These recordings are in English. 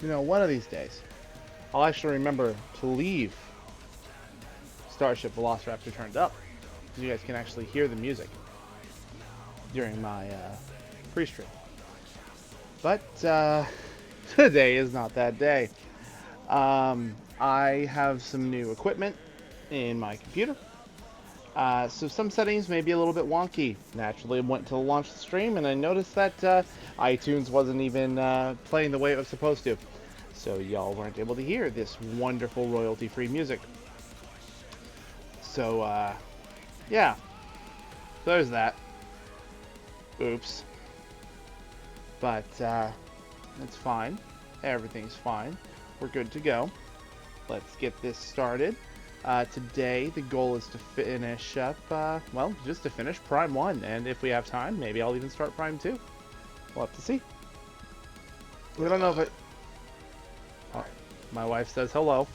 You know, one of these days, I'll actually remember to leave Starship Velociraptor turned up, so you guys can actually hear the music during my pre-stream. But today is not that day. I have some new equipment in my computer. So some settings may be a little bit wonky. Naturally, I went to launch the stream and I noticed that iTunes wasn't even playing the way it was supposed to. So y'all weren't able to hear this wonderful royalty-free music. So, yeah. There's that. Oops. But, it's fine. Everything's fine. We're good to go. Let's get this started. Today, the goal is to finish up, well, just to finish Prime 1. And if we have time, maybe I'll even start Prime 2. We'll have to see. We don't know if it... Oh, my wife says hello.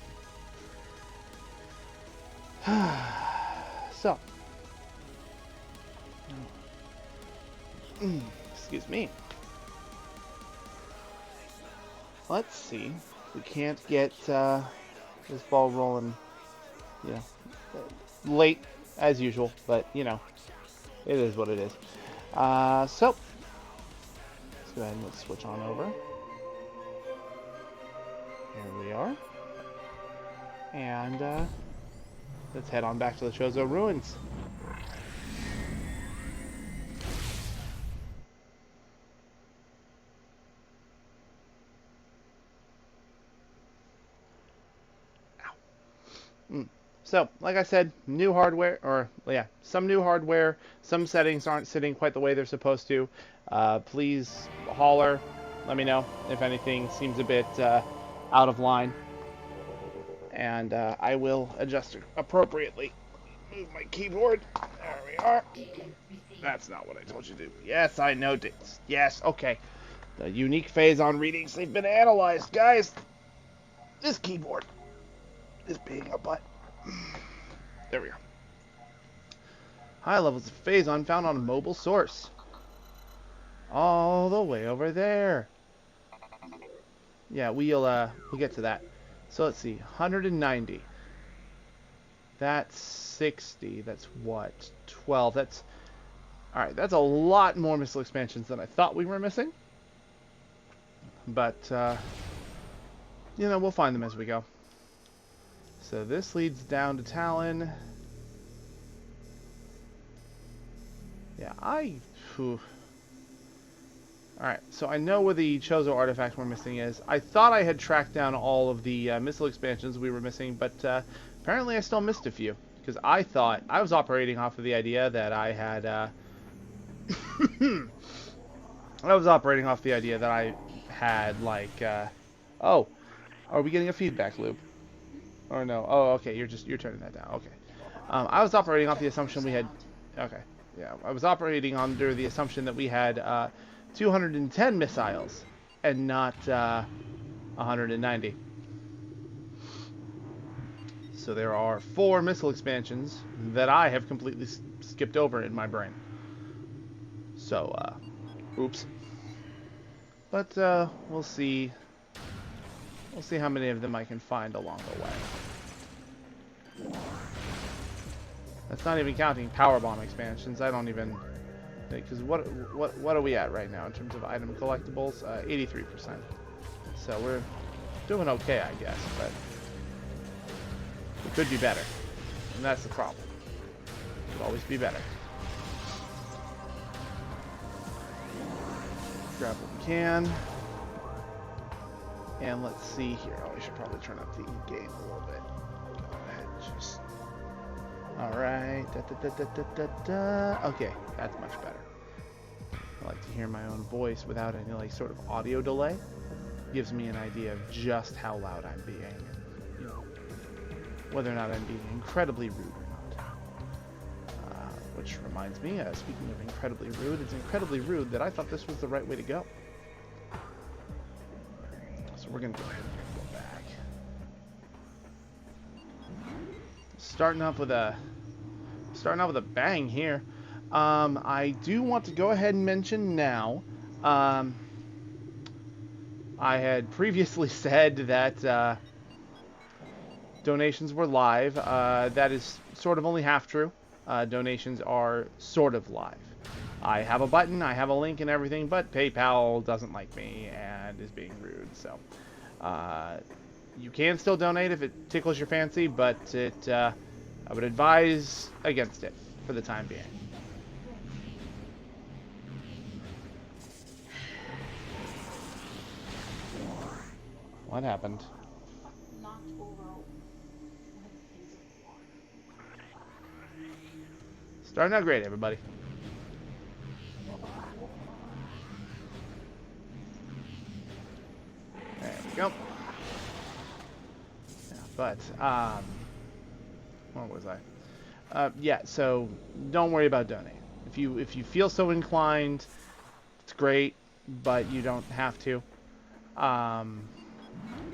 So. Excuse me. Let's see. We can't get this ball rolling, you know, late as usual, but you know, it is what it is. So let's go ahead and let's switch on over. Here we are, and let's head on back to the Chozo Ruins. So, like I said, new hardware, or yeah, some new hardware, some settings aren't sitting quite the way they're supposed to. Please holler, let me know if anything seems a bit out of line, and I will adjust appropriately. Move my keyboard. There we are. That's not what I told you to do. Yes, I know this. Yes, okay. The unique Faison readings, they've been analyzed, guys. This keyboard is being a butt. There we are. High levels of Faison found on a mobile source. All the way over there. Yeah, we'll get to that. So let's see. 190. That's 60. That's what? 12. That's... Alright, that's a lot more missile expansions than I thought we were missing. But, you know, we'll find them as we go. So this leads down to Talon. Yeah, Alright, so I know where the Chozo artifact we're missing is. I thought I had tracked down all of the missile expansions we were missing, but apparently I still missed a few. Because I thought, I was operating off of the idea that I had, I was operating off the idea that I had, like, oh, are we getting a feedback loop? Or no? Oh, okay. You're turning that down. Okay. I was operating off the assumption we had. Okay. Yeah, I was operating under the assumption that we had 210 missiles and not 190. So there are 4 missile expansions that I have completely skipped over in my brain. So, oops. But we'll see. We'll see how many of them I can find along the way. That's not even counting power bomb expansions. I don't even... Because what are we at right now in terms of item collectibles? 83%. So we're doing okay, I guess, but it could be better. And that's the problem. It could always be better. Grab what we can. And let's see here. Oh, we should probably turn up the game a little bit. Go ahead, just... Alright. Okay, that's much better. I like to hear my own voice without any like sort of audio delay. Gives me an idea of just how loud I'm being. You know, whether or not I'm being incredibly rude or not. Which reminds me, speaking of incredibly rude, it's incredibly rude that I thought this was the right way to go. So we're going to go ahead and go back. Starting off with a bang here. I do want to go ahead and mention now I had previously said that donations were live. That is sort of only half true. Donations are sort of live. I have a button, I have a link and everything, but PayPal doesn't like me and is being rude. So you can still donate if it tickles your fancy, but I would advise against it for the time being. What happened? Starting out great, everybody. There we go. Yeah, but, where was I? Yeah, so don't worry about donating. If you feel so inclined, it's great, but you don't have to.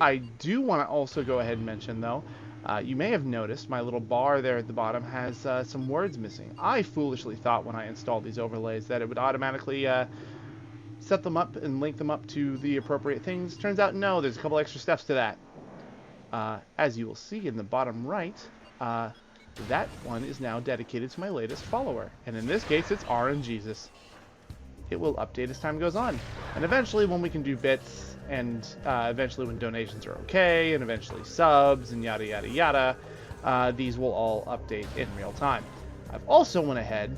I do want to also go ahead and mention, though, you may have noticed my little bar there at the bottom has some words missing. I foolishly thought when I installed these overlays that it would automatically set them up and link them up to the appropriate things. Turns out, no, there's a couple extra steps to that. As you will see in the bottom right, that one is now dedicated to my latest follower. And in this case, it's RNGesus. It will update as time goes on. And eventually, when we can do bits, and eventually when donations are okay, and eventually subs, and yada yada yada, these will all update in real time. I've also went ahead,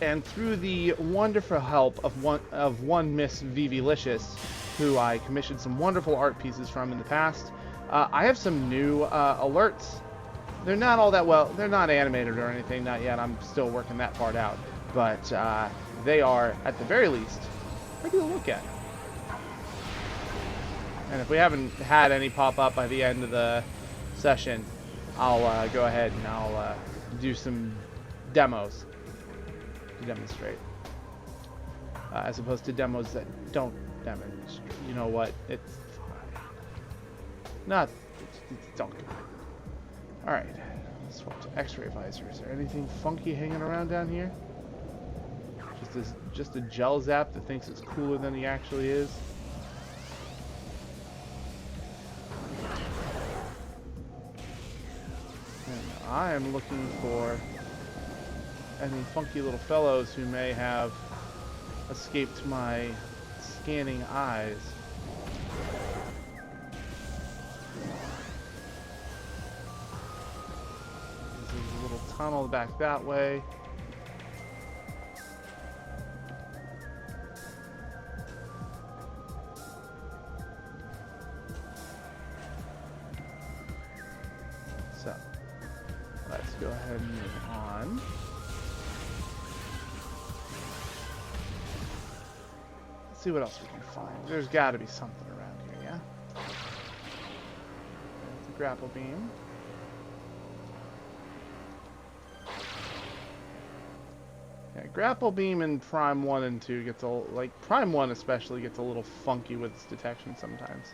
and through the wonderful help of one Miss Vivilicious, who I commissioned some wonderful art pieces from in the past, I have some new alerts. They're not all that well, they're not animated or anything, not yet, I'm still working that part out, but they are, at the very least, pretty to look at. And if we haven't had any pop up by the end of the session, I'll go ahead and I'll do some demos to demonstrate. As opposed to demos that don't demonstrate. You know what? It's fine. It's all good. Alright. Swap to X-ray visor. Is there anything funky hanging around down here? Just a gel zap that thinks it's cooler than he actually is. And I am looking for any funky little fellows who may have escaped my scanning eyes. There's a little tunnel back that way. So, let's go ahead and move on. Let's see what else we can find. There's got to be something around here, yeah? There's the grapple beam. Yeah, grapple beam in Prime 1 and 2 gets a like Prime 1 especially gets a little funky with its detection sometimes.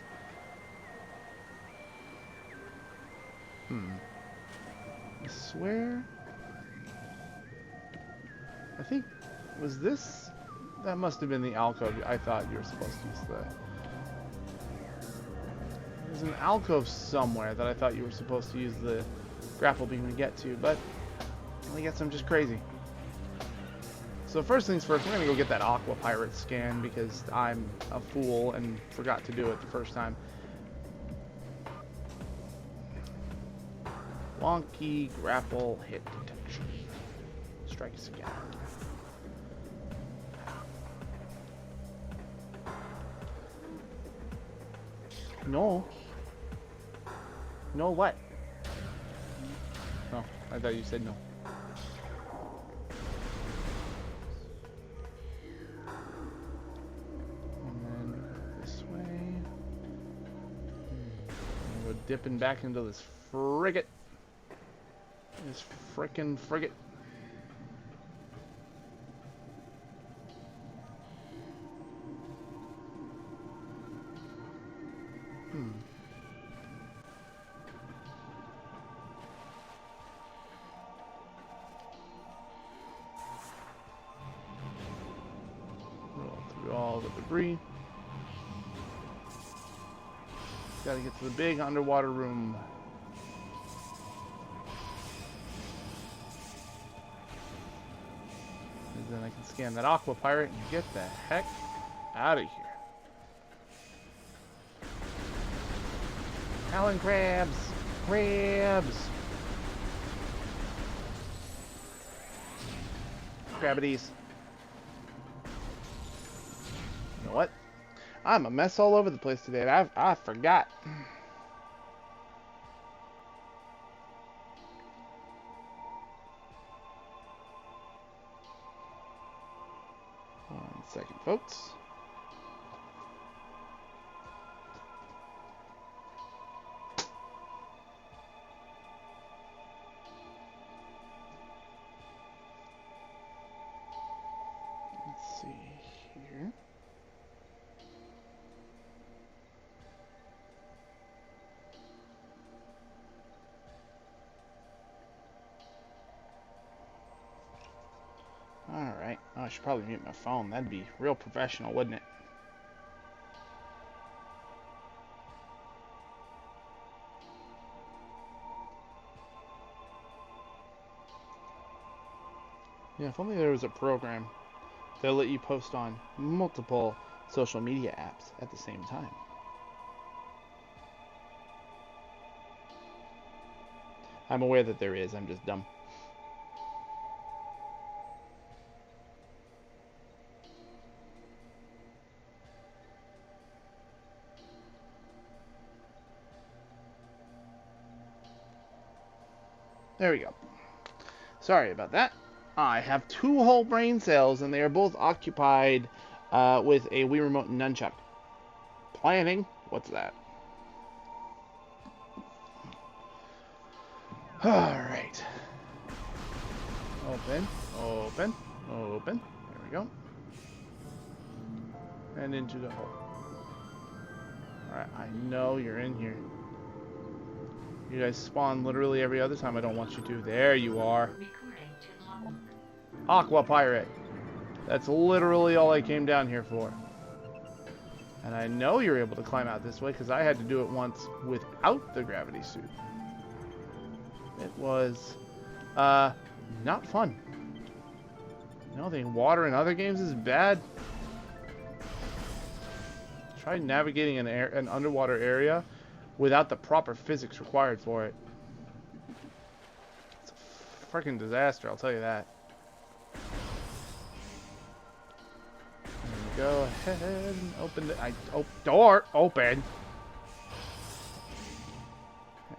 I swear. I think was this. That must have been the alcove. I thought you were supposed to use the. There's an alcove somewhere that I thought you were supposed to use the grapple beam to get to, but I guess I'm just crazy. So first things first, we're gonna go get that Aqua Pirate scan because I'm a fool and forgot to do it the first time. Wonky grapple hit detection. Strike us again. No. No what? Oh, I thought you said no. And then this way. I'm gonna go dipping back into this frigate. This frickin' frigate. Roll through all the debris. Gotta get to the big underwater room. And then I can scan that aqua pirate and get the heck out of here. Talon crabs! Crabs! Crabbities. You know what? I'm a mess all over the place today. I forgot. One second, folks. Let's see here. Alright. Oh, I should probably mute my phone. That'd be real professional, wouldn't it? Yeah, if only there was a program that let you post on multiple social media apps at the same time. I'm aware that there is, I'm just dumb. There we go. Sorry about that. I have 2 whole brain cells, and they are both occupied with a Wii Remote and Nunchuck. Planning? What's that? Alright. Open, open, open. There we go. And into the hole. Alright, I know you're in here. You guys spawn literally every other time I don't want you to. There you are. Aqua Pirate. That's literally all I came down here for. And I know you're able to climb out this way because I had to do it once without the gravity suit. It was not fun. You know, I think water in other games is bad. Try navigating an underwater area without the proper physics required for it. It's a freaking disaster, I'll tell you that. Go ahead and open the door open. Yeah.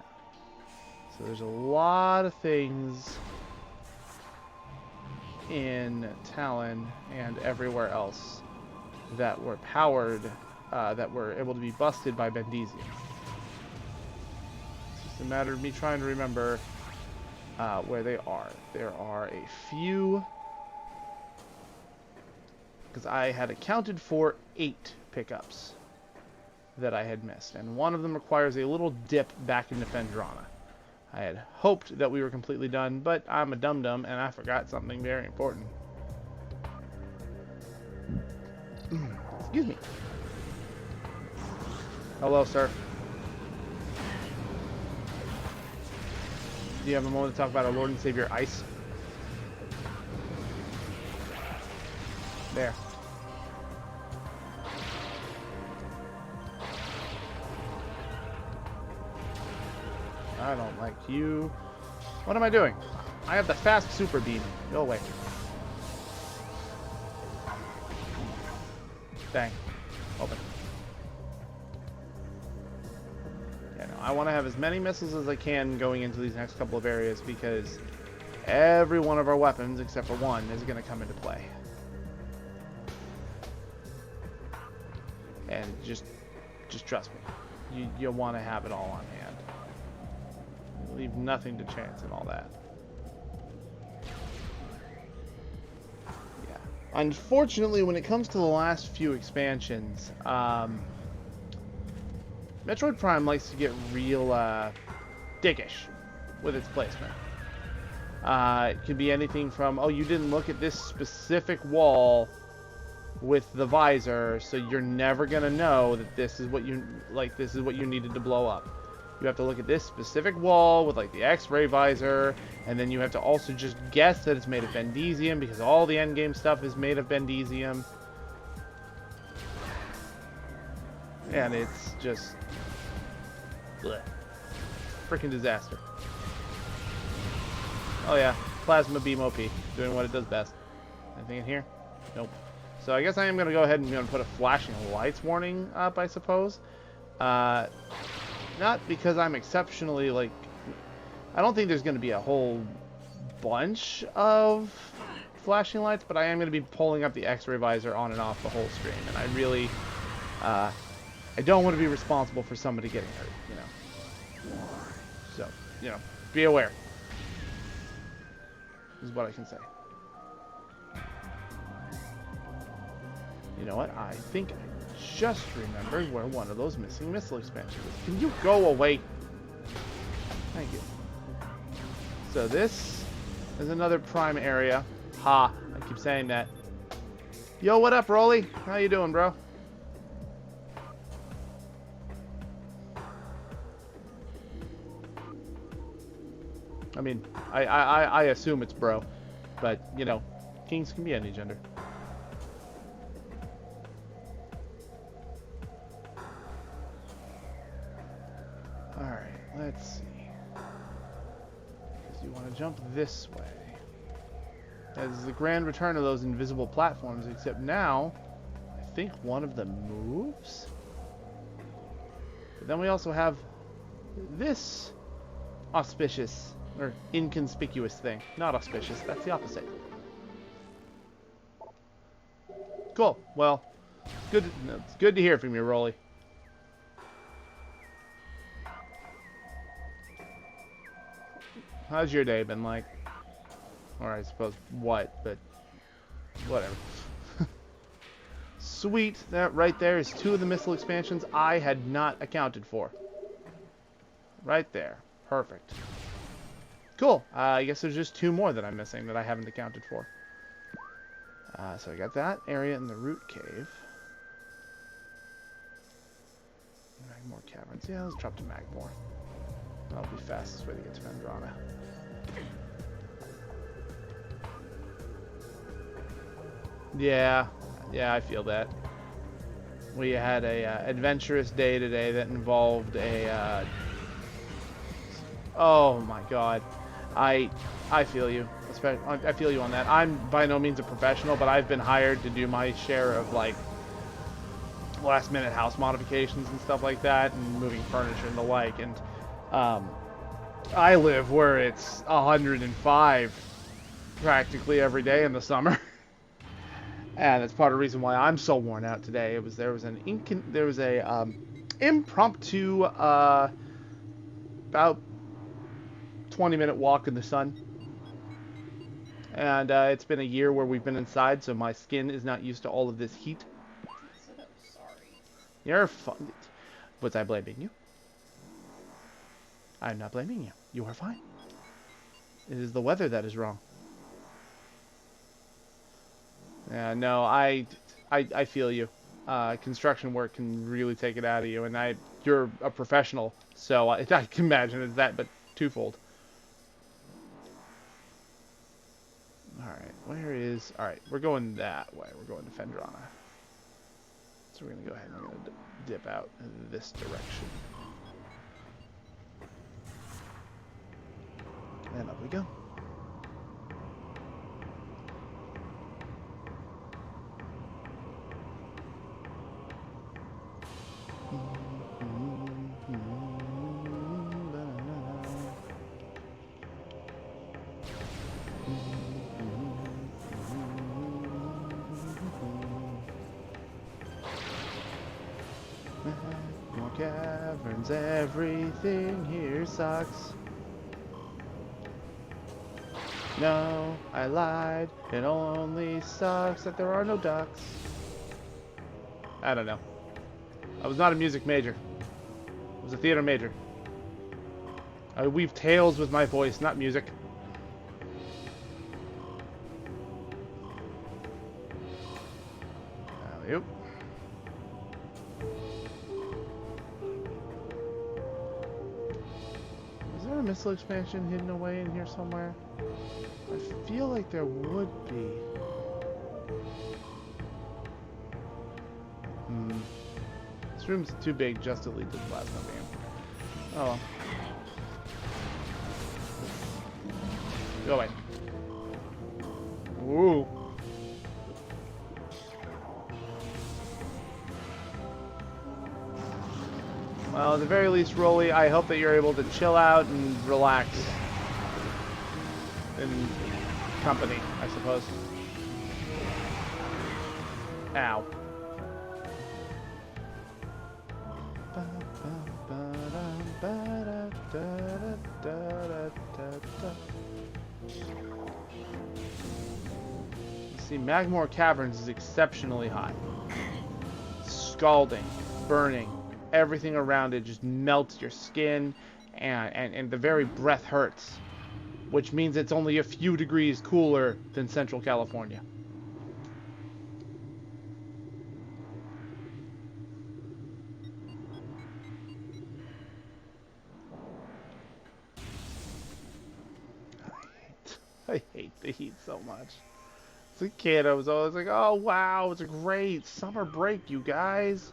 So there's a lot of things in Talon and everywhere else that were powered, that were able to be busted by Bendisium. It's just a matter of me trying to remember where they are. There are a few, because I had accounted for 8 pickups that I had missed, and one of them requires a little dip back into Fendrana. I had hoped that we were completely done, but I'm a dum-dum and I forgot something very important. Excuse me. Hello, sir. Do you have a moment to talk about our Lord and Savior Ice? There. I don't like you. What am I doing? I have the fast super beam. Go away. Dang. Open. Yeah, no, I want to have as many missiles as I can going into these next couple of areas because every one of our weapons, except for one, is going to come into play. And just trust me. You'll want to have it all on hand. Leave nothing to chance and all that. Yeah. Unfortunately, when it comes to the last few expansions, Metroid Prime likes to get real dickish with its placement. It could be anything from, oh, you didn't look at this specific wall with the visor, so you're never gonna know that this is what you this is what you needed to blow up. You have to look at this specific wall with like the X-ray visor, and then you have to also just guess that it's made of bendesium because all the endgame stuff is made of bendesium. And it's just bleh. Freaking disaster. Oh yeah, Plasma Beam OP, doing what it does best. Anything in here? Nope. So I guess I am going to go ahead and put a flashing lights warning up, I suppose. Not because I'm exceptionally, like... I don't think there's going to be a whole bunch of flashing lights, but I am going to be pulling up the X-ray visor on and off the whole stream. And I really... I don't want to be responsible for somebody getting hurt, you know. So, you know, be aware. Is what I can say. You know what? I think I just remembered where one of those missing missile expansions is. Can you go away? Thank you. So this is another prime area. Ha! I keep saying that. Yo, what up, Rolly? How you doing, bro? I mean, I assume it's bro, but you know, kings can be any gender. Alright, let's see. So you want to jump this way. As the grand return of those invisible platforms, except now, I think one of them moves. But then we also have this auspicious, or inconspicuous thing. Not auspicious, that's the opposite. Cool, well, it's good to hear from you, Rolly. How's your day been like? Or I suppose what, but whatever. Sweet, that right there is 2 of the missile expansions I had not accounted for. Right there, perfect. Cool, I guess there's just 2 more that I'm missing that I haven't accounted for. So I got that area in the root cave. Magmore Caverns, yeah, let's drop to Magmore. That'll be the fastest way to get to Vendrana. Yeah, I feel that. We had a adventurous day today that involved a... oh my god. I feel you. I feel you on that. I'm by no means a professional, but I've been hired to do my share of, like, last-minute house modifications and stuff like that, and moving furniture and the like, and I live where it's 105 practically every day in the summer. And that's part of the reason why I'm so worn out today. There was an impromptu about 20-minute walk in the sun. And it's been a year where we've been inside, so my skin is not used to all of this heat. So sorry. You're fine. Was I blaming you? I'm not blaming you. You are fine. It is the weather that is wrong. Yeah, no, I feel you. Construction work can really take it out of you, and you're a professional, so I can imagine it's that, but twofold. Alright, alright, we're going that way. We're going to Vendrana. So we're going to go ahead and we're going to dip out in this direction. And up we go. More caverns, everything here sucks. No, I lied. It only sucks that there are no ducks. I don't know. I was not a music major. I was a theater major. I weave tales with my voice, not music. Yep. Is there a missile expansion hidden away in here somewhere? I feel like there would be. This room's too big just to lead to the plasma beam. Oh well. Go away. Ooh. Well, at the very least, Rolly, I hope that you're able to chill out and relax in company, I suppose. Ow. See, Magmore Caverns is exceptionally hot. Scalding, burning, everything around it just melts your skin, and the very breath hurts, which means it's only a few degrees cooler than Central California. I hate the heat so much. As a kid, I was always like, oh wow, it's a great summer break, you guys.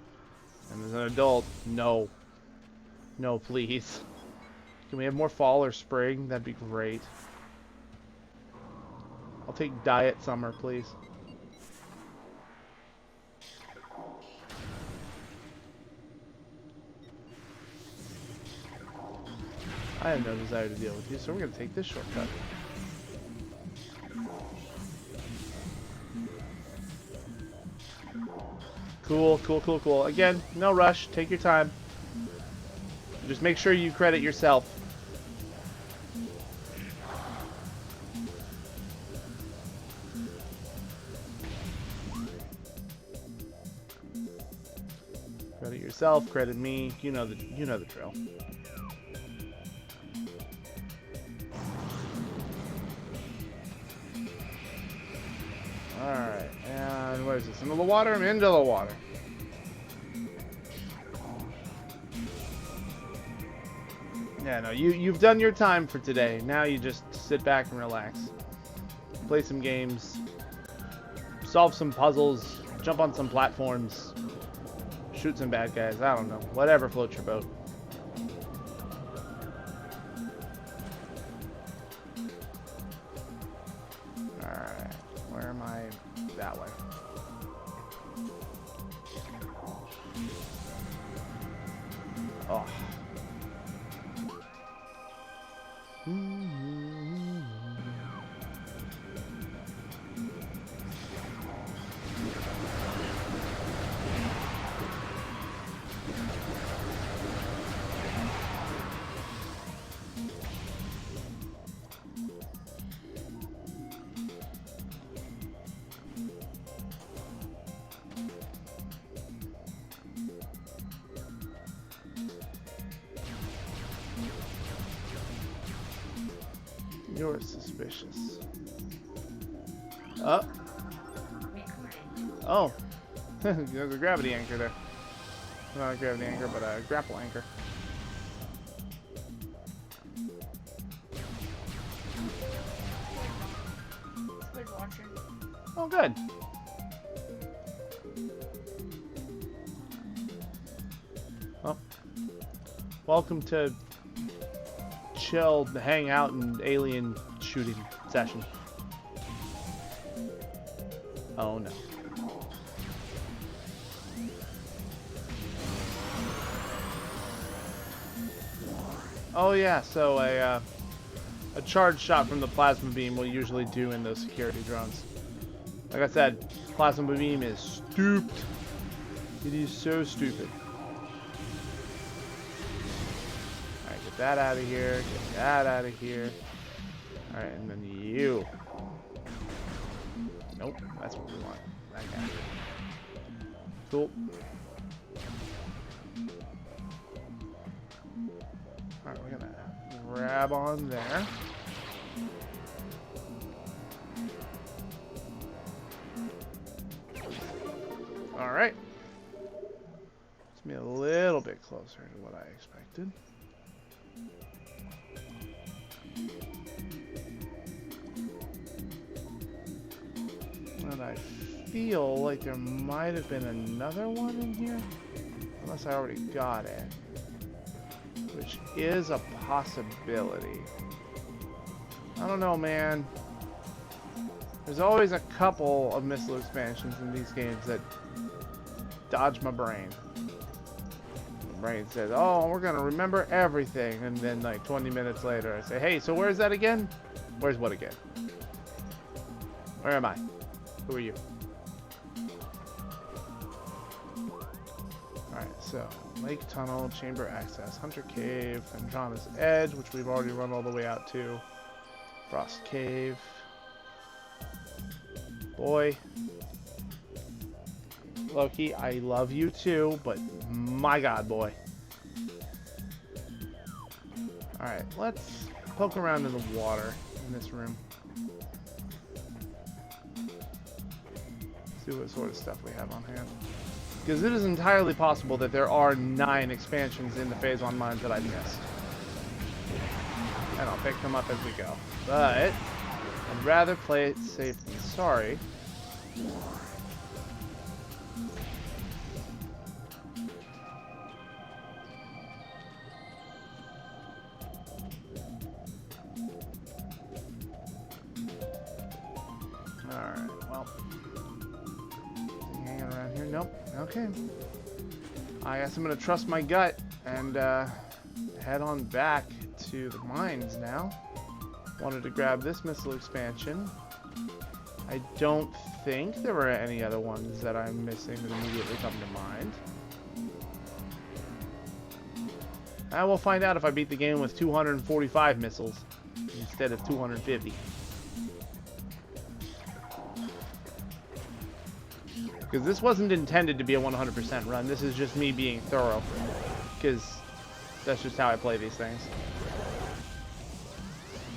And as an adult, no. No, please. Can we have more fall or spring? That'd be great. I'll take diet summer, please. I have no desire to deal with you, so we're going to take this shortcut. Cool, cool, cool, cool. Again, no rush. Take your time. Just make sure you credit yourself. Credit yourself, credit me. You know the drill. Alright, and where is this? Into the water? I'm into the water. Yeah, no, you've done your time for today. Now you just sit back and relax. Play some games. Solve some puzzles. Jump on some platforms. Shoot some bad guys. I don't know. Whatever floats your boat. Alright. Where am I? That way. Oh. You're suspicious. Oh. Oh. There's a gravity anchor there. Not a gravity anchor, but a grapple anchor. Good watching. Oh, good. Well, welcome to chill, hang out, and alien shooting session. Oh no. Oh yeah, so a charge shot from the plasma beam will usually do in those security drones. Like I said, plasma beam is stupid. It is so stupid. Alright, get that out of here, get that out of here. Alright, and then you. Nope, that's what we want. That guy. Cool. Alright, we're gonna grab on there. Alright. Let's be a little bit closer to what I expected. And I feel like there might have been another one in here. Unless I already got it. Which is a possibility. I don't know, man. There's always a couple of missile expansions in these games that dodge my brain. My brain says, oh, we're going to remember everything. And then like 20 minutes later, I say, hey, so where's that again? Where's what again? Where am I? Who are you? Alright, so Lake Tunnel, Chamber Access, Hunter Cave, Andromeda's Edge, which we've already run all the way out to. Frost Cave. Boy. Loki, I love you too, but my god, boy. Alright, let's poke around in the water in this room. See what sort of stuff we have on hand. Because it is entirely possible that there are 9 expansions in the Faison mines that I missed. And I'll pick them up as we go. But I'd rather play it safe than sorry. Alright, well. Hanging around here? Nope. Okay. I guess I'm gonna trust my gut and head on back to the mines now. Wanted to grab this missile expansion. I don't think there were any other ones that I'm missing that immediately come to mind. I will find out if I beat the game with 245 missiles instead of 250. Because this wasn't intended to be a 100% run. This is just me being thorough. Because that's just how I play these things.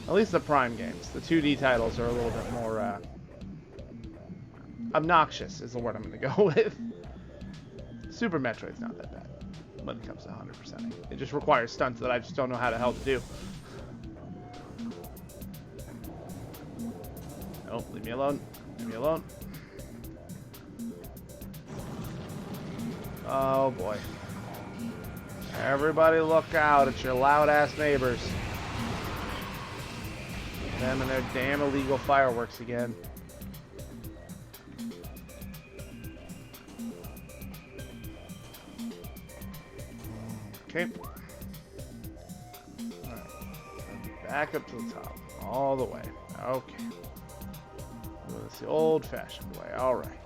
At least the Prime games. The 2D titles are a little bit more obnoxious is the word I'm going to go with. Super Metroid's not that bad when it comes to 100%ing. It just requires stunts that I just don't know how the hell to do. Oh, leave me alone. Leave me alone. Oh boy. Everybody look out at your loud ass neighbors. Them and their damn illegal fireworks again. Okay. Alright. Back up to the top. All the way. Okay. It's the old-fashioned way. Alright.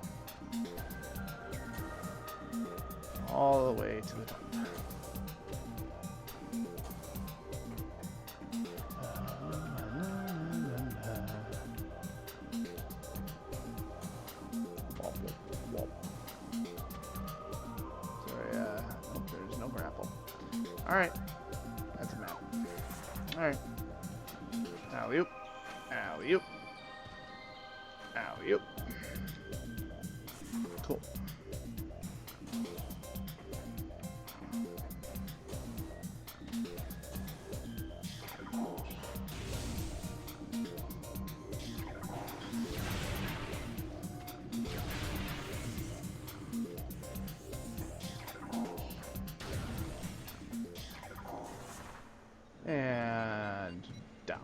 All the way to the top. Alright. That's a map. Alright. Alley-oop. Alley-oop. Alley-oop. Cool. And down.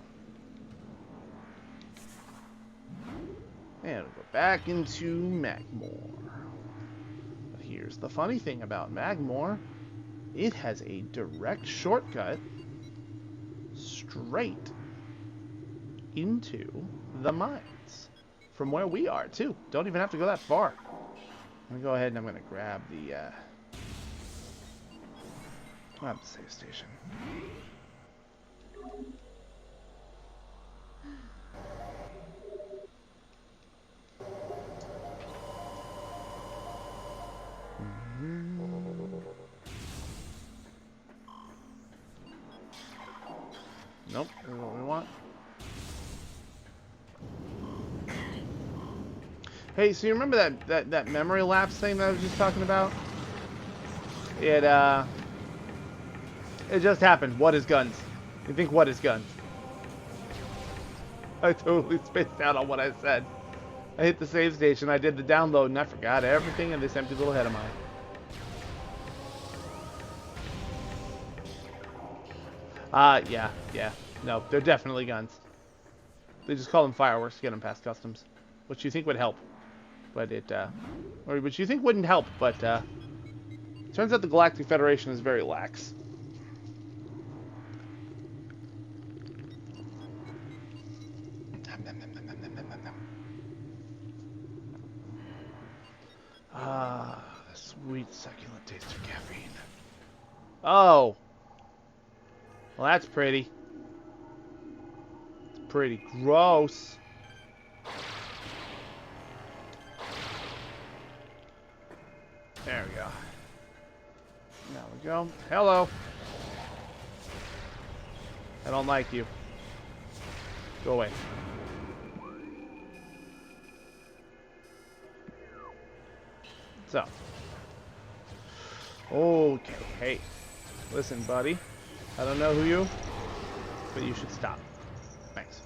And we'll go back into Magmore. But here's the funny thing about Magmore. It has a direct shortcut straight into the mines. From where we are, too. Don't even have to go that far. I'm going to go ahead and I'm going to grab the save station. Nope, this is what we want. Hey, so you remember that memory lapse thing that I was just talking about? It just happened. What is guns? You think what is guns? I totally spaced out on what I said. I hit the save station, I did the download, and I forgot everything in this empty little head of mine. Yeah. No, they're definitely guns. They just call them fireworks to get them past customs. Which you think would help. But or which you think wouldn't help, but, turns out the Galactic Federation is very lax. Ah, the sweet, succulent taste of caffeine. Oh! Well, that's pretty. It's pretty gross. There we go. There we go. Hello. I don't like you. Go away. So. Okay. Hey. Listen, buddy. I don't know who you, but you should stop. Thanks.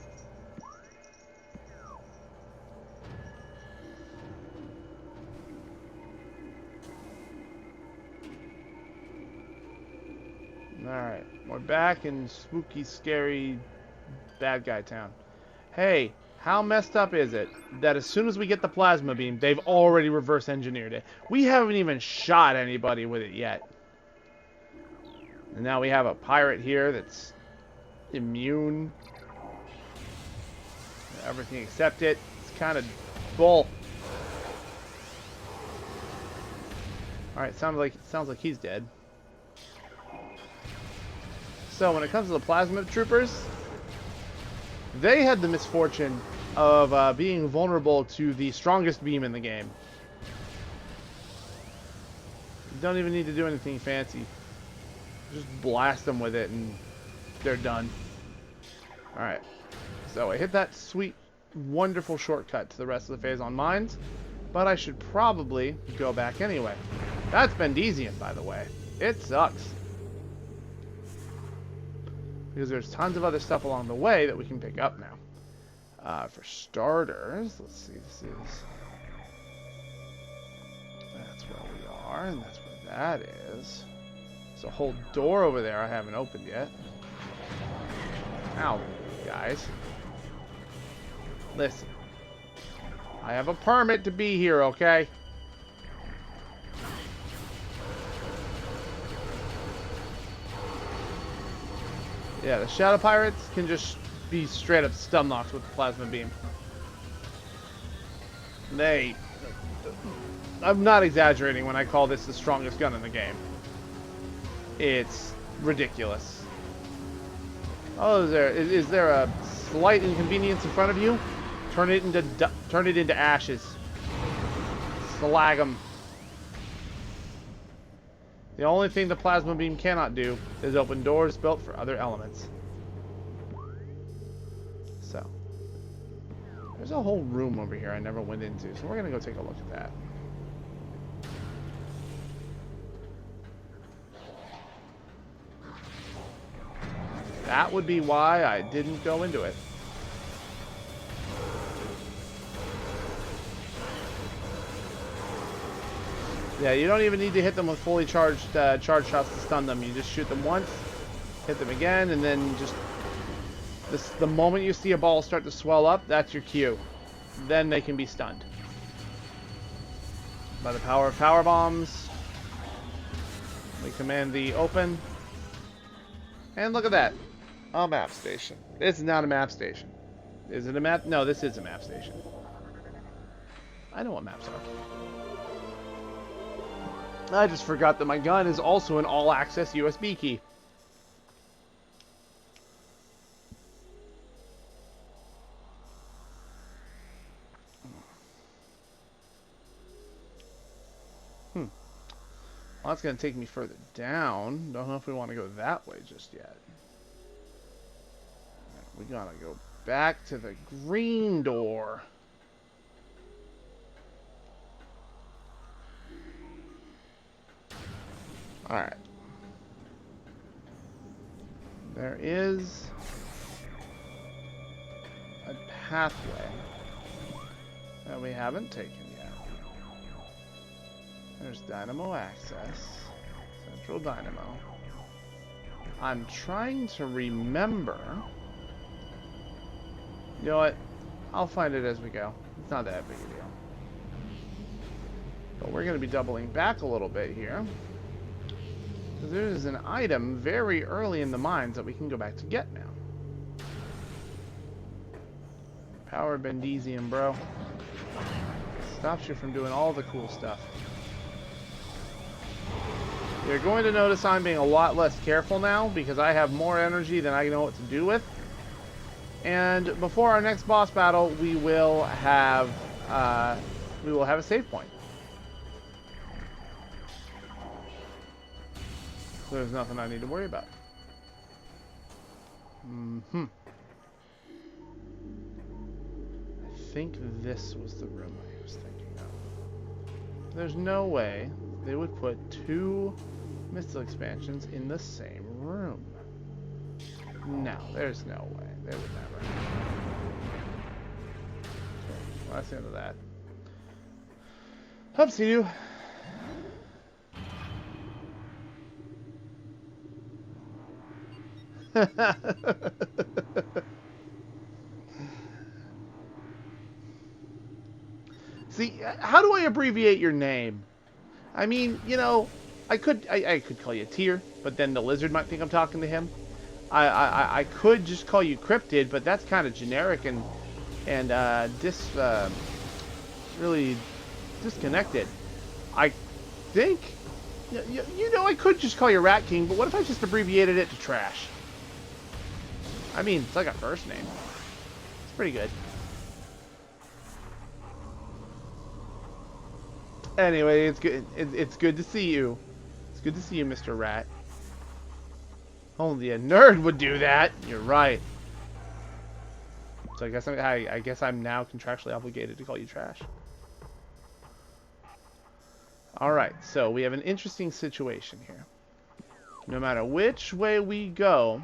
Alright. We're back in spooky, scary, bad guy town. Hey. How messed up is it that as soon as we get the plasma beam, they've already reverse engineered it? We haven't even shot anybody with it yet. And now we have a pirate here that's immune. Everything except it. It's kind of bull. Alright, sounds like he's dead. So when it comes to the plasma troopers, they had the misfortune of being vulnerable to the strongest beam in the game. You don't even need to do anything fancy. Just blast them with it and they're done. Alright. So I hit that sweet, wonderful shortcut to the rest of the Faison mines. But I should probably go back anyway. That's Bendesian, by the way. It sucks. Because there's tons of other stuff along the way that we can pick up now. For starters, let's see, this is... That's where we are, and that's where that is. There's a whole door over there I haven't opened yet. Ow, guys. Listen. I have a permit to be here, okay? Yeah, the Shadow Pirates can just be straight up stun locked with the plasma beam. I'm not exaggerating when I call this the strongest gun in the game. It's ridiculous. Oh, is there a slight inconvenience in front of you? Turn it into ashes. Slag 'em. The only thing the plasma beam cannot do is open doors built for other elements. So, there's a whole room over here I never went into, so we're gonna go take a look at that. That would be why I didn't go into it. Yeah, you don't even need to hit them with fully charged charge shots to stun them. You just shoot them once, hit them again, and then just the moment you see a ball start to swell up, that's your cue. Then they can be stunned. By the power of power bombs, we command the open. And look at that. A map station. This is not a map station. Is it a map? No, this is a map station. I know what maps are. I just forgot that my gun is also an all-access USB key. Well, that's going to take me further down. Don't know if we want to go that way just yet. We gotta go back to the green door. Alright. There is a pathway that we haven't taken yet. There's dynamo access. Central dynamo. I'm trying to remember. You know what? I'll find it as we go. It's not that big a deal. But we're going to be doubling back a little bit here. There's an item very early in the mines that we can go back to get now. Power Bendezium, bro. Stops you from doing all the cool stuff. You're going to notice I'm being a lot less careful now because I have more energy than I know what to do with. And before our next boss battle, we will have a save point. So there's nothing I need to worry about. I think this was the room I was thinking of. There's no way they would put two missile expansions in the same room. No, there's no way. They would never. Well, that's the end of that. Hope see you. See, how do I abbreviate your name? I mean, you know, I could call you Tyr, but then the lizard might think I'm talking to him. I could just call you Cryptid, but that's kind of generic and really disconnected. I think, you know, I could just call you Rat King, but what if I just abbreviated it to Trash? I mean, it's like a first name. It's pretty good. Anyway, it's good. It's good to see you. It's good to see you, Mr. Rat. Only a nerd would do that. You're right. So I guess I'm now contractually obligated to call you Trash. All right. So we have an interesting situation here. No matter which way we go,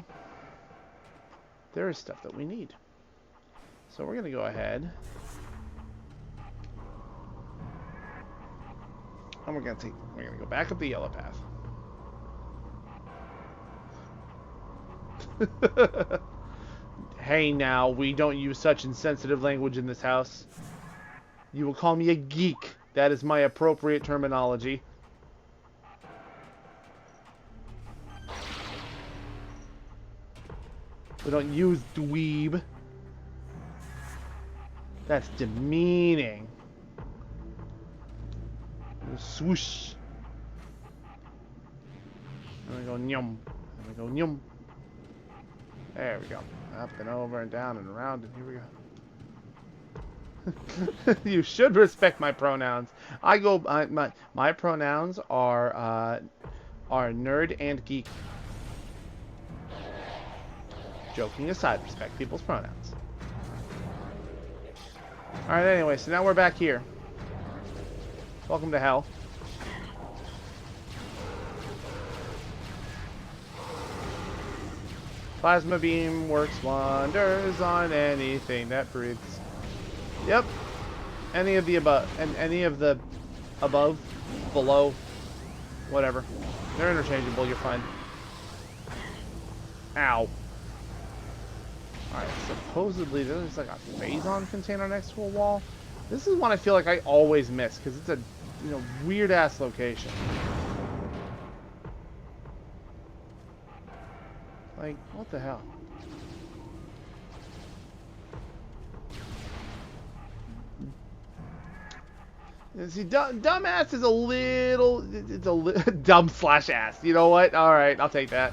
there is stuff that we need. So we're gonna go ahead. And we're gonna go back up the yellow path. Hey now, we don't use such insensitive language in this house. You will call me a geek. That is my appropriate terminology. We don't use dweeb. That's demeaning. Swoosh. And we go nyum. And we go nyum. There we go. Up and over and down and around, and here we go. You should respect my pronouns. My pronouns are nerd and geek. Joking aside, respect people's pronouns. Alright, anyway, so now we're back here. Welcome to hell. Plasma beam works wonders on anything that breathes. Yep. Any of the above, and any of the above, below, whatever. They're interchangeable, you're fine. Ow. Alright, supposedly there's like a Faison container next to a wall. This is one I feel like I always miss, because it's a, you know, weird-ass location. Like, what the hell? See, dumbass is a little... It's a dumb slash ass. You know what? Alright, I'll take that.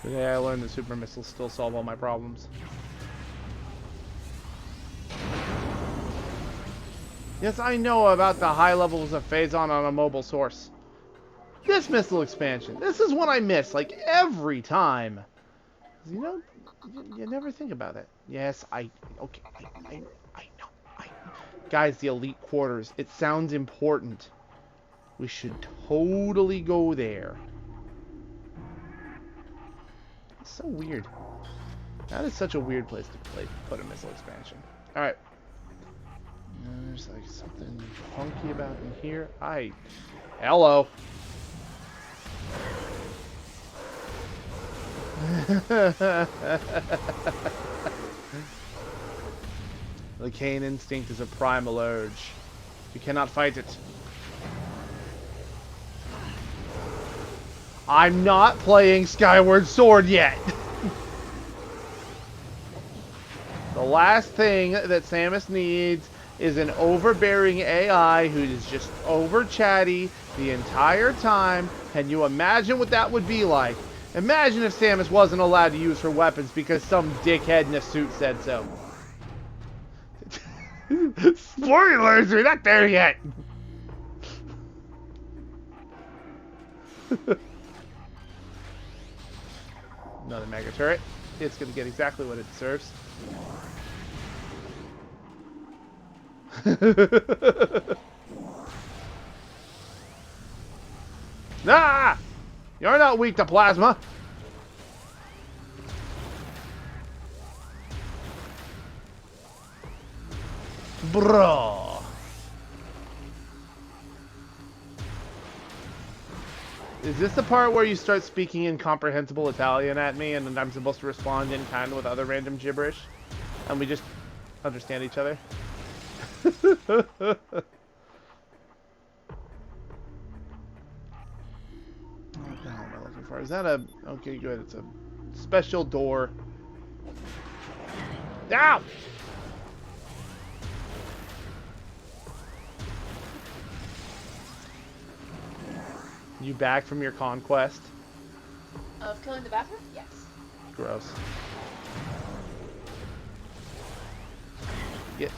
Today I learned that super missiles still solve all my problems. Yes, I know about the high levels of Faison on a mobile source. This missile expansion. This is one I miss, like, every time. You know, you never think about it. Yes, okay, I know. Guys, the elite quarters. It sounds important. We should totally go there. It's so weird. That is such a weird place to put a missile expansion. Alright. There's like something funky about in here. Hello. The Cain instinct is a primal urge. You cannot fight it. I'm not playing Skyward Sword yet. The last thing that Samus needs is an overbearing AI who is just over chatty the entire time. Can you imagine what that would be like? Imagine if Samus wasn't allowed to use her weapons because some dickhead in a suit said so. Spoilers, we're not there yet. Another mega turret. It's going to get exactly what it deserves. Ah! You're not weak to plasma. Bro. Is this the part where you start speaking incomprehensible Italian at me and then I'm supposed to respond in kind with other random gibberish? And we just understand each other? What the hell am I looking for? Is that a... Okay, good. It's a special door. Ow! You back from your conquest? Of killing the bathroom? Yes. Gross. Get.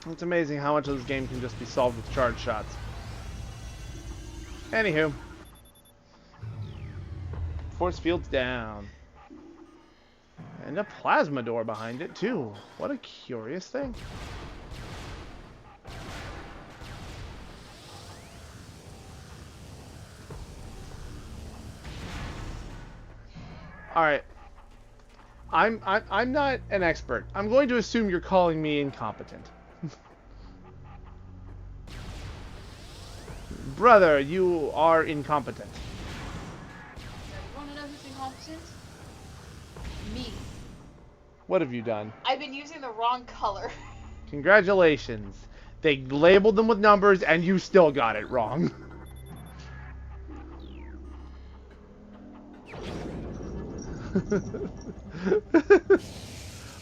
It's amazing how much of this game can just be solved with charge shots. Anywho. Force field's down. And a plasma door behind it, too. What a curious thing. Alright. I'm not an expert. I'm going to assume you're calling me incompetent. Brother, you are incompetent. You want to know who's incompetent? Me. What have you done? I've been using the wrong color. Congratulations. They labeled them with numbers and you still got it wrong.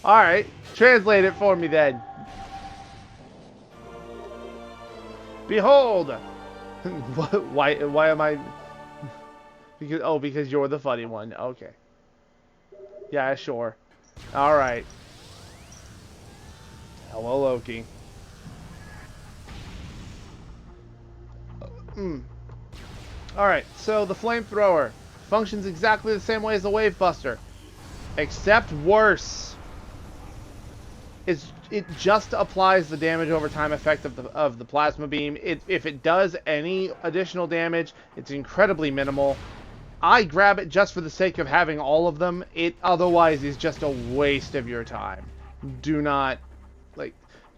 Alright, translate it for me then. Behold! Why am I... Because you're the funny one. Okay. Yeah, sure. Alright. Hello, Loki. Alright, so the Flamethrower functions exactly the same way as the Wave Buster, except worse. It just applies the damage over time effect of the Plasma Beam. If it does any additional damage, it's incredibly minimal. I grab it just for the sake of having all of them. It otherwise is just a waste of your time. Do not, like,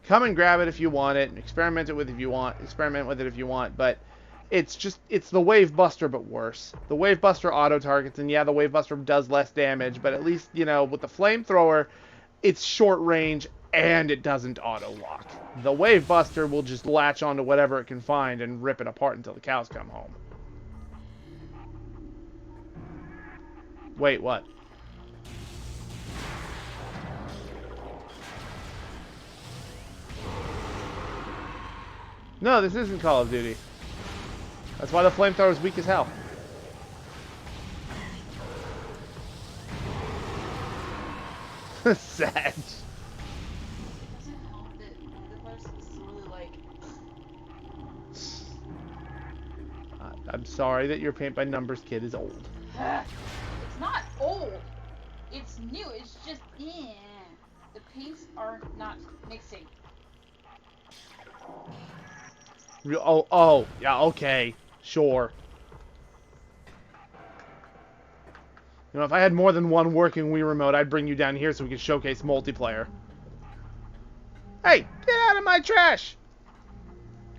come and grab it if you want it, and experiment with it if you want, but it's the Wave Buster, but worse. The Wave Buster auto-targets, and yeah, the Wave Buster does less damage, but at least, you know, with the Flamethrower, it's short range, and it doesn't auto-lock. The Wave Buster will just latch onto whatever it can find and rip it apart until the cows come home. Wait, what? No, this isn't Call of Duty. That's why the Flamethrower is weak as hell. Sad. The person is really I'm sorry that your paint by numbers kid is old. It's not old. It's new. It's just the paints are not mixing. Oh, yeah, okay, sure. You know, if I had more than one working Wii remote, I'd bring you down here so we could showcase multiplayer. Hey, get out of my trash!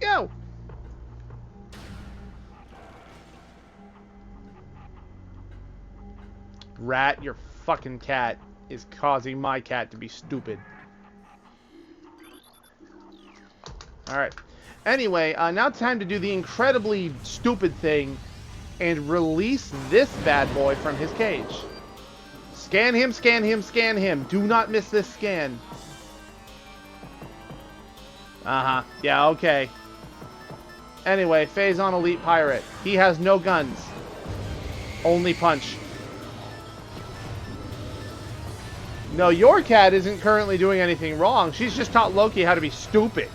Go! Rat, your fucking cat is causing my cat to be stupid. Alright. Anyway, now it's time to do the incredibly stupid thing and release this bad boy from his cage. Scan him, scan him, scan him. Do not miss this scan. Uh-huh. Yeah, okay. Anyway, Faison Elite Pirate. He has no guns. Only punch. No, your cat isn't currently doing anything wrong. She's just taught Loki how to be stupid.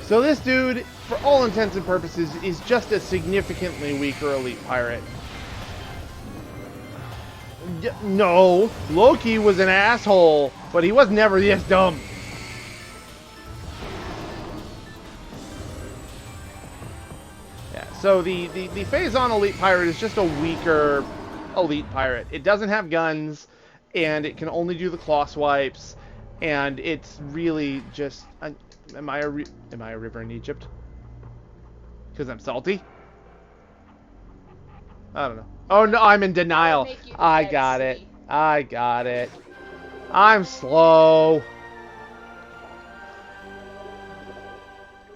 So this dude, for all intents and purposes, is just a significantly weaker Elite Pirate. No, Loki was an asshole, but he was never this dumb. Yeah, so the Faison Elite Pirate is just a weaker Elite Pirate. It doesn't have guns, and it can only do the claw swipes, and it's really just... Am I a river in Egypt? Because I'm salty? I don't know. Oh no, I'm in denial. I got it. I got it. I'm slow.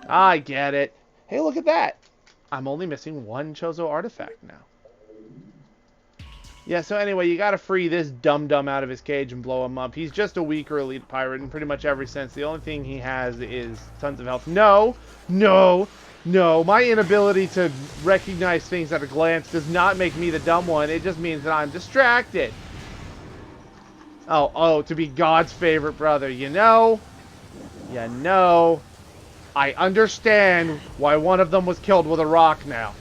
I get it. Hey, look at that. I'm only missing one Chozo artifact now. Yeah, so anyway, you gotta free this dum-dum out of his cage and blow him up. He's just a weaker Elite Pirate in pretty much every sense. The only thing he has is tons of health. No! No! No! My inability to recognize things at a glance does not make me the dumb one. It just means that I'm distracted. Oh, to be God's favorite brother. You know, I understand why one of them was killed with a rock now.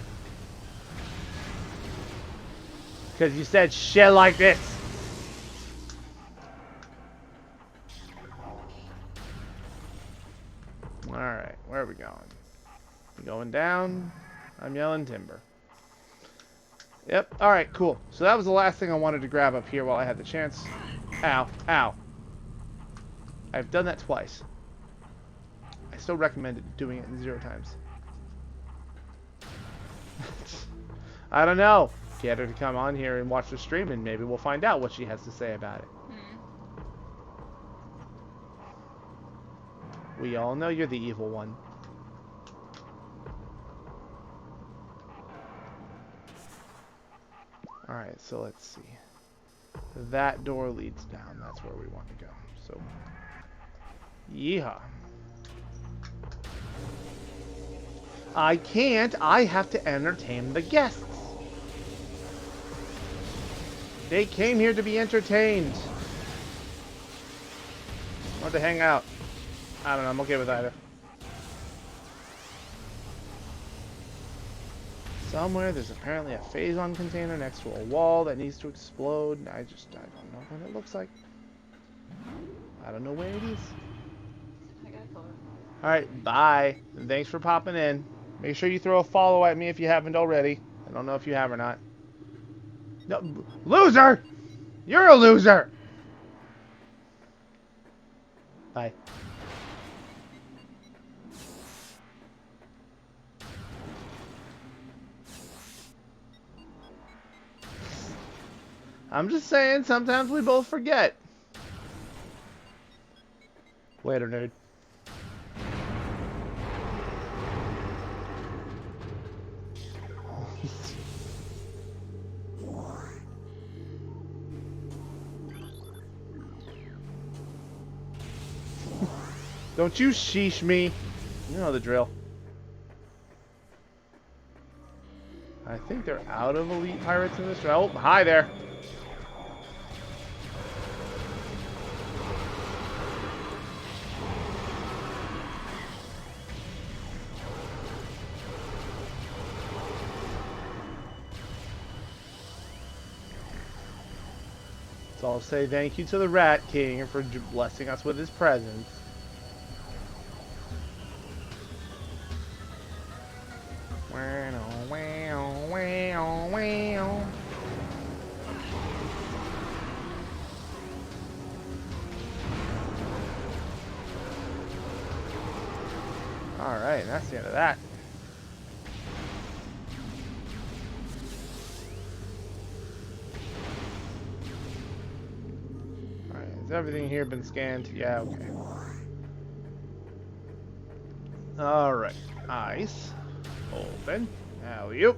Because you said shit like this. Alright, where are we going? We going down? I'm yelling timber. Yep, alright, cool. So that was the last thing I wanted to grab up here while I had the chance. Ow, ow. I've done that twice. I still recommend doing it 0 times. I don't know. Get her to come on here and watch the stream, and maybe we'll find out what she has to say about it. We all know you're the evil one. Alright, so let's see. That door leads down. That's where we want to go. So, yeehaw. I can't. I have to entertain the guests. They came here to be entertained. Or to hang out. I don't know, I'm okay with either. Somewhere there's apparently a Faison container next to a wall that needs to explode. I don't know what it looks like. I don't know where it is. Alright, bye. And thanks for popping in. Make sure you throw a follow at me if you haven't already. I don't know if you have or not. No, loser! You're a loser! Bye. I'm just saying, sometimes we both forget. Later, nerd. Don't you sheesh me. You know the drill. I think they're out of Elite Pirates in this. Oh, hi there. So I'll say thank you to the Rat King for blessing us with his presence. Alright, that's the end of that. Alright, has everything here been scanned? Yeah, okay. Alright, ice. Open. Alley-oop.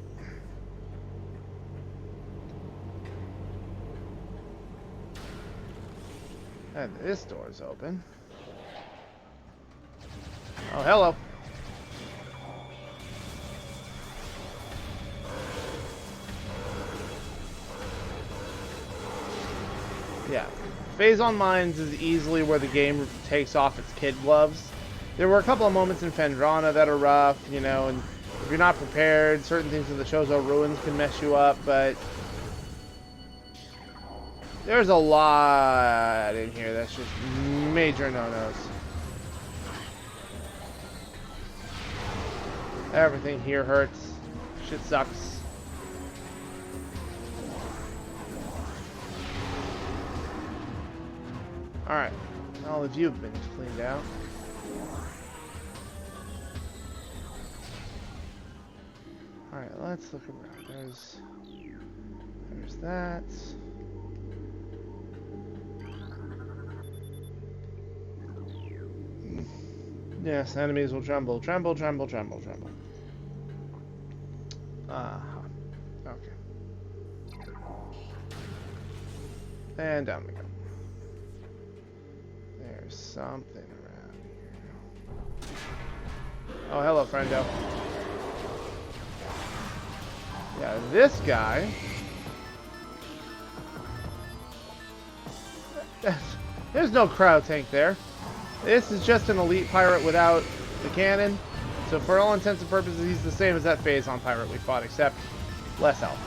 And this door's open. Oh, hello. Yeah. Faison Mines is easily where the game takes off its kid gloves. There were a couple of moments in Fendrana that are rough, you know, and if you're not prepared, certain things in the Chozo Ruins can mess you up, but there's a lot in here that's just major no-nos. Everything here hurts. Shit sucks. Alright. All of you have been cleaned out. Alright, let's look around. There's that. Yes, enemies will tremble. Tremble, tremble, tremble, tremble. Okay. And down we go. There's something around here. Oh, hello, friendo. Yeah, this guy. There's no crowd tank there. This is just an elite pirate without the cannon. So for all intents and purposes, he's the same as that Faison pirate we fought, except less health.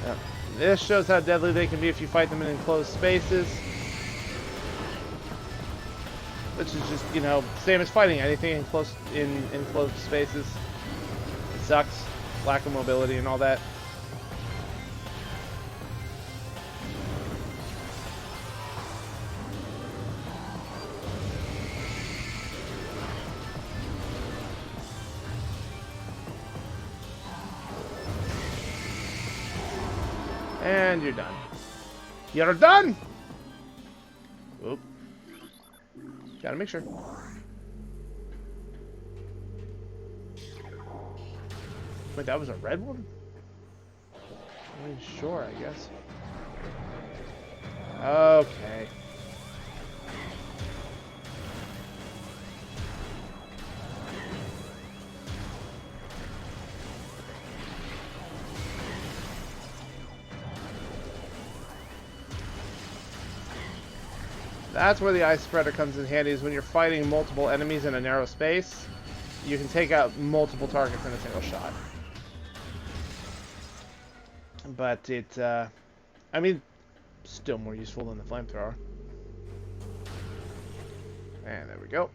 Yep. This shows how deadly they can be if you fight them in enclosed spaces. Which is just, you know, same as fighting anything in enclosed spaces. It sucks. Lack of mobility and all that. And you're done. You're done! Oop. Gotta make sure. Wait, that was a red one? I mean, sure, I guess. Okay. That's where the ice spreader comes in handy, is when you're fighting multiple enemies in a narrow space. You can take out multiple targets in a single shot. But it, I mean, still more useful than the Flamethrower. And there we go.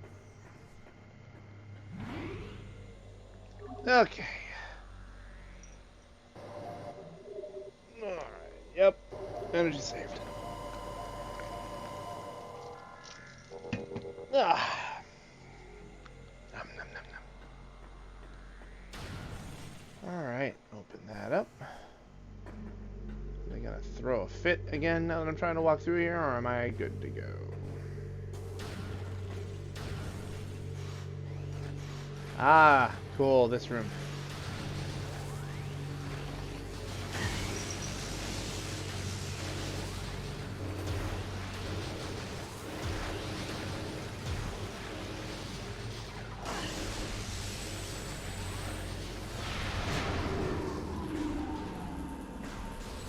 Okay. Alright, yep. Energy saved. Ah. Nom, nom, nom, nom. Alright, open that up. Am I gonna throw a fit again now that I'm trying to walk through here, or am I good to go? Ah, cool, this room.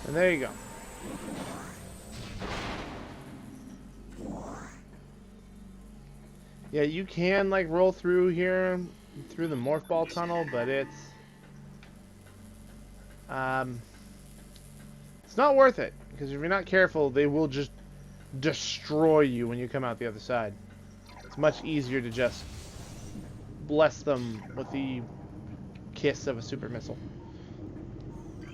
And there you go. Yeah, you can like roll through here through the morph ball tunnel, but it's not worth it, because if you're not careful, they will just destroy you when you come out the other side. It's much easier to just bless them with the kiss of a super missile.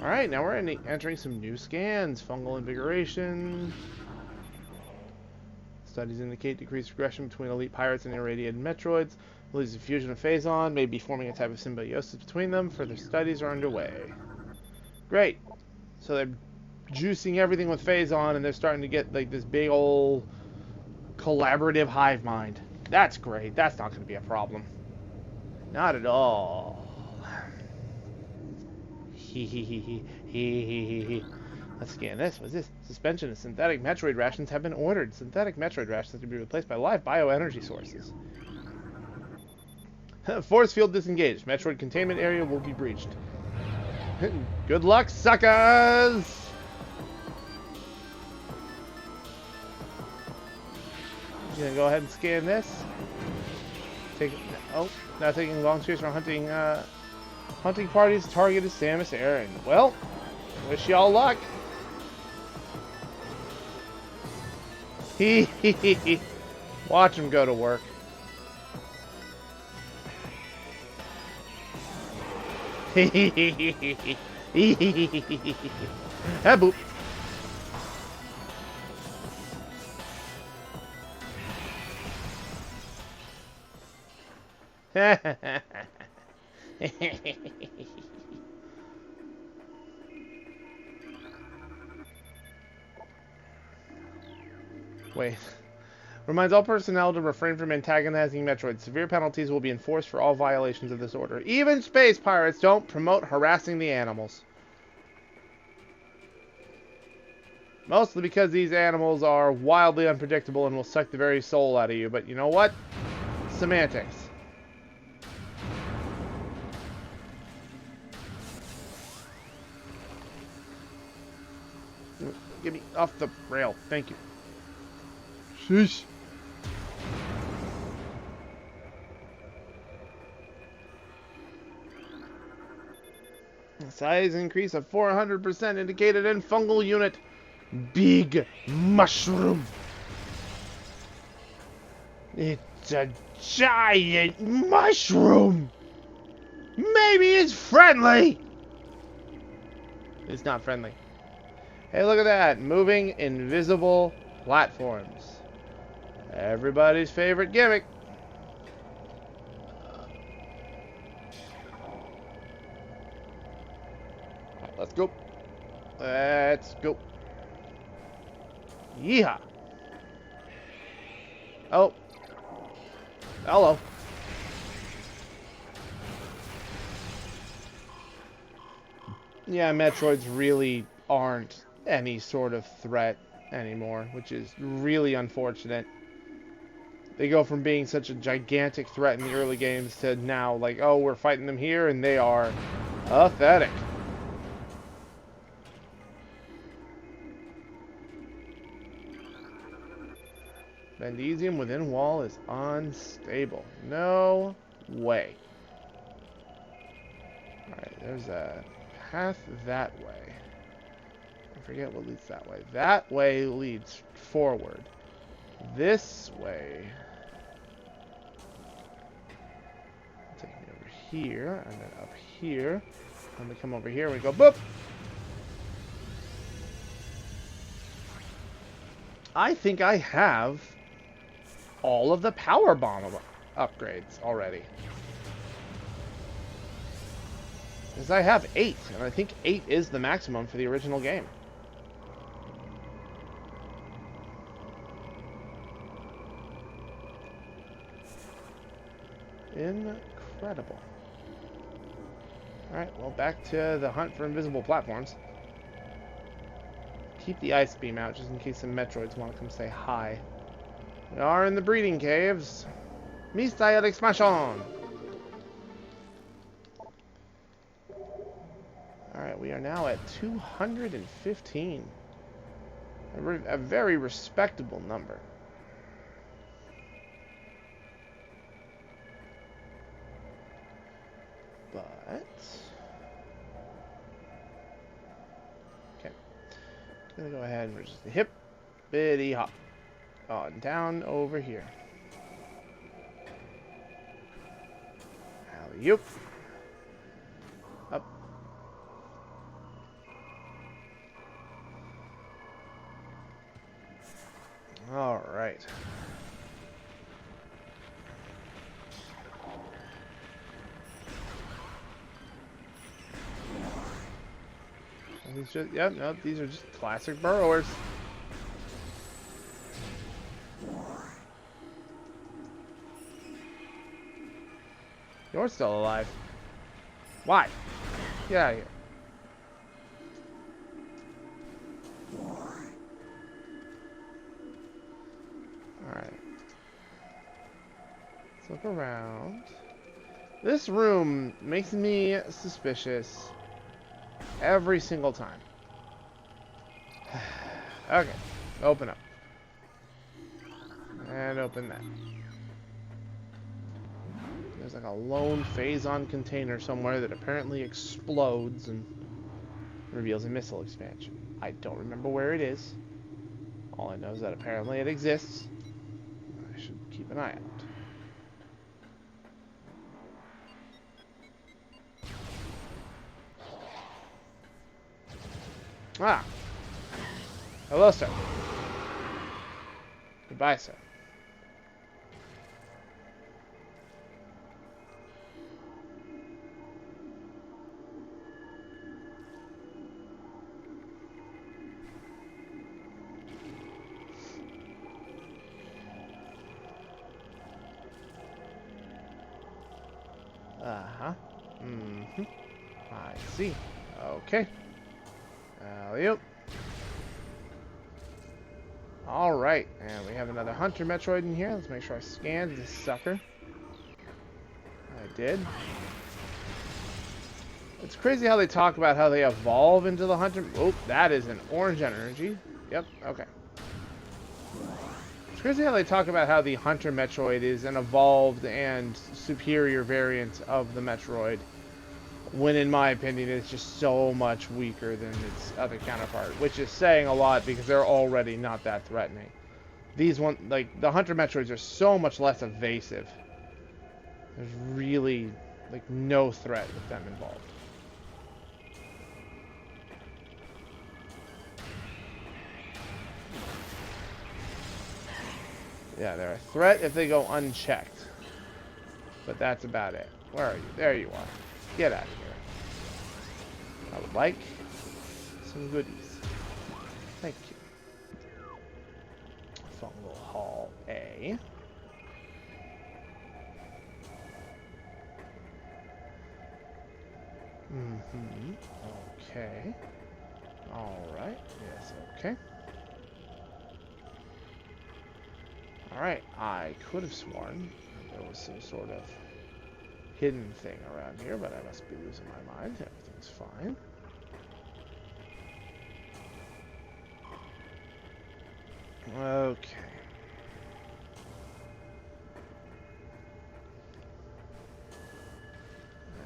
Alright, now we're entering some new scans. Fungal invigoration. Studies indicate decreased aggression between elite pirates and irradiated Metroids. Believes the fusion of Faison may be forming a type of symbiosis between them. Further studies are underway. Great. So they're juicing everything with Faison, and they're starting to get like this big old collaborative hive mind. That's great. That's not going to be a problem. Not at all. Let's scan this. What's this? Suspension of synthetic Metroid rations have been ordered. Synthetic Metroid rations to be replaced by live bioenergy sources. Force field disengaged. Metroid containment area will be breached. Good luck, suckers! You gonna go ahead and scan this? Not taking long streets for hunting. Hunting party's target is Samus Aran. Well, wish y'all luck. Watch him go to work. Ah, boop. Wait. Reminds all personnel to refrain from antagonizing Metroid. Severe penalties will be enforced for all violations of this order. Even space pirates don't promote harassing the animals. Mostly because these animals are wildly unpredictable and will suck the very soul out of you. But you know what? Semantics. Get me off the rail. Thank you. Sheesh. Size increase of 400% indicated in fungal unit. Big mushroom. It's a giant mushroom. Maybe it's friendly. It's not friendly. Hey, look at that. Moving invisible platforms. Everybody's favorite gimmick. Right, let's go. Let's go. Yeehaw. Oh. Hello. Yeah, Metroids really aren't any sort of threat anymore, which is really unfortunate. They go from being such a gigantic threat in the early games to now, like, oh, we're fighting them here, and they are pathetic. Magnesium within wall is unstable. No way. Alright, there's a path that way. I forget what leads that way. That way leads forward. This way. Take me over here, and then up here. And we come over here, and we go boop! I think I have all of the power bomb upgrades already. Because I have 8, and I think 8 is the maximum for the original game. Incredible. Alright, well, back to the hunt for invisible platforms. Keep the ice beam out just in case some Metroids want to come say hi. We are in the breeding caves. Missile expansion! Alright, we are now at 215. A very respectable number. But okay, gonna go ahead and we're just a hip bitty hop on down over here. Alley-oop. Up. All right. These just, yep, no, these are just classic burrowers. You're still alive. Why? Get out of here. Alright. Let's look around. This room makes me suspicious every single time. Okay. Open up. And open that. There's like a lone Faison container somewhere that apparently explodes and reveals a missile expansion. I don't remember where it is. All I know is that apparently it exists. I should keep an eye out. Ah! Hello, sir. Goodbye, sir. Uh-huh. Mm-hmm. I see. Okay. Alley-oop. Alright, and we have another Hunter Metroid in here. Let's make sure I scanned this sucker. I did. It's crazy how they talk about how they evolve into the Hunter... Oh, that is an orange energy. Yep, okay. It's crazy how they talk about how the Hunter Metroid is an evolved and superior variant of the Metroid, when in my opinion it's just so much weaker than its other counterpart, which is saying a lot because they're already not that threatening. These one, like the Hunter Metroids, are so much less evasive. There's really like no threat with them involved. Yeah, they're a threat if they go unchecked. But that's about it. Where are you? There you are. Get out of here. I would like some goodies. Thank you. Fungal Hall A. Mm-hmm. Okay. Alright. Yes, okay. Alright, I could have sworn there was some sort of hidden thing around here, but I must be losing my mind. Everything's fine. Okay.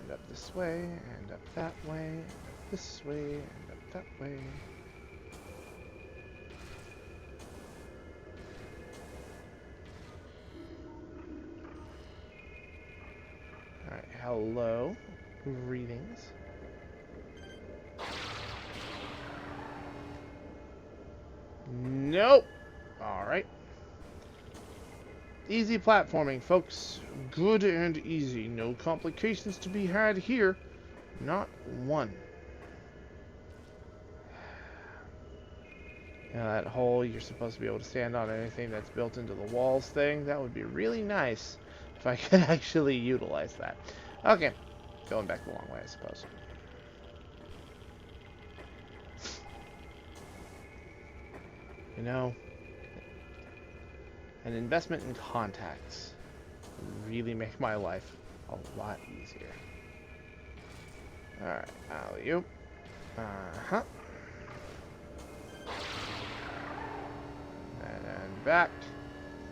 And up this way, and up that way, and up this way, and up that way. Alright, hello. Greetings. Nope. Alright. Easy platforming, folks. Good and easy. No complications to be had here. Not one. Now that hole you're supposed to be able to stand on anything that's built into the walls thing, that would be really nice if I could actually utilize that. Okay. Going back the long way, I suppose. You know, an investment in contacts would really make my life a lot easier. Alright, alley-oop. Uh-huh. And back.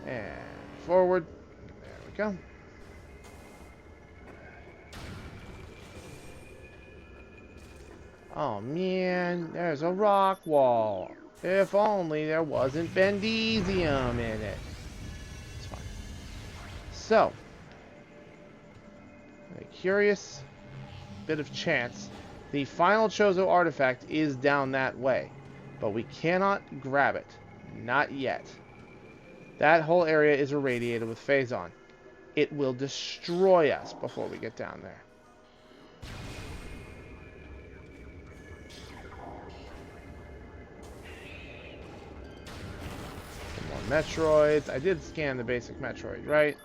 And forward. There we go. Oh man, there's a rock wall. If only there wasn't Bendesium in it. It's fine. So, a curious bit of chance. The final Chozo artifact is down that way, but we cannot grab it. Not yet. That whole area is irradiated with Faison. It will destroy us before we get down there. Some more Metroids. I did scan the basic Metroid, right?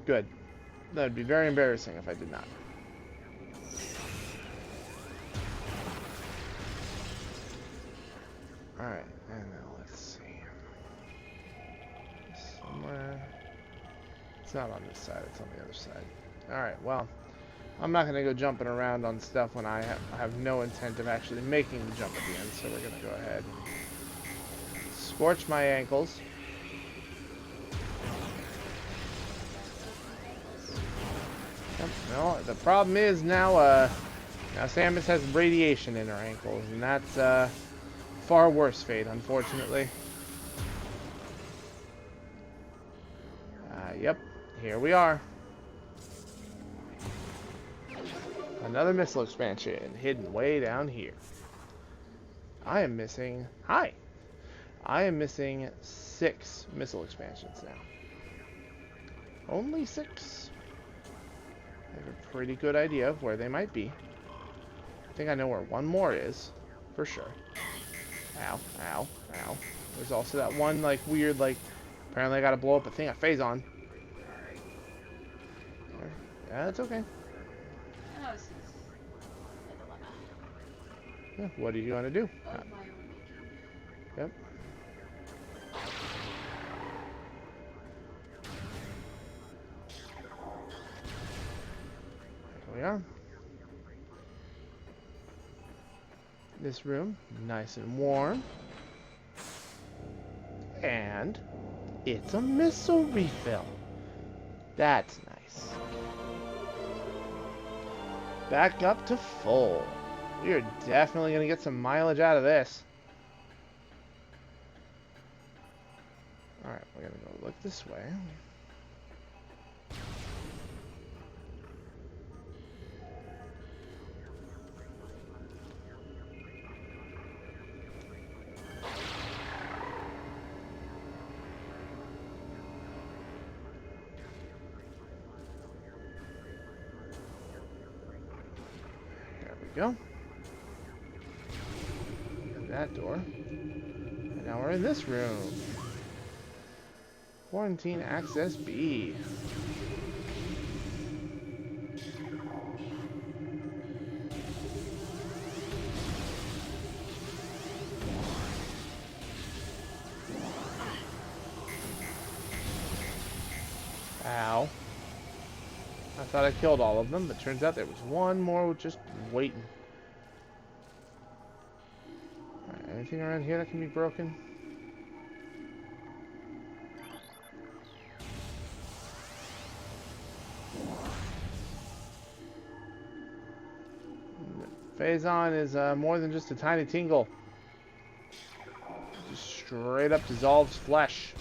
Good. That would be very embarrassing if I did not. Alright, and now let's see. Somewhere. It's not on this side, it's on the other side. Alright, well, I'm not going to go jumping around on stuff when I have no intent of actually making the jump at the end, so we're going to go ahead and scorch my ankles. Yep, no, the problem is now Samus has radiation in her ankles, and that's far worse fate, unfortunately. Yep, here we are. Another missile expansion, hidden way down here. I am missing... Hi! I am missing 6 missile expansions now. Only 6. I have a pretty good idea of where they might be. I think I know where one more is, for sure. Ow, ow, ow. There's also that one, like, weird, like... Apparently I gotta blow up a thing at Faison. Yeah, that's okay. Oh, this is a dilemma. Yeah, what are you gonna do? Of my own making. Yep. There we are. This room, nice and warm. And it's a missile refill. That's nice. Back up to full. We are definitely going to get some mileage out of this. Alright, we're going to go look this way. Go. That door. And now we're in this room. Quarantine access B. Ow. I thought I killed all of them, but turns out there was one more just waiting. Alright, anything around here that can be broken? Faison is more than just a tiny tingle. Just straight up dissolves flesh.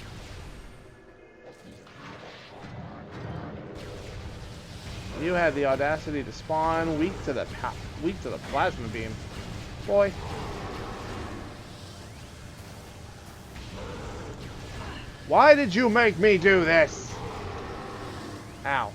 You had the audacity to spawn weak to the plasma beam, boy. Why did you make me do this? Ow.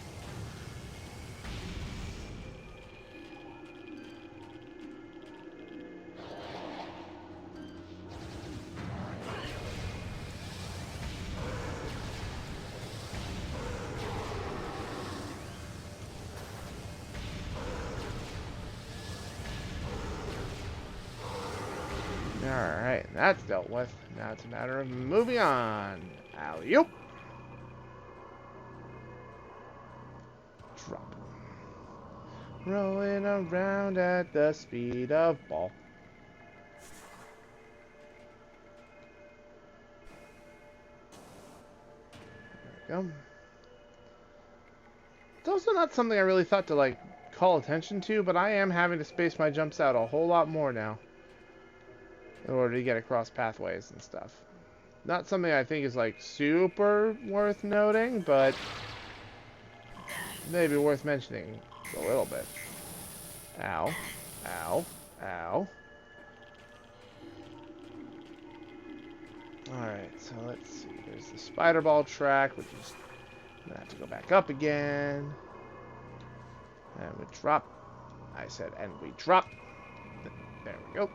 Alright, that's dealt with. Now it's a matter of moving on. Alley-oop. Drop. Rolling around at the speed of ball. There we go. It's also not something I really thought to, like, call attention to, but I am having to space my jumps out a whole lot more now in order to get across pathways and stuff. Not something I think is like super worth noting, but maybe worth mentioning a little bit. Ow. Ow. Ow. Alright, so let's see. There's the spider ball track, which is gonna have to go back up again. And we drop. I said, and we drop. There we go.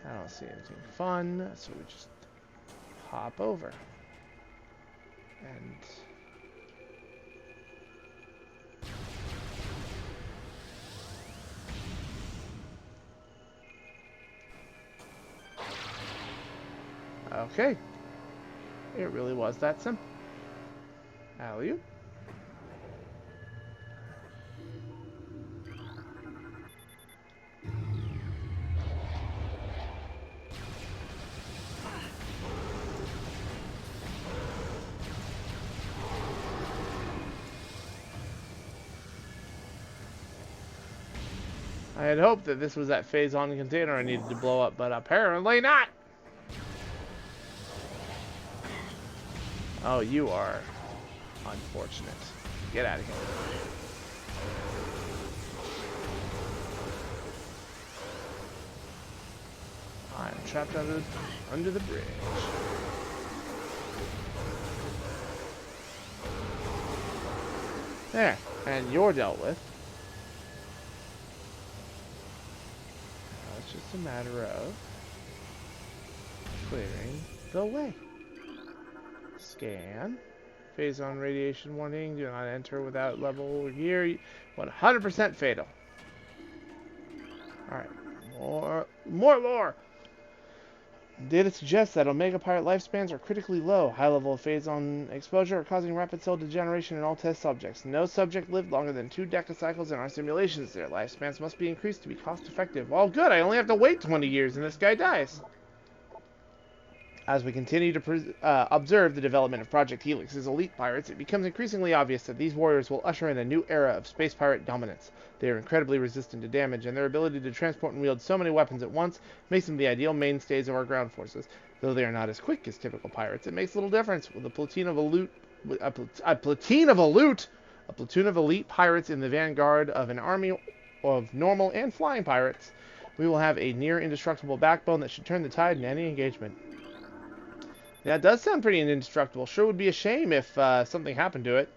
I don't see anything fun, so we just hop over. And okay. It really was that simple. Alley-oop. I had hoped that this was that Faison container I needed to blow up, but apparently not! Oh, you are unfortunate. Get out of here. I'm trapped under the bridge. There, and you're dealt with. Now it's just a matter of clearing the way. Scan. Faison radiation warning. Do not enter without level gear. 100% fatal. Alright. More lore! Data suggests that Omega Pirate lifespans are critically low. High level of Faison exposure are causing rapid cell degeneration in all test subjects. No subject lived longer than 2 decacycles in our simulations. Their lifespans must be increased to be cost effective. Well, good. I only have to wait 20 years and this guy dies. As we continue to observe the development of Project Helix's elite pirates, it becomes increasingly obvious that these warriors will usher in a new era of space pirate dominance. They are incredibly resistant to damage, and their ability to transport and wield so many weapons at once makes them the ideal mainstays of our ground forces. Though they are not as quick as typical pirates, it makes little difference. With a platoon of elite pirates in the vanguard of an army of normal and flying pirates, we will have a near indestructible backbone that should turn the tide in any engagement. Yeah, it does sound pretty indestructible. Sure would be a shame if something happened to it.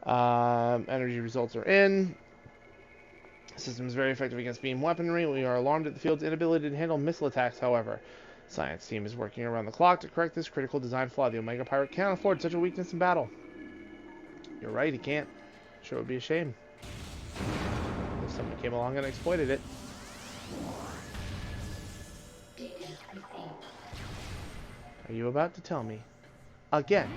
Energy results are in. The system is very effective against beam weaponry. We are alarmed at the field's inability to handle missile attacks, however. Science team is working around the clock to correct this critical design flaw. The Omega Pirate can't afford such a weakness in battle. You're right, he can't. Sure would be a shame if someone came along and exploited it. Are you about to tell me, again,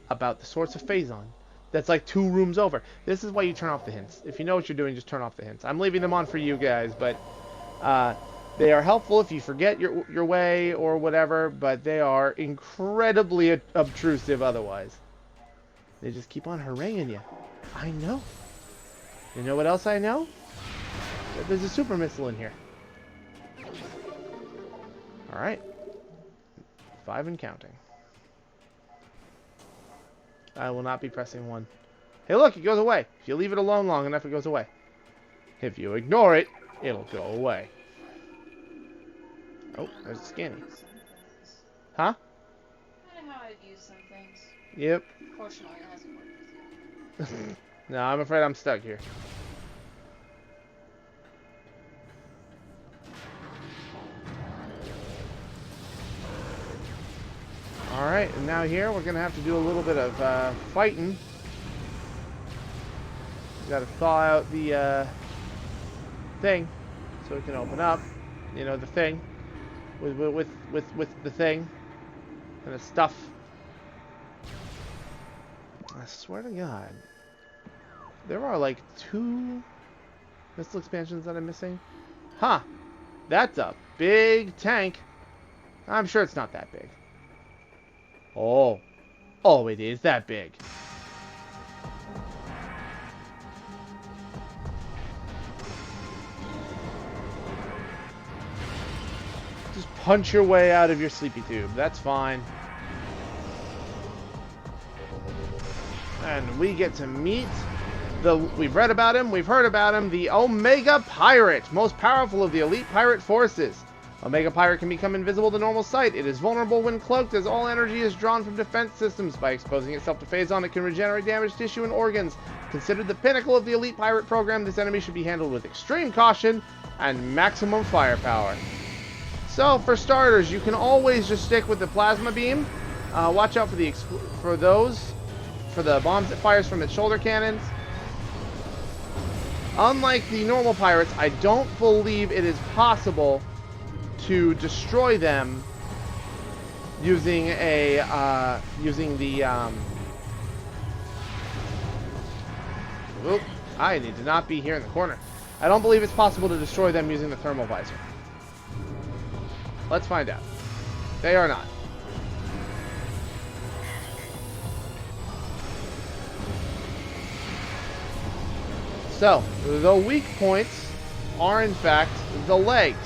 about the source of Faison that's like 2 rooms over? This is why you turn off the hints. If you know what you're doing, just turn off the hints. I'm leaving them on for you guys, but they are helpful if you forget your way or whatever, but they are incredibly obtrusive otherwise. They just keep on haranguing you. I know. You know what else I know? That there's a super missile in here. Alright. 5 and counting. I will not be pressing 1. Hey, look, it goes away. If you leave it alone long enough, it goes away. If you ignore it, it'll go away. Oh, there's a scanny. Huh? I know how I'd use some things. Yep. Fortunately, it hasn't worked with you. No, I'm afraid I'm stuck here. Alright, and now here we're going to have to do a little bit of fighting. We got to thaw out the thing so it can open up. You know, the thing. With the thing. And the stuff. I swear to God. There are like 2 missile expansions that I'm missing. Huh. That's a big tank. I'm sure it's not that big. Oh. Oh, it is that big. Just punch your way out of your sleepy tube. That's fine. And we get to meet we've read about him, we've heard about him, the Omega Pirate, most powerful of the elite pirate forces. Omega Pirate can become invisible to normal sight. It is vulnerable when cloaked, as all energy is drawn from defense systems. By exposing itself to Faison, it can regenerate damaged tissue and organs. Considered the pinnacle of the elite pirate program, this enemy should be handled with extreme caution and maximum firepower. So, for starters, you can always just stick with the plasma beam. Watch out for the bombs it fires from its shoulder cannons. Unlike the normal pirates, I don't believe it is possible to destroy them using the Oop, I need to not be here in the corner. I don't believe it's possible to destroy them using the thermal visor. Let's find out. They are not. So, the weak points are in fact the legs.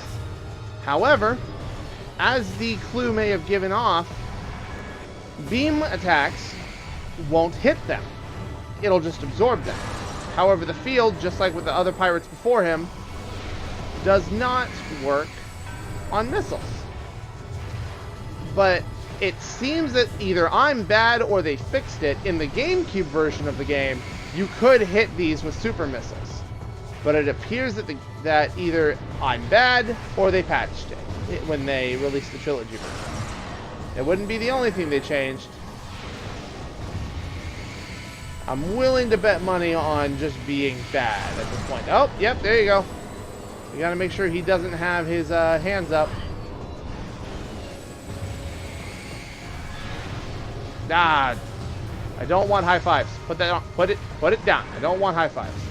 However, as the clue may have given off, beam attacks won't hit them. It'll just absorb them. However, the field, just like with the other pirates before him, does not work on missiles. But it seems that either I'm bad or they fixed it. In the GameCube version of the game, you could hit these with super missiles. But it appears that either I'm bad or they patched it when they released the trilogy version. It wouldn't be the only thing they changed. I'm willing to bet money on just being bad at this point. Oh, yep, there you go. You gotta make sure he doesn't have his hands up. Ah, I don't want high fives. Put that on. Put it down. I don't want high fives.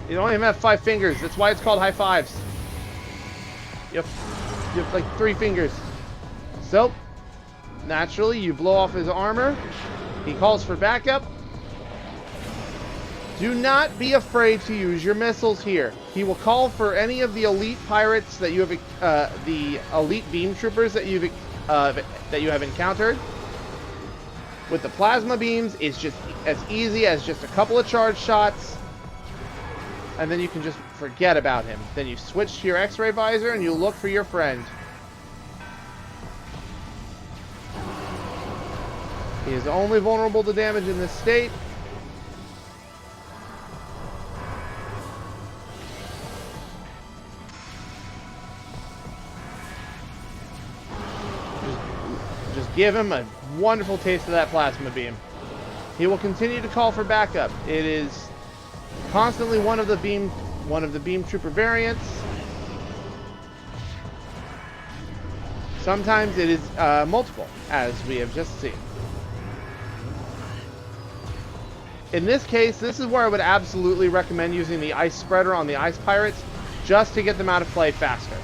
You don't even have 5 fingers. That's why it's called high fives. You have like 3 fingers. So, naturally, you blow off his armor. He calls for backup. Do not be afraid to use your missiles here. He will call for any of the elite pirates that you have, the elite beam troopers that you have encountered. With the plasma beams, it's just as easy as just a couple of charge shots, and then you can just forget about him. Then you switch to your X-ray visor and you look for your friend. He is only vulnerable to damage in this state. Just give him a wonderful taste of that plasma beam. He will continue to call for backup. It is constantly one of the beam trooper variants. Sometimes it is multiple, as we have just seen. In this case, this is where I would absolutely recommend using the ice spreader on the ice pirates, just to get them out of play faster.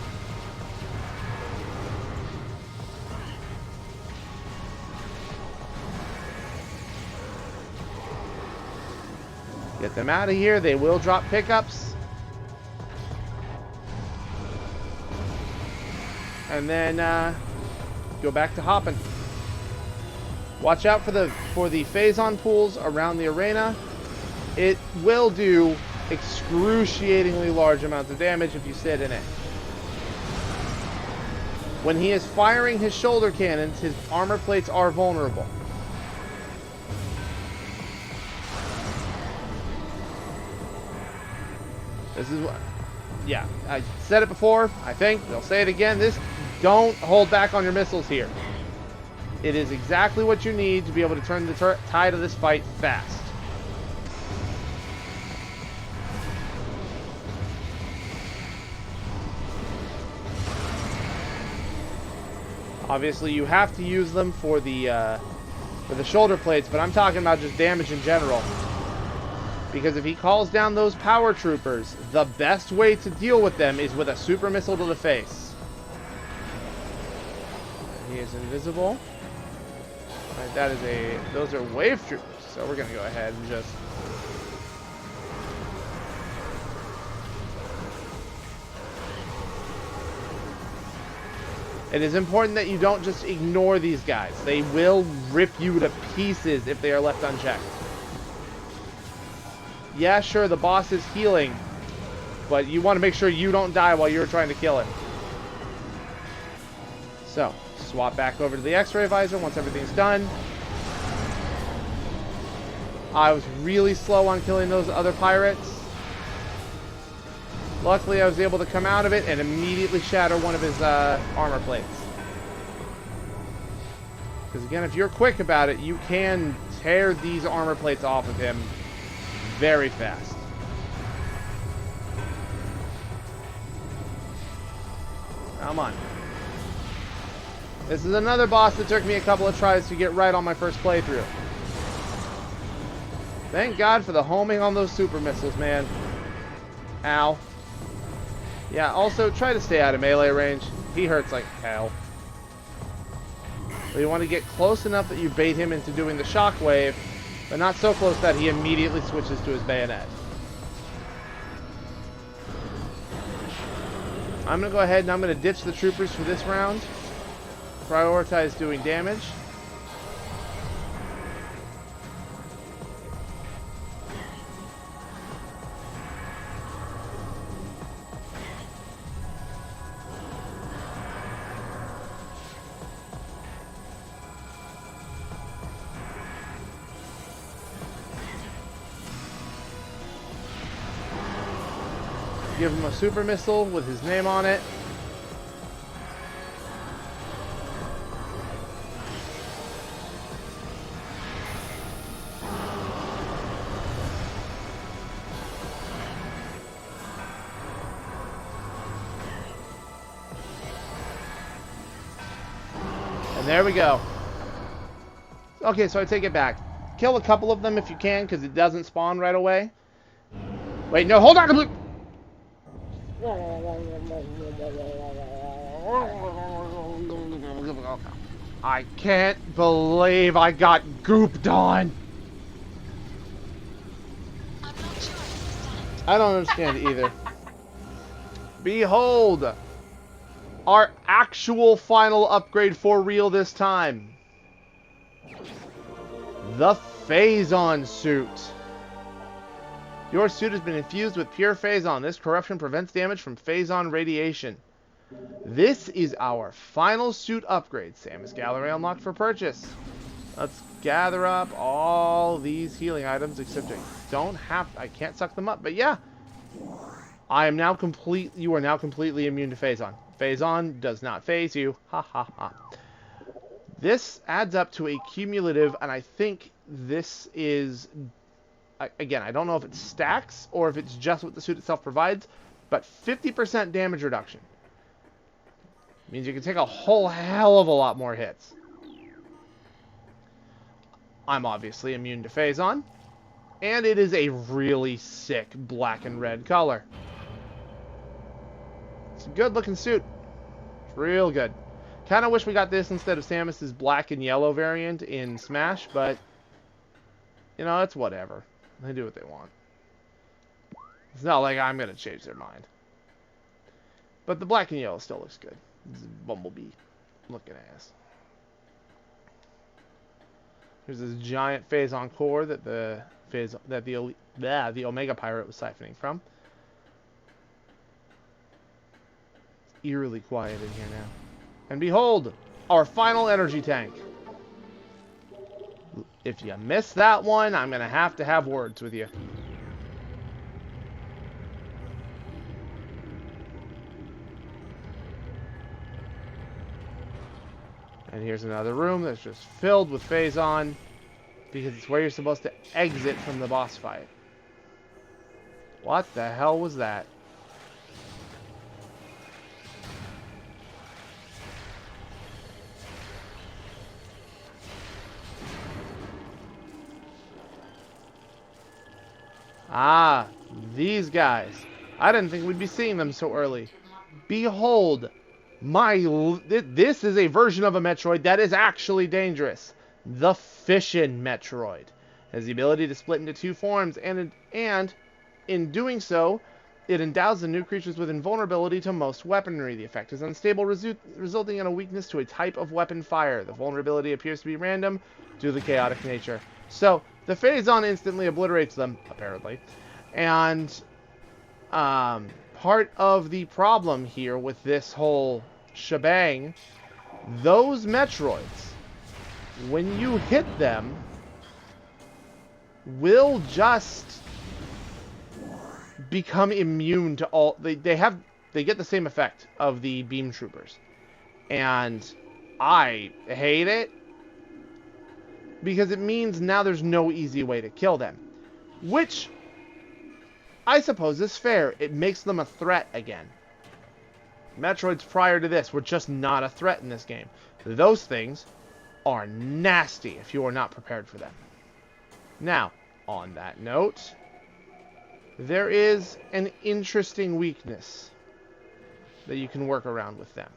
Get them out of here. They will drop pickups. And then go back to hopping. Watch out for the Faison pools around the arena. It will do excruciatingly large amounts of damage if you sit in it. When he is firing his shoulder cannons, his armor plates are vulnerable. This is what, yeah, I said it before, I think, they'll say it again, don't hold back on your missiles here. It is exactly what you need to be able to turn the tide of this fight fast. Obviously, you have to use them for the shoulder plates, but I'm talking about just damage in general. Because if he calls down those power troopers, the best way to deal with them is with a super missile to the face. He is invisible. Alright, that is a... Those are wave troopers, so we're gonna go ahead and just... It is important that you don't just ignore these guys. They will rip you to pieces if they are left unchecked. Yeah, sure, the boss is healing, but you want to make sure you don't die while you're trying to kill him. So, swap back over to the X-ray visor once everything's done. I was really slow on killing those other pirates. Luckily, I was able to come out of it and immediately shatter one of his armor plates. Because again, if you're quick about it, you can tear these armor plates off of him very fast. Come on. This is another boss that took me a couple of tries to get right on my first playthrough. Thank God for the homing on those super missiles, man. Ow. Yeah, also try to stay out of melee range. He hurts like hell. But you want to get close enough that you bait him into doing the shockwave, but not so close that he immediately switches to his bayonet. I'm going to go ahead and I'm going to ditch the troopers for this round. Prioritize doing damage. Give him a super missile with his name on it. And there we go. Okay, so I take it back. Kill a couple of them if you can, because it doesn't spawn right away. Wait, no, hold on! I can't believe I got gooped on. I don't understand either. Behold, our actual final upgrade for real this time. The Faison Suit. Your suit has been infused with pure Faison. This corruption prevents damage from Faison radiation. This is our final suit upgrade. Samus Gallery unlocked for purchase. Let's gather up all these healing items, except I can't suck them up, but yeah. I am now you are now completely immune to Faison. Faison does not phase you. Ha ha ha. This adds up to a cumulative, and I think this is... Again, I don't know if it stacks or if it's just what the suit itself provides, but 50% damage reduction. Means you can take a whole hell of a lot more hits. I'm obviously immune to Faison, and it is a really sick black and red color. It's a good looking suit. It's real good. Kind of wish we got this instead of Samus's black and yellow variant in Smash, but you know, it's whatever. They do what they want. It's not like I'm going to change their mind. But the black and yellow still looks good. It's a Bumblebee looking ass. Here's this giant Faison core that the Omega Pirate was siphoning from. It's eerily quiet in here now. And behold, our final energy tank. If you miss that one, I'm going to have words with you. And here's another room that's just filled with Faison, because it's where you're supposed to exit from the boss fight. What the hell was that? Ah, these guys. I didn't think we'd be seeing them so early. Behold, This is a version of a Metroid that is actually dangerous. The Fission Metroid has the ability to split into two forms, and in doing so, it endows the new creatures with invulnerability to most weaponry. The effect is unstable, resulting in a weakness to a type of weapon fire. The vulnerability appears to be random due to the chaotic nature. So, the Faison instantly obliterates them, apparently. And part of the problem here with this whole shebang, those Metroids, when you hit them, will just become immune to all. They get the same effect of the beam troopers, and I hate it because it means now there's no easy way to kill them, which I suppose is fair. It makes them a threat again. Metroids prior to this were just not a threat in this game. Those things are nasty if you are not prepared for them. Now, on that note, there is an interesting weakness that you can work around with them.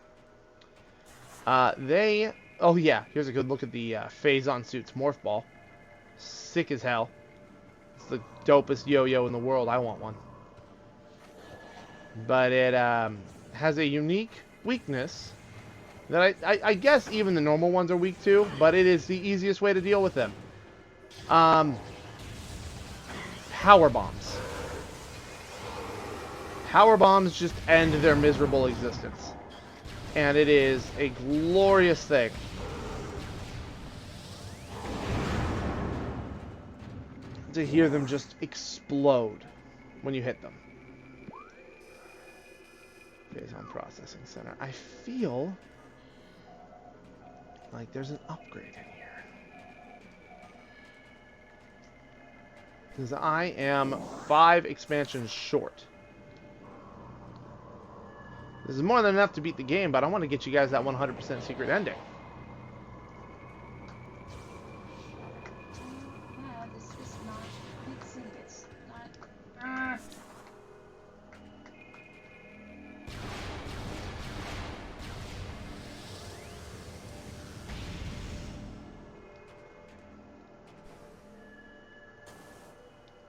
Oh yeah, here's a good look at the Faison Suit's Morph Ball. Sick as hell. It's the dopest yo-yo in the world. I want one. But it has a unique weakness that I guess even the normal ones are weak to, but it is the easiest way to deal with them. Power bombs. Power bombs just end their miserable existence. And it is a glorious thing. To hear them just explode when you hit them. Faison Processing Center. I feel like there's an upgrade in here. Because I am 5 expansions short. This is more than enough to beat the game, but I want to get you guys that 100% secret ending. Yeah, this is not mixing. It's not.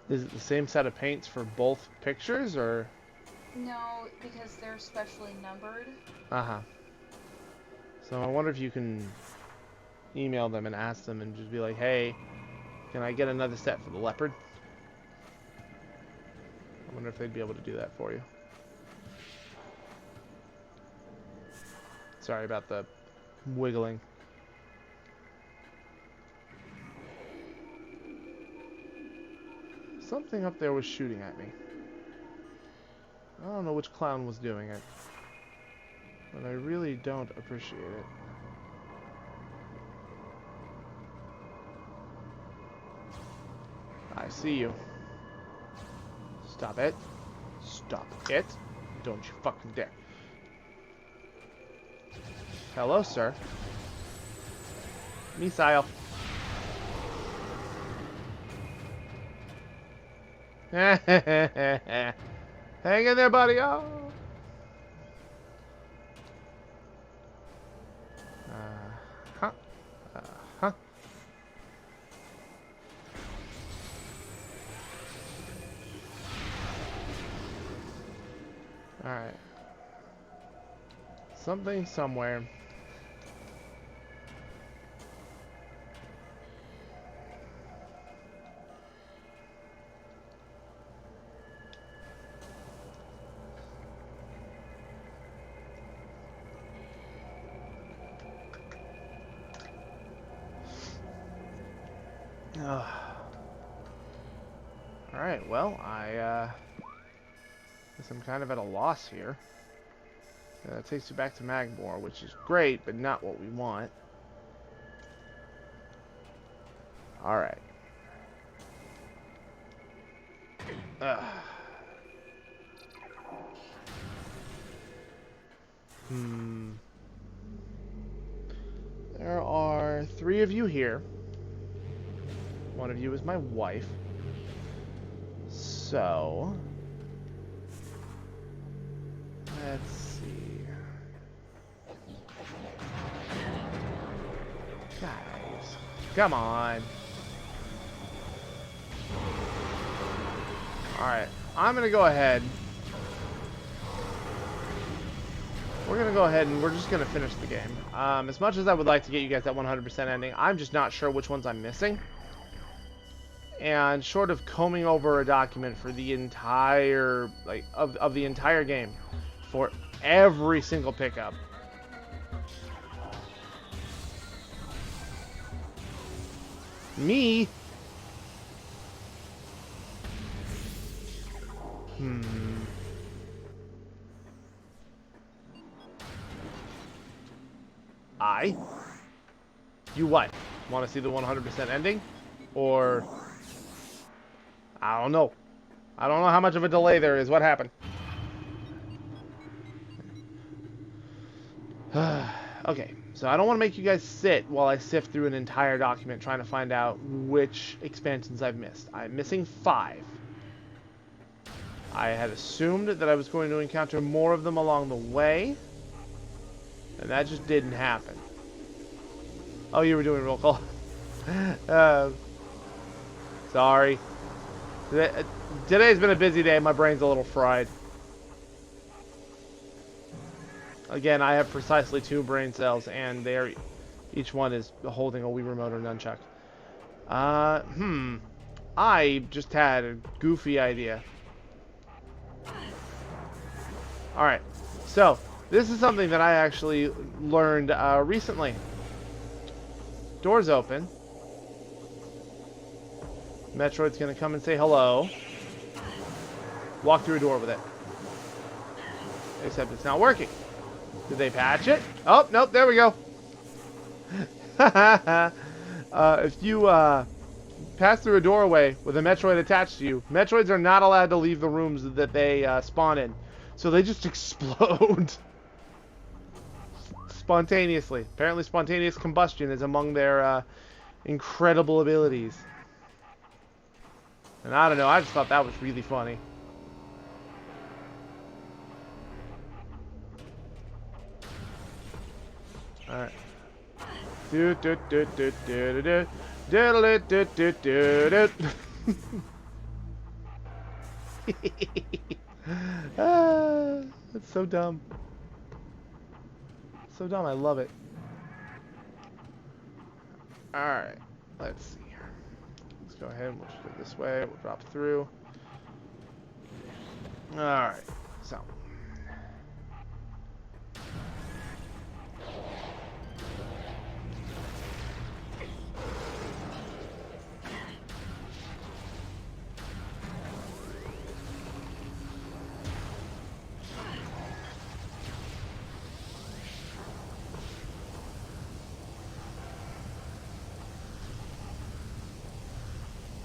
Is it the same set of paints for both pictures, or? No, because they're specially numbered. Uh-huh. So I wonder if you can email them and ask them and just be like, hey, can I get another set for the leopard? I wonder if they'd be able to do that for you. Sorry about the wiggling. Something up there was shooting at me. I don't know which clown was doing it, but I really don't appreciate it. I see you. Stop it. Stop it. Don't you fucking dare. Hello, sir. Missile. Hang in there, buddy. Oh. Huh. Huh. Alright. Something somewhere. Alright, well, I guess I'm kind of at a loss here. That takes you back to Magmore, which is great, but not what we want. Alright. There are 3 of you here. One of you is my wife. So, let's see. Guys, come on. Alright, I'm going to go ahead. We're going to go ahead and we're just going to finish the game. As much as I would like to get you guys that 100% ending, I'm just not sure which ones I'm missing. And short of combing over a document for the entire, like, of the entire game, for every single pickup. Me? You what? Want to see the 100% ending? Or... I don't know. I don't know how much of a delay there is. What happened? Okay, so I don't want to make you guys sit while I sift through an entire document trying to find out which expansions I've missed. I'm missing 5. I had assumed that I was going to encounter more of them along the way, and that just didn't happen. Oh, you were doing roll call. Sorry. Today's been a busy day. My brain's a little fried. Again, I have precisely 2 brain cells, and each one is holding a Wii remote or nunchuck. I just had a goofy idea. Alright, so this is something that I actually learned recently. Door's open. Metroid's gonna come and say hello. Walk through a door with it. Except it's not working. Did they patch it? Oh, nope, there we go. If you pass through a doorway with a Metroid attached to you, Metroids are not allowed to leave the rooms that they spawn in. So they just explode. Spontaneously. Apparently spontaneous combustion is among their incredible abilities. And I don't know, I just thought that was really funny. Alright. Do do do do do do do do do do do. That's so dumb. So dumb, I love it. Alright, let's see here. Let's go ahead and we'll just go this way. We'll drop through. Alright, so.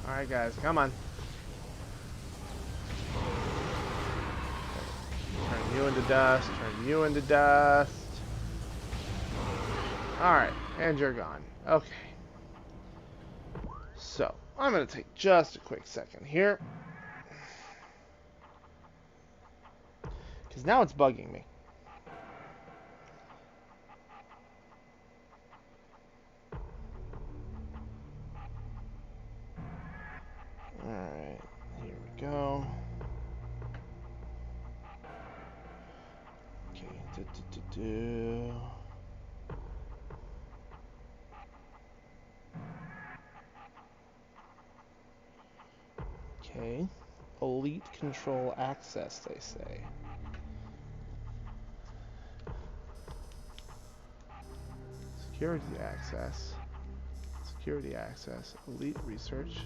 Alright guys, come on. Turn you into dust, turn you into dust. Alright, and you're gone. Okay. So, I'm going to take just a quick second here. Because now it's bugging me. Alright, here we go. Okay, Okay, elite control access, they say. Security access, elite research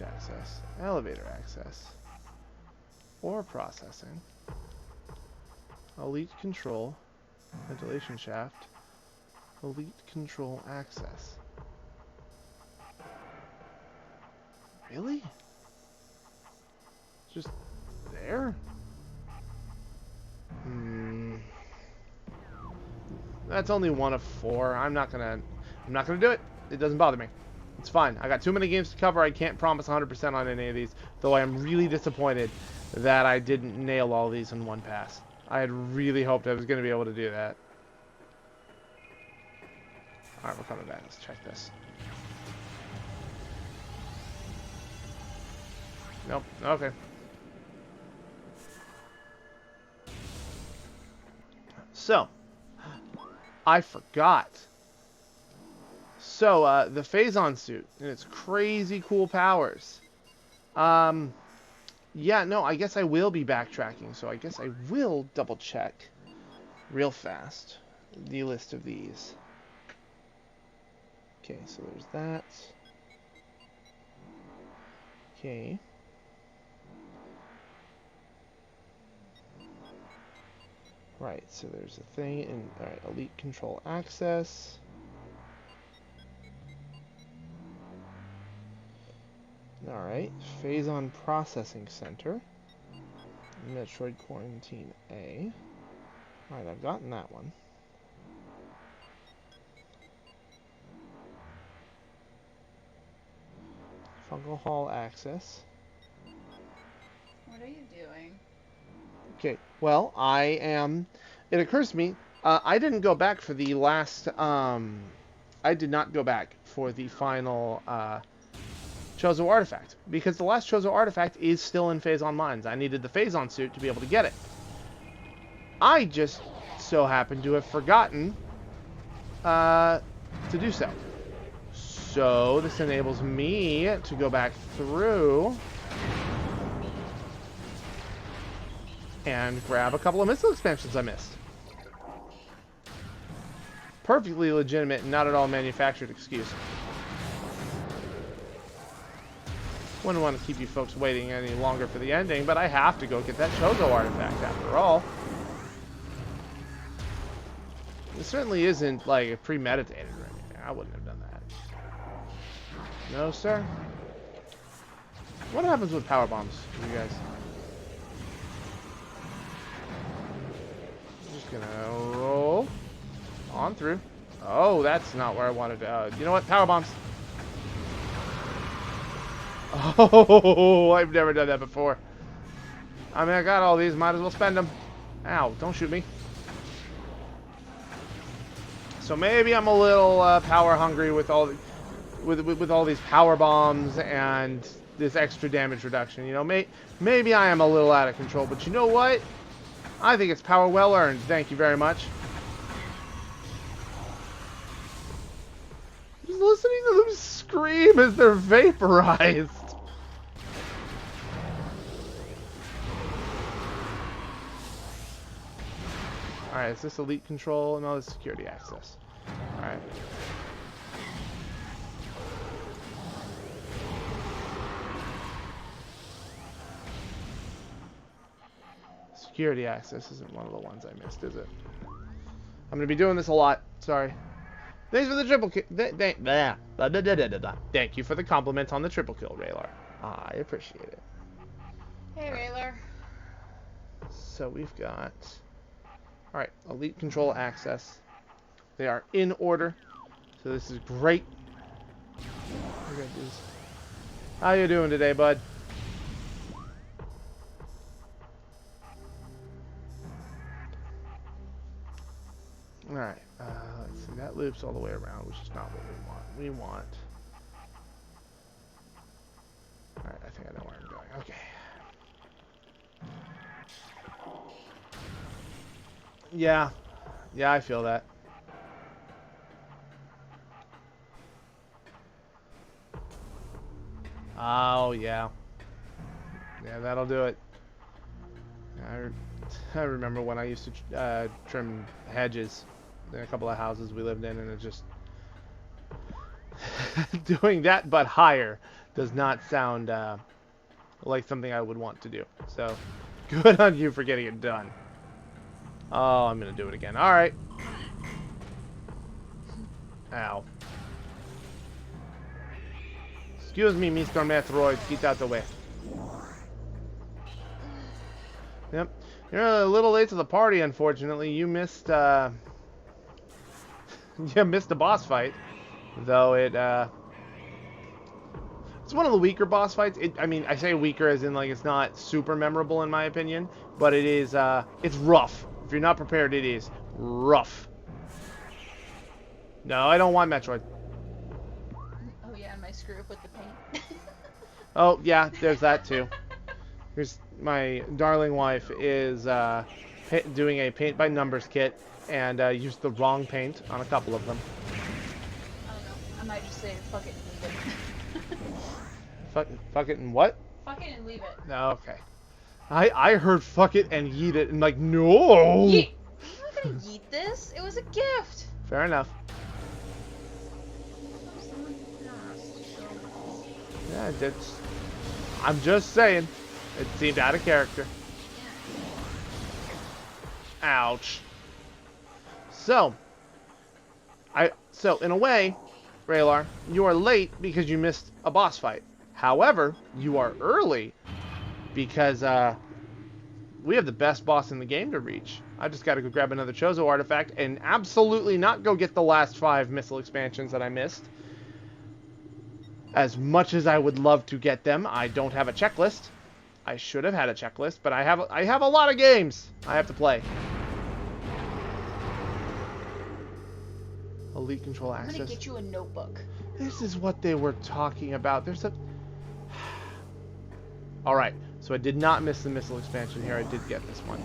access, elevator access, ore processing, elite control, ventilation shaft, elite control access. Really? Just there? That's only one of 4. I'm not gonna do it. It doesn't bother me. It's fine. I got too many games to cover. I can't promise 100% on any of these, though I am really disappointed that I didn't nail all these in one pass. I had really hoped I was going to be able to do that. Alright, we're coming back. Let's check this. Nope. Okay. So, I forgot. So, the Faison Suit and its crazy cool powers. Yeah, no, I guess I will be backtracking, so I guess I will double check real fast the list of these. Okay, so there's that. Okay. Right, so there's a thing in, alright, Elite Control Access. Alright, Faison Processing Center. Metroid Quarantine A. Alright, I've gotten that one. Fungal Hall Access. What are you doing? Okay, well, it occurs to me, I didn't go back for the last, I did not go back for the final, Chozo artifact, because the last Chozo artifact is still in Faison Mines. I needed the Faison Suit to be able to get it. I just so happened to have forgotten to do so. So this enables me to go back through and grab a couple of missile expansions I missed. Perfectly legitimate and not at all manufactured excuse. Wouldn't want to keep you folks waiting any longer for the ending, but I have to go get that Chozo artifact after all. It certainly isn't like premeditated or anything. I wouldn't have done that. No, sir. What happens with power bombs, you guys? I'm just gonna roll on through. Oh, that's not where I wanted to. You know what? Power bombs. Oh, I've never done that before. I mean, I got all these. Might as well spend them. Ow! Don't shoot me. So maybe I'm a little power hungry with all with all these power bombs and this extra damage reduction. You know, maybe I am a little out of control. But you know what? I think it's power well earned. Thank you very much. Just listening to them scream as they're vaporized. Alright, is this elite control? No, this is security access. Alright. Security access isn't one of the ones I missed, is it? I'm going to be doing this a lot. Sorry. Thanks for the triple kill. Thank you for the compliment on the triple kill, Raylar. I appreciate it. Hey, Raylar. So we've got... Alright, elite control access. They are in order. So this is great. How you doing today, bud? Alright, let's see. That loops all the way around, which is not what we want. We want... Alright, I think I know where I'm going. Okay. Yeah. Yeah, I feel that. Oh, yeah. Yeah, that'll do it. I remember when I used to trim hedges in a couple of houses we lived in, and it just... doing that but higher does not sound like something I would want to do. So, good on you for getting it done. Oh, I'm gonna do it again. Alright. Ow. Excuse me, Mr. Metroid. Get out the way. Yep. You're a little late to the party, unfortunately. You missed, you missed the boss fight. Though it's one of the weaker boss fights. I mean, I say weaker as in, like, it's not super memorable in my opinion. But it is, it's rough. If you're not prepared, it is rough. No, I don't want Metroid. Oh yeah, and my screw up with the paint. Oh, yeah, there's that too. Here's my darling wife is doing a paint by numbers kit and used the wrong paint on a couple of them. I don't know. I might just say fuck it and leave it. Fuck it and what? Fuck it and leave it. No, okay. I heard fuck it and yeet it and like, no! Yeet! I'm not gonna yeet this. It was a gift. Fair enough. Yeah, I'm just saying. It seemed out of character. Ouch. So in a way, Raylar, you are late because you missed a boss fight. However, you are early because we have the best boss in the game to reach. I just got to go grab another Chozo artifact and absolutely not go get the last 5 missile expansions that I missed. As much as I would love to get them, I don't have a checklist. I should have had a checklist, but I have a lot of games I have to play. Elite control access. I'm gonna get you a notebook. This is what they were talking about. There's a... Alright, so I did not miss the missile expansion here. I did get this one.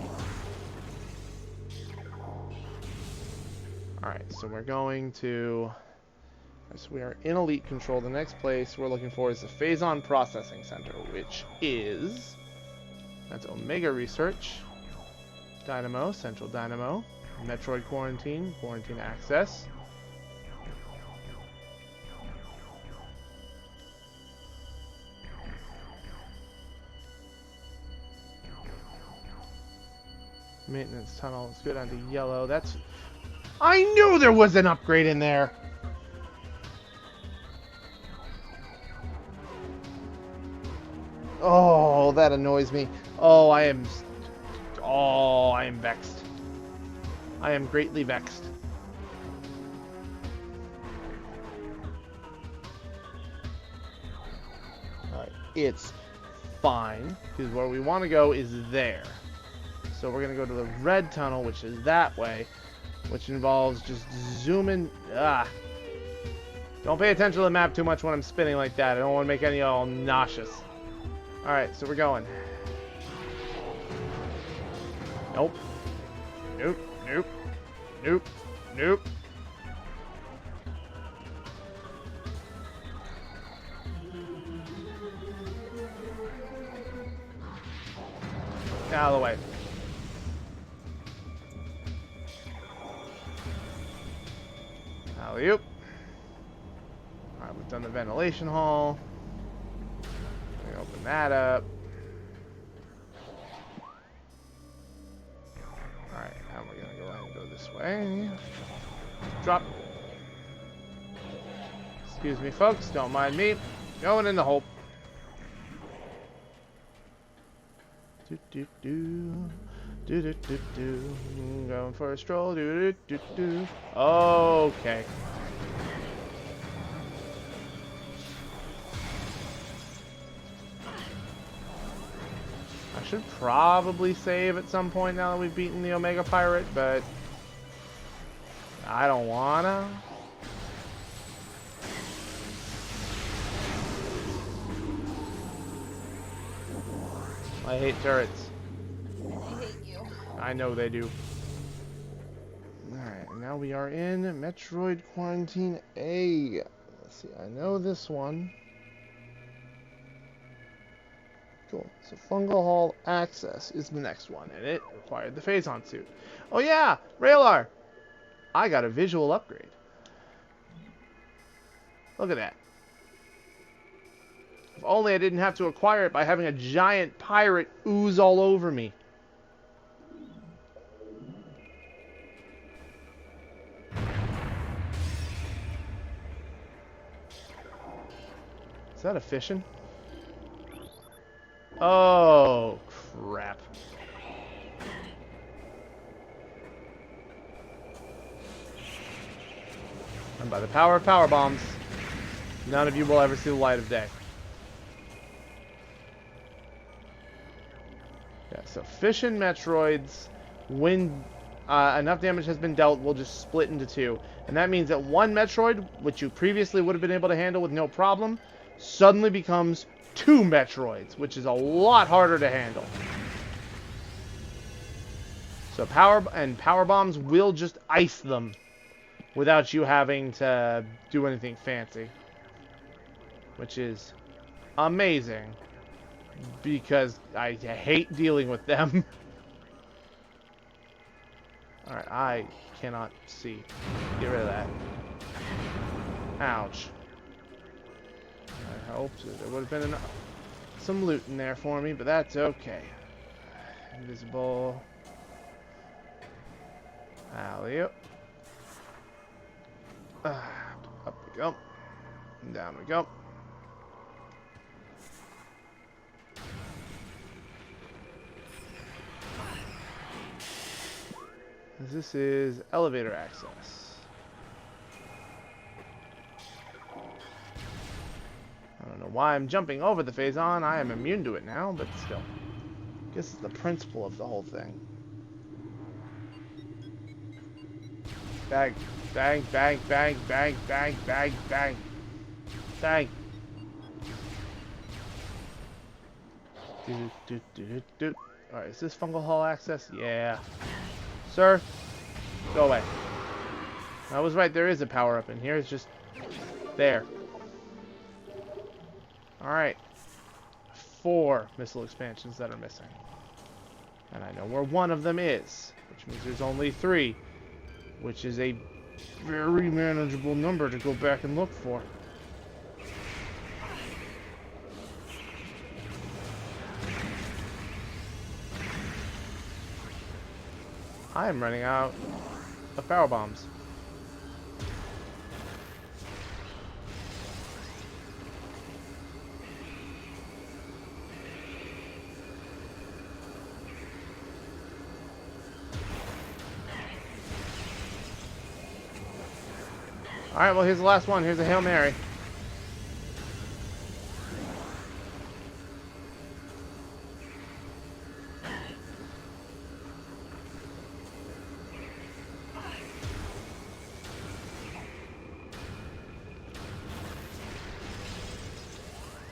Alright, so we're going to... So we are in Elite Control. The next place we're looking for is the Faison Processing Center, which is... That's Omega Research. Dynamo, Central Dynamo. Metroid Quarantine, Quarantine Access. Maintenance tunnel. Let's go down to yellow. That's... I knew there was an upgrade in there! Oh, that annoys me. Oh, I am vexed. I am greatly vexed. Alright, it's fine, because where we want to go is there. So we're going to go to the red tunnel, which is that way, which involves just zooming. Don't pay attention to the map too much when I'm spinning like that. I don't want to make any of y'all nauseous. Alright, so we're going. Nope. Nope. Nope. Nope. Nope. Out of the way. Alley-oop. Alright, we've done the ventilation hall. Open that up. Alright, now we're gonna go ahead and go this way. Drop. Excuse me, folks, don't mind me. Going in the hole. Do do do. Do do do do. Going for a stroll. Do do do do. Okay. I should probably save at some point now that we've beaten the Omega Pirate, but I don't wanna. I hate turrets. I hate you. I know they do. Alright, now we are in Metroid Quarantine A. Let's see, I know this one. Cool. So Fungal Hall Access is the next one, and it required the Faison Suit. Oh yeah, Raylar! I got a visual upgrade. Look at that. If only I didn't have to acquire it by having a giant pirate ooze all over me. Is that a fission? Oh, crap. And by the power of power bombs, none of you will ever see the light of day. Yeah, so Fission Metroids, when enough damage has been dealt, will just split into two. And that means that one Metroid, which you previously would have been able to handle with no problem, suddenly becomes two Metroids, which is a lot harder to handle. So power bombs will just ice them without you having to do anything fancy, which is amazing because I hate dealing with them. Alright, I cannot see. Get rid of that. Ouch. I hoped there would have been some loot in there for me, but that's okay. Invisible. Alley-oop. Up we go. Down we go. This is elevator access. I don't know why I'm jumping over the Faison. I am immune to it now, but still. I guess it's the principle of the whole thing. Bang, bang, bang, bang, bang, bang, bang, bang. Bang. Alright, is this Fungal Hall access? Yeah. Sir, go away. I was right, there is a power-up in here. It's just there. Alright. 4 missile expansions that are missing. And I know where one of them is, which means there's only 3, which is a very manageable number to go back and look for. I am running out of power bombs. Alright, well here's the last one. Here's a Hail Mary.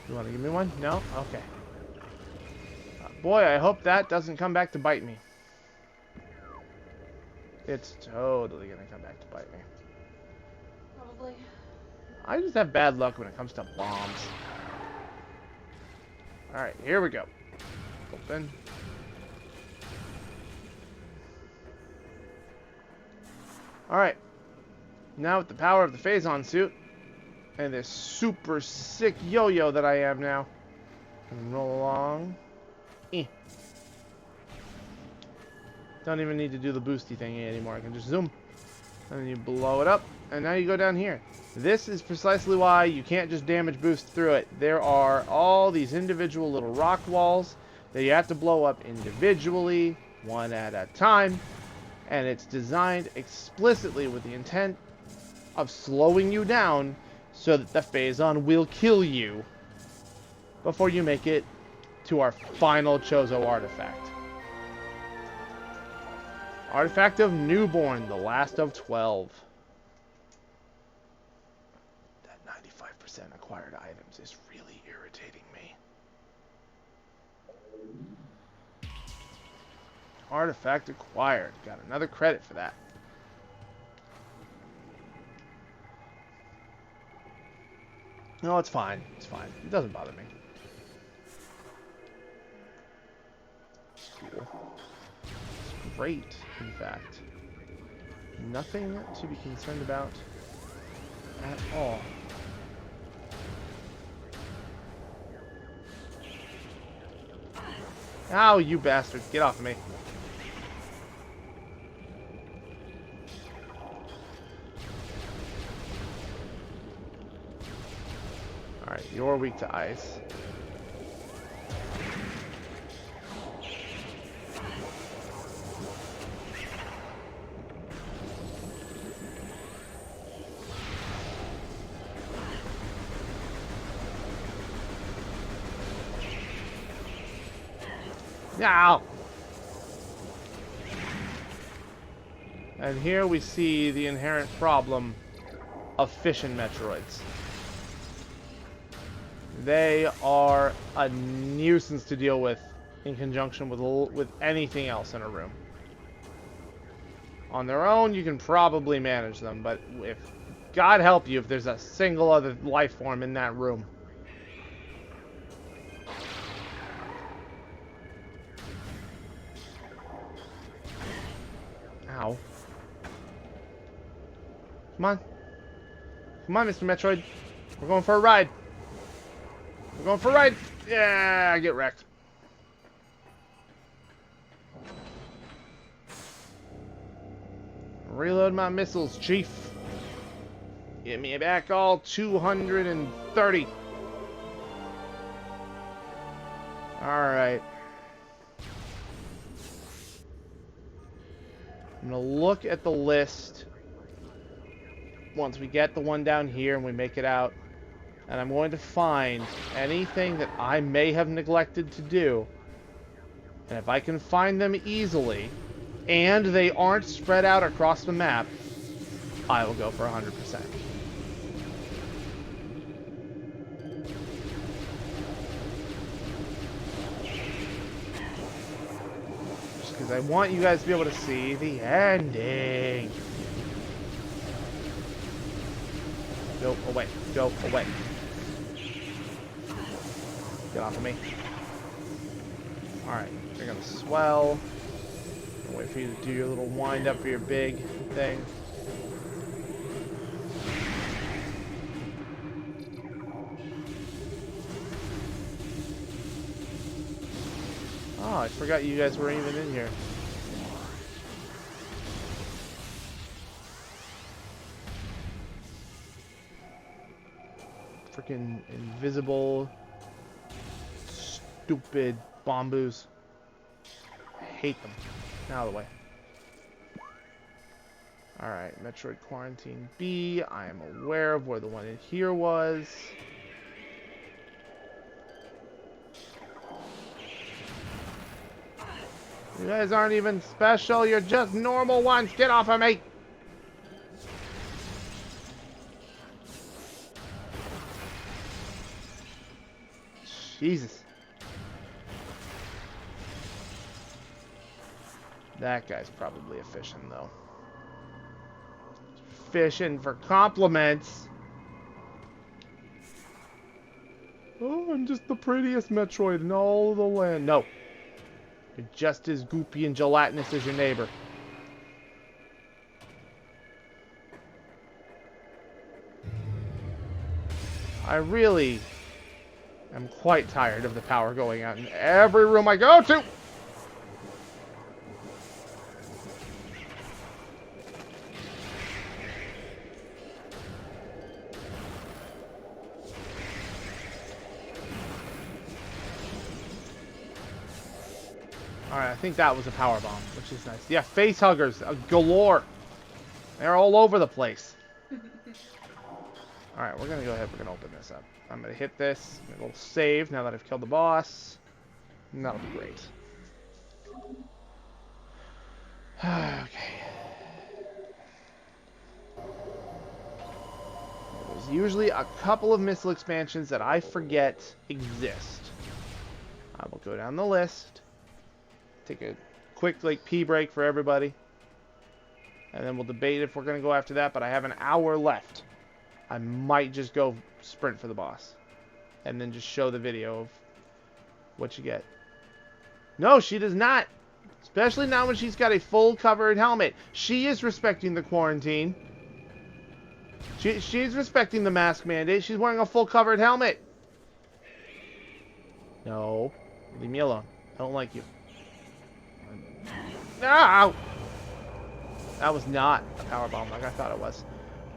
You want to give me one? No? Okay. Boy, I hope that doesn't come back to bite me. It's totally going to come back to bite me. Probably. I just have bad luck when it comes to bombs. Alright, here we go. Open. Alright. Now with the power of the Faison Suit, and this super sick yo-yo that I am now, and roll along. Don't even need to do the boosty thingy anymore. I can just zoom, and then you blow it up, and now you go down here. This is precisely why you can't just damage boost through it. There are all these individual little rock walls that you have to blow up individually, one at a time, and it's designed explicitly with the intent of slowing you down so that the Faison will kill you before you make it to our final Chozo artifact. Artifact of Newborn, the last of 12. That 95% acquired items is really irritating me. Artifact acquired. Got another credit for that. No, it's fine. It's fine. It doesn't bother me. It's cool. It's great, in fact. Nothing to be concerned about at all. Ow, you bastards. Get off of me. Alright, you're weak to ice. Ow! And here we see the inherent problem of Fission Metroids. They are a nuisance to deal with in conjunction with anything else in a room. On their own, you can probably manage them, but if God help you if there's a single other life form in that room. Ow. Come on. Come on, Mr. Metroid. We're going for a ride. We're going for a ride. Yeah, get wrecked. Reload my missiles, Chief. Give me back all 230. Alright. I'm going to look at the list once we get the one down here and we make it out. And I'm going to find anything that I may have neglected to do. And if I can find them easily, and they aren't spread out across the map, I will go for 100%. Just because I want you guys to be able to see the ending. Go away. Go away. Get off of me. Alright, you're gonna swell. I'll wait for you to do your little wind up for your big thing. Oh, I forgot you guys were even in here. Freaking invisible, stupid bomboos. I hate them. Out of the way. Alright, Metroid Quarantine B. I am aware of where the one in here was. You guys aren't even special, you're just normal ones. Get off of me! Jesus. That guy's probably a Fission, though. Fission for compliments. Oh, I'm just the prettiest Metroid in all the land. No. You're just as goopy and gelatinous as your neighbor. I really am quite tired of the power going out in every room I go to. Alright, I think that was a power bomb, which is nice. Yeah, face huggers galore. They're all over the place. Alright, we're gonna go ahead, we're gonna open this up. I'm gonna hit this, a little save now that I've killed the boss. And that'll be great. Okay. There's usually a couple of missile expansions that I forget exist. I will go down the list. Take a quick pee break for everybody. And then we'll debate if we're going to go after that. But I have an hour left. I might just go sprint for the boss. And then just show the video of what you get. No, she does not. Especially now when she's got a full covered helmet. She is respecting the quarantine. She's respecting the mask mandate. She's wearing a full covered helmet. No. Leave me alone. I don't like you. No! That was not a power bomb like I thought it was.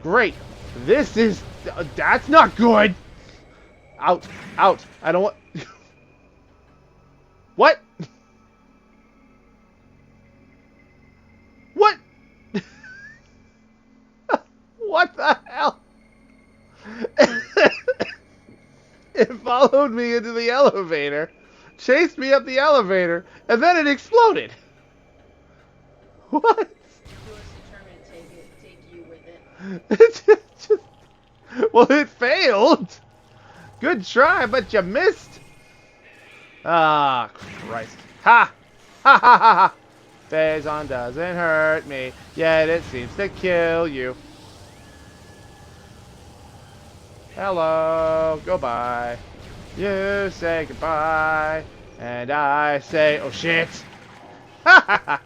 Great. This is... that's not good! Out. Out. I don't want... What? What? What the hell? It followed me into the elevator, chased me up the elevator, and then it exploded. What? It's just, well, it failed. Good try, but you missed. Ah, Christ. Ha! Ha ha ha ha! Faison doesn't hurt me, yet it seems to kill you. Hello, goodbye. You say goodbye, and I say, oh shit. Ha ha ha!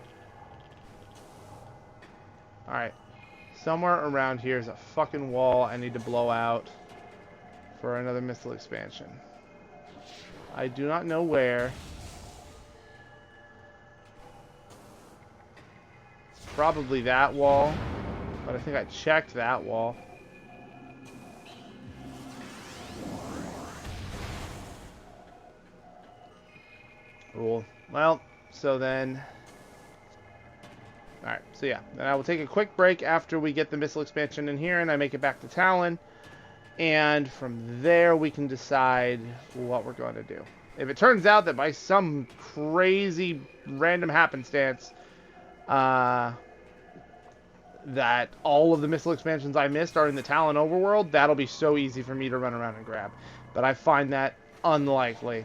Alright. Somewhere around here is a fucking wall I need to blow out for another missile expansion. I do not know where. It's probably that wall, but I think I checked that wall. Cool. Well, so then... Alright, so yeah. Then I will take a quick break after we get the missile expansion in here and I make it back to Talon. And from there we can decide what we're going to do. If it turns out that by some crazy random happenstance that all of the missile expansions I missed are in the Talon overworld, that'll be so easy for me to run around and grab. But I find that unlikely.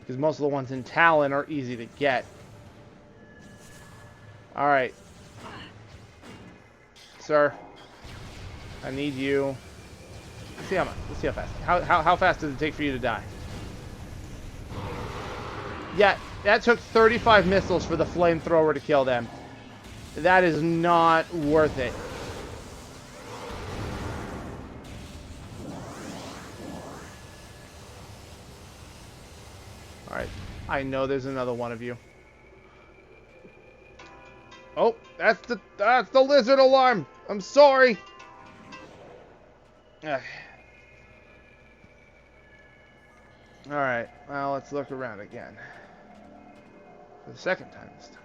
Because most of the ones in Talon are easy to get. Alright. Sir. I need you. Let's see how fast. How fast does it take for you to die? Yeah, that took 35 missiles for the Flamethrower to kill them. That is not worth it. Alright. I know there's another one of you. Oh, that's the lizard alarm. I'm sorry. Alright, well, let's look around again. For the second time this time.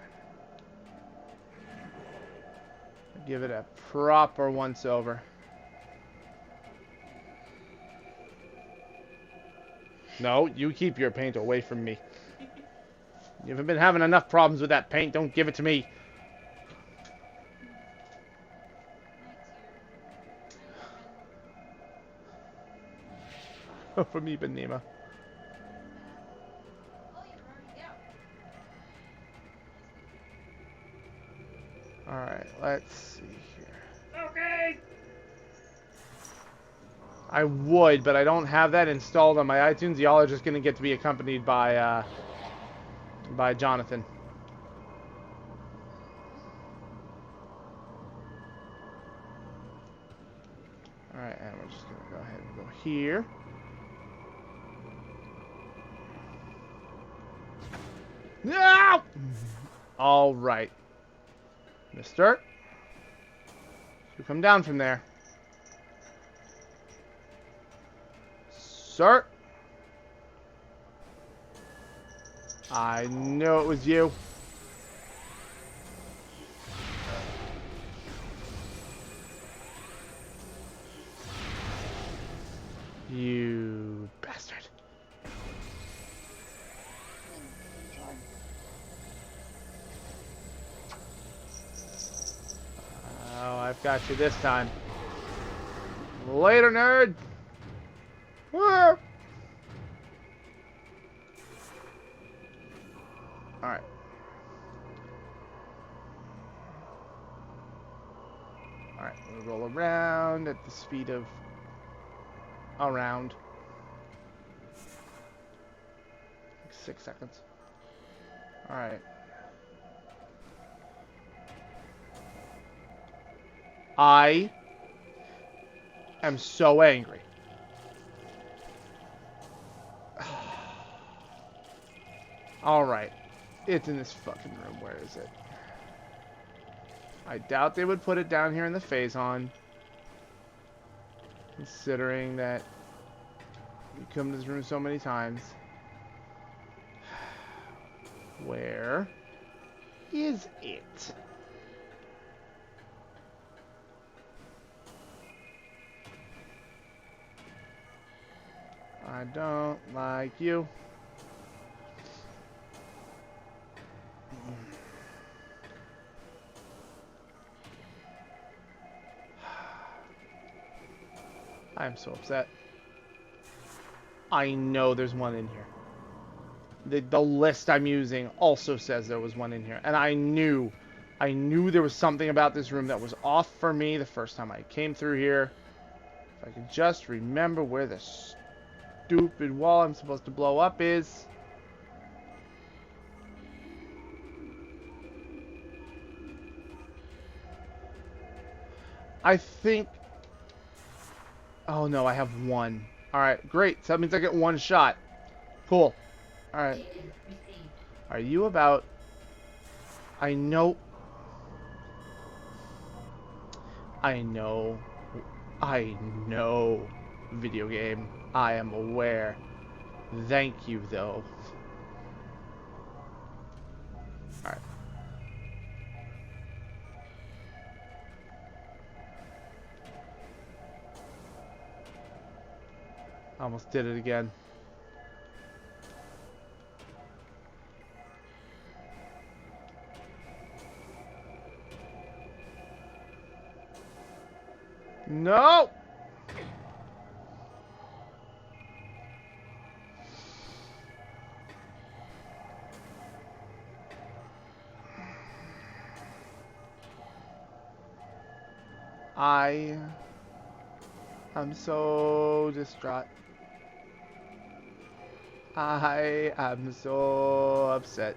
Give it a proper once over. No, you keep your paint away from me. You haven't been having enough problems with that paint. Don't give it to me. For me, Benema. Alright, let's see here. Okay! I would, but I don't have that installed on my iTunes. Y'all are just going to get to be accompanied by Jonathan. Alright, and we're just going to go ahead and go here. No! Alright. Mister. You come down from there. Sir. I knew it was you. You bastard. Oh, I've got you this time. Later, nerd. Alright. Alright, we'll roll around at the speed of around 6 seconds. Alright. I am so angry. Alright. It's in this fucking room. Where is it? I doubt they would put it down here in the Faison. Considering that you come to this room so many times. Where is it? I don't like you. I'm so upset. I know there's one in here. The list I'm using also says there was one in here. And I knew there was something about this room that was off for me the first time I came through here. If I could just remember where the stupid wall I'm supposed to blow up is. I think... Oh no, I have one. Alright, great. So that means I get one shot. Cool. Alright. Are you about... I know... I know, video game. I am aware. Thank you, though. Alright. Almost did it again. No! I'm so distraught. I am so upset.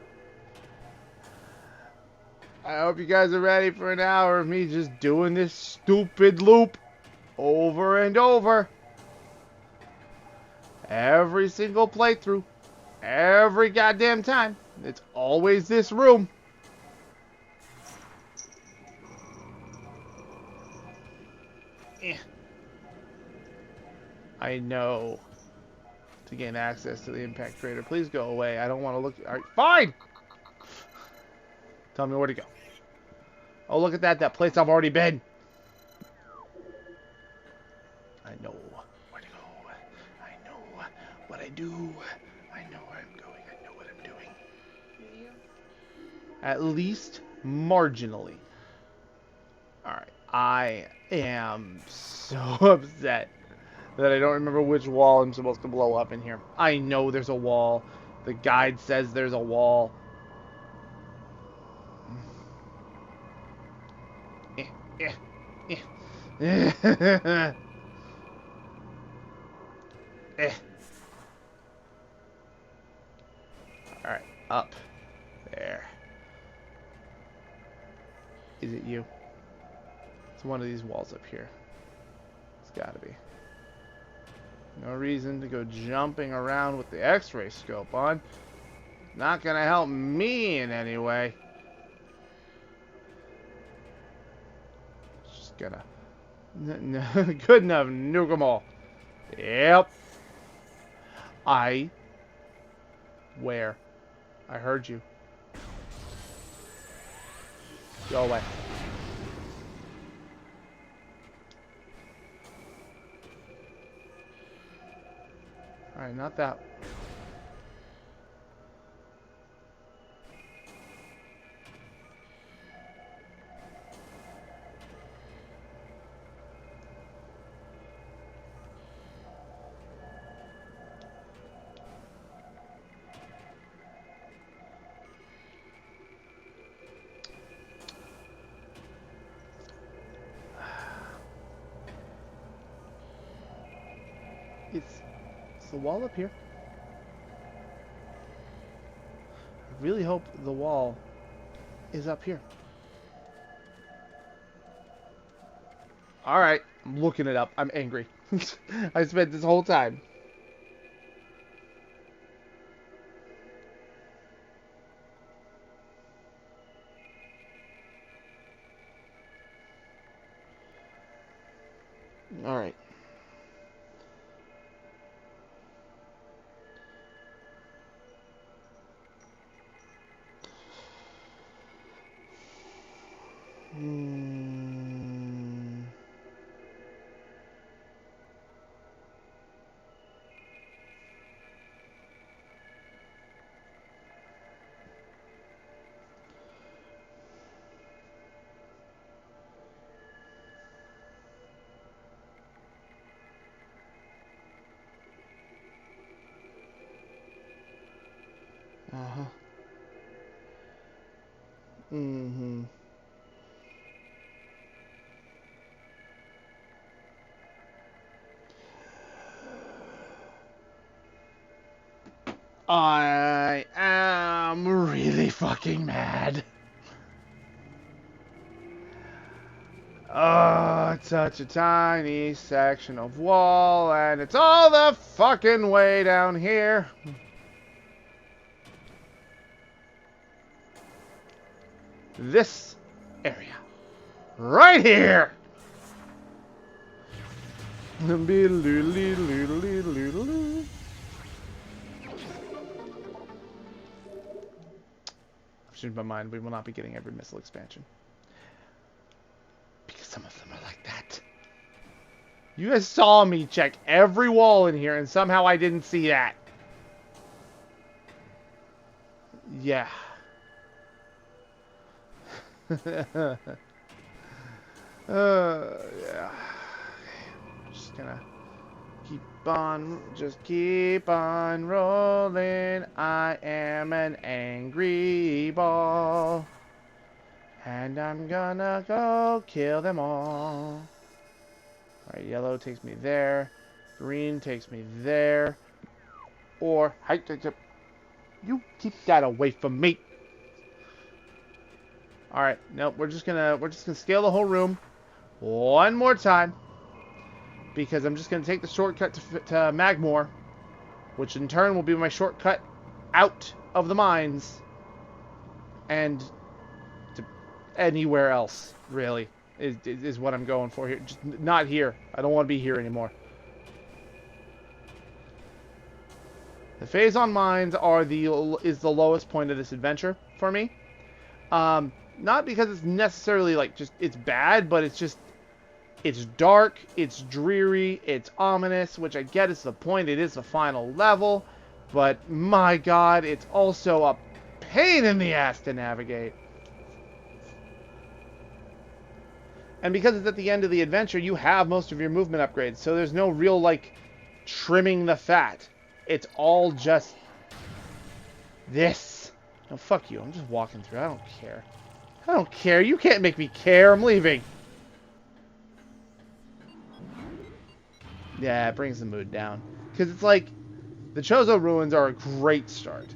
I hope you guys are ready for an hour of me just doing this stupid loop over and over. Every single playthrough. Every goddamn time. It's always this room. I know. To gain access to the impact crater. Please go away. I don't want to look. Alright, fine! Tell me where to go. Oh, look at that. That place I've already been. I know where to go. I know what I do. I know where I'm going. I know what I'm doing. Do you? At least marginally. Alright. I am so upset that I don't remember which wall I'm supposed to blow up in here. I know there's a wall. The guide says there's a wall. Alright, up. There. Is it you? It's one of these walls up here. It's gotta be. No reason to go jumping around with the X-ray scope on. Not gonna help me in any way. Just gonna... Good enough, nuke 'em all. Yep. Where? I heard you. Go away. Alright, not that. It's the wall up here. I really hope the wall is up here. Alright, I'm looking it up. I'm angry. I spent this whole time. Alright. Uh-huh. Mm-hmm. I am really fucking mad. Oh, it's such a tiny section of wall, and it's all the fucking way down here. This area. Right here! I've changed my mind. We will not be getting every missile expansion. Because some of them are like that. You guys saw me check every wall in here, and somehow I didn't see that. Yeah. Yeah. Just keep on rolling. I am an angry ball. And I'm gonna go kill them all. Alright, yellow takes me there. Green takes me there. Or, you keep that away from me. Alright, nope, we're just gonna scale the whole room one more time. Because I'm just gonna take the shortcut to Magmore, which in turn will be my shortcut out of the mines. And to anywhere else, really, is what I'm going for here. Just not here. I don't want to be here anymore. The Faison mines is the lowest point of this adventure for me. Not because it's necessarily like it's bad, but it's dark, it's dreary, it's ominous, which I get is the point. It is the final level, but my god, it's also a pain in the ass to navigate. And because it's at the end of the adventure, you have most of your movement upgrades, so there's no real, like, trimming the fat. It's all just this. No, fuck you. I'm just walking through. I don't care. I don't care. You can't make me care. I'm leaving. Yeah, it brings the mood down. Because it's like, the Chozo Ruins are a great start.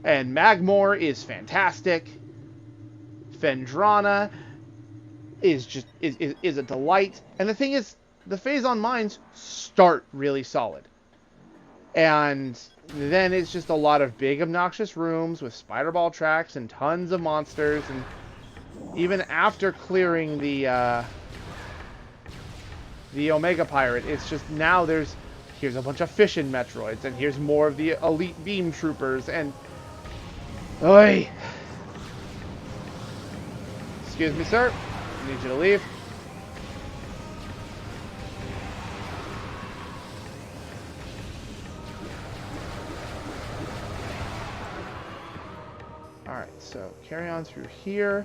And Magmore is fantastic. Phendrana is just is a delight. And the thing is, the Faison mines start really solid. And then it's just a lot of big obnoxious rooms with spider ball tracks and tons of monsters. And even after clearing the Omega Pirate, it's just now here's a bunch of Fission Metroids, and here's more of the elite beam troopers, and oi! Excuse me, sir. I need you to leave. Alright, so carry on through here,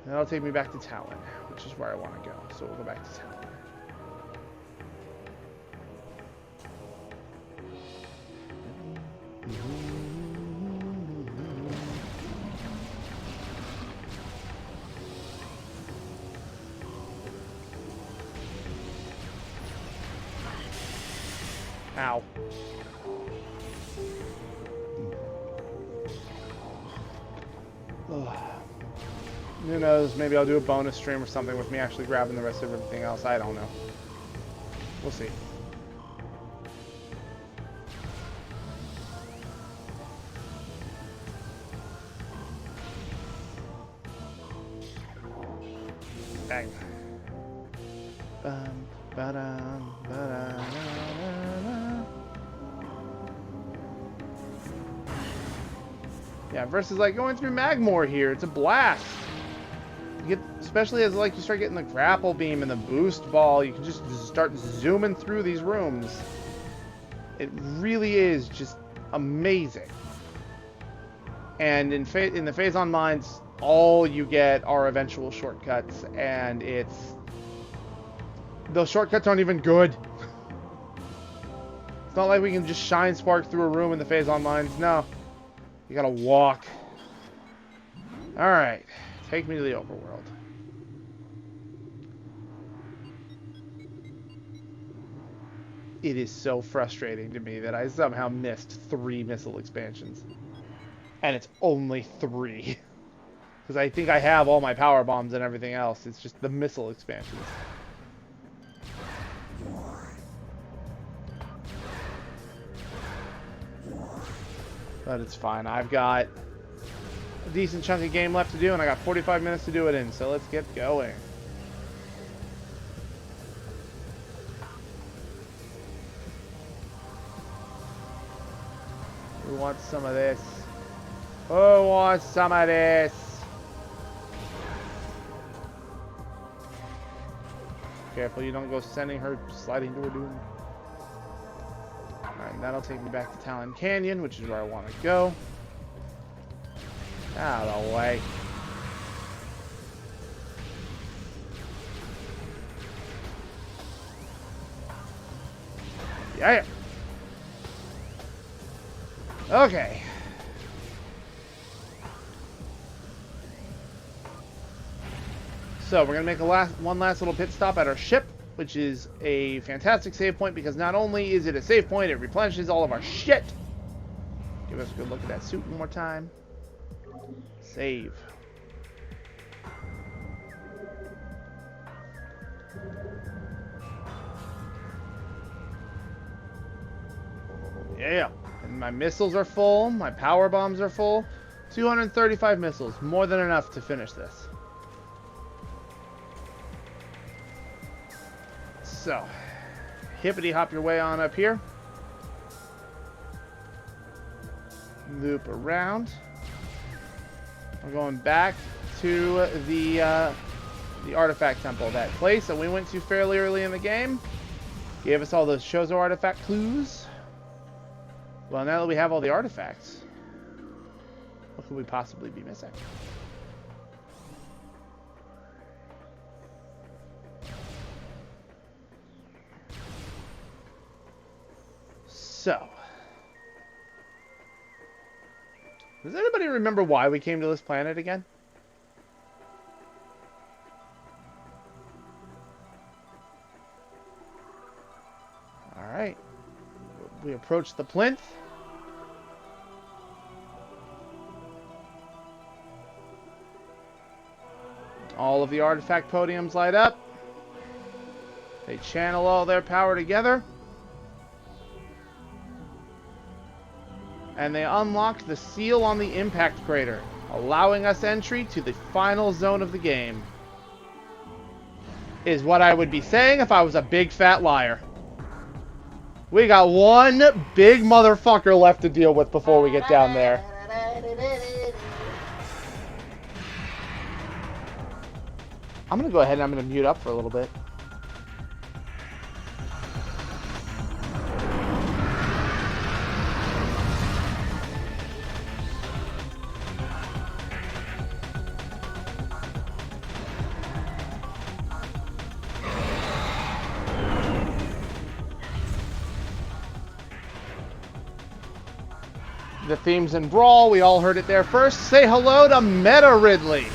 and that'll take me back to Talon, which is where I want to go. So we'll go back to Talon. Ow. Ugh. Who knows, maybe I'll do a bonus stream or something with me actually grabbing the rest of everything else. I don't know. We'll see. Bang. Yeah, versus like going through Magmore here, it's a blast. You get, especially as like you start getting the grapple beam and the boost ball, you can just start zooming through these rooms. It really is just amazing. And in the Faison mines, all you get are eventual shortcuts, and those shortcuts aren't even good. It's not like we can just shine spark through a room in the Faison mines. No. You gotta walk. Alright. Take me to the overworld. It is so frustrating to me that I somehow missed 3 missile expansions. And it's only 3. Because I think I have all my power bombs and everything else. It's just the missile expansions. But it's fine. I've got a decent chunk of game left to do, and I got 45 minutes to do it in, so let's get going. Who wants some of this? Who wants some of this? Careful, you don't go sending her sliding to her doom. Alright, that'll take me back to Talon Canyon, which is where I want to go. Out of the way. Yeah. Okay. So we're gonna make one last little pit stop at our ship, which is a fantastic save point because not only is it a save point, it replenishes all of our shit. Give us a good look at that suit one more time. Save. Yeah. And my missiles are full. My power bombs are full. 235 missiles. More than enough to finish this. So, hippity hop your way on up here. Loop around. We're going back to the artifact temple, that place that we went to fairly early in the game. Gave us all those Shozo artifact clues. Well, now that we have all the artifacts, what could we possibly be missing? So, does anybody remember why we came to this planet again? Alright. We approach the plinth. All of the artifact podiums light up. They channel all their power together. And they unlock the seal on the impact crater, allowing us entry to the final zone of the game. Is what I would be saying if I was a big fat liar. We got one big motherfucker left to deal with before we get down there. I'm gonna go ahead and I'm gonna mute up for a little bit. The themes in Brawl, we all heard it there first. Say hello to Meta Ridley.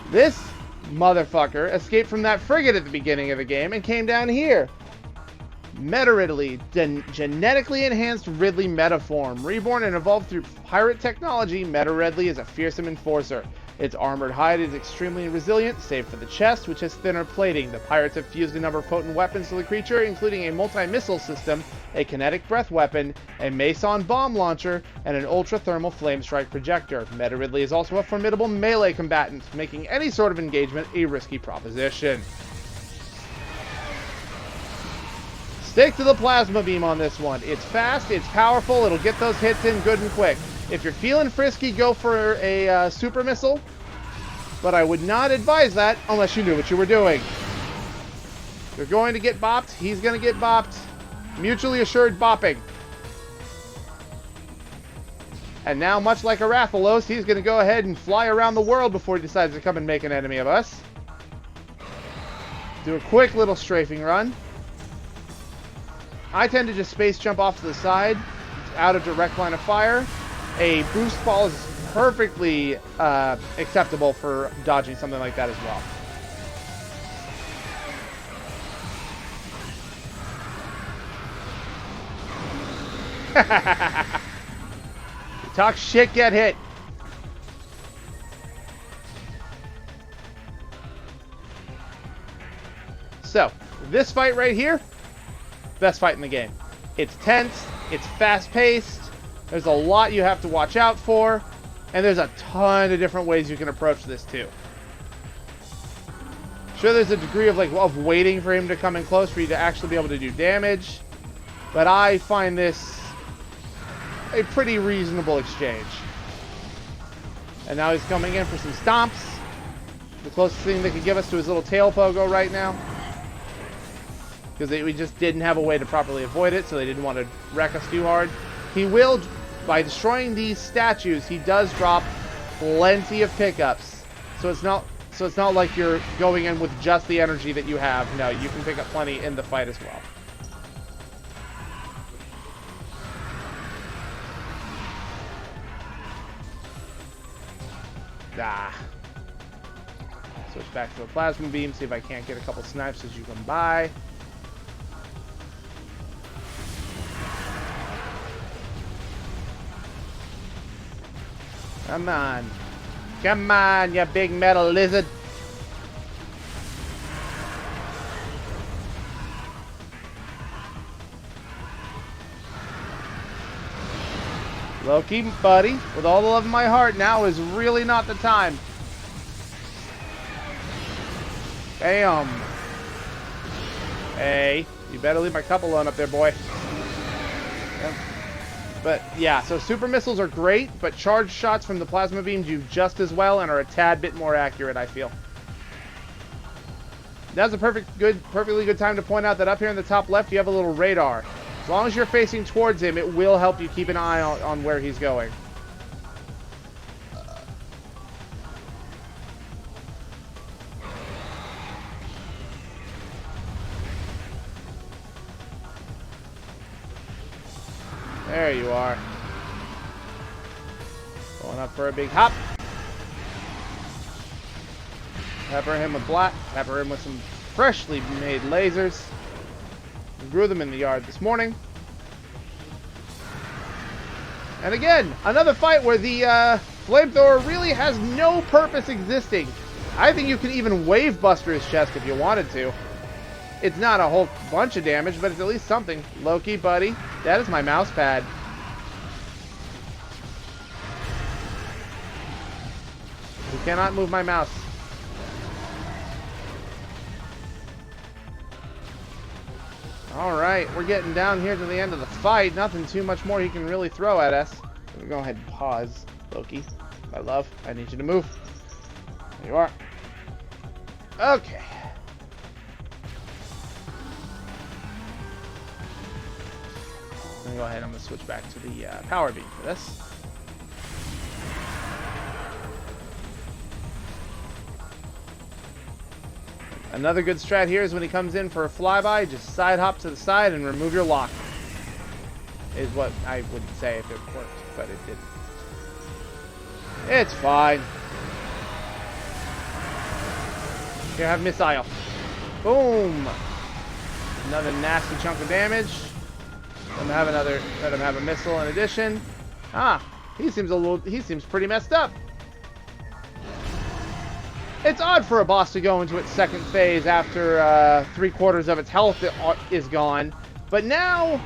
This motherfucker escaped from that frigate at the beginning of the game and came down here. Meta Ridley, genetically enhanced Ridley metaform. Reborn and evolved through pirate technology, Meta Ridley is a fearsome enforcer. Its armored hide is extremely resilient, save for the chest, which has thinner plating. The pirates have fused a number of potent weapons to the creature, including a multi-missile system, a kinetic breath weapon, a Faison bomb launcher, and an ultra-thermal flame strike projector. Meta Ridley is also a formidable melee combatant, making any sort of engagement a risky proposition. Stick to the plasma beam on this one. It's fast, it's powerful, it'll get those hits in good and quick. If you're feeling frisky, go for a super missile, but I would not advise that unless you knew what you were doing. You're going to get bopped, he's going to get bopped. Mutually assured bopping. And now, much like a Rathalos, he's going to go ahead and fly around the world before he decides to come and make an enemy of us. Do a quick little strafing run. I tend to just space jump off to the side, out of direct line of fire, a boost ball is perfectly acceptable for dodging something like that as well. Talk shit, get hit. So, this fight right here, best fight in the game. It's tense, it's fast-paced, there's a lot you have to watch out for, and there's a ton of different ways you can approach this too. Sure, there's a degree of waiting for him to come in close for you to actually be able to do damage, but I find this a pretty reasonable exchange. And now he's coming in for some stomps. The closest thing they could give us to his little tail pogo right now. Because we just didn't have a way to properly avoid it, so they didn't want to wreck us too hard. He will, by destroying these statues, he does drop plenty of pickups. So it's not like you're going in with just the energy that you have. No, you can pick up plenty in the fight as well. Ah. Switch back to a plasma beam, see if I can't get a couple snipes as you come by. Come on. Come on, you big metal lizard. Low-key, buddy, with all the love in my heart, now is really not the time. Bam. Hey, you better leave my cup alone up there, boy. Yep. But, yeah, so super missiles are great, but charged shots from the plasma beam do just as well and are a tad bit more accurate, I feel. That's a perfectly good time to point out that up here in the top left, you have a little radar. As long as you're facing towards him, it will help you keep an eye on where he's going. There you are. Going up for a big hop. Pepper him with black. Pepper him with some freshly made lasers. We grew them in the yard this morning. And again, another fight where the Flamethrower really has no purpose existing. I think you can even wave buster his chest if you wanted to. It's not a whole bunch of damage, but it's at least something. Loki, buddy, that is my mouse pad. You cannot move my mouse. Alright, we're getting down here to the end of the fight. Nothing too much more he can really throw at us. Let me go ahead and pause, Loki. My love, I need you to move. There you are. Okay. I'm going to go ahead and I'm going to switch back to the power beam for this. Another good strat here is when he comes in for a flyby, just side hop to the side and remove your lock. Is what I would say if it worked, but it didn't. It's fine. Here, have missile. Boom! Another nasty chunk of damage. Let him have a missile in addition. Ah, he seems pretty messed up. It's odd for a boss to go into its second phase after 3/4 of its health is gone, but now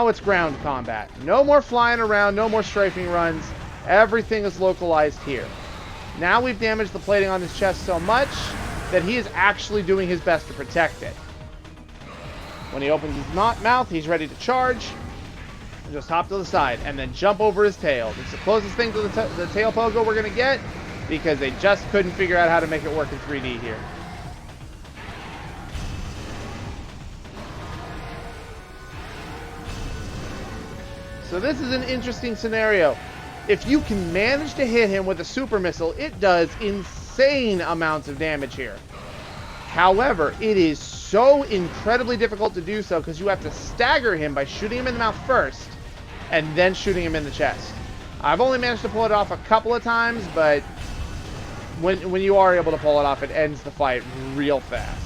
it's ground combat. No more flying around, no more strafing runs. Everything is localized here. Now we've damaged the plating on his chest so much that he is actually doing his best to protect it. When he opens his mouth, he's ready to charge. Just hop to the side and then jump over his tail. It's the closest thing to the tail pogo we're going to get, because they just couldn't figure out how to make it work in 3D here. So this is an interesting scenario. If you can manage to hit him with a super missile, it does insane amounts of damage here. However, it is so incredibly difficult to do so because you have to stagger him by shooting him in the mouth first, and then shooting him in the chest. I've only managed to pull it off a couple of times, but when you are able to pull it off, it ends the fight real fast.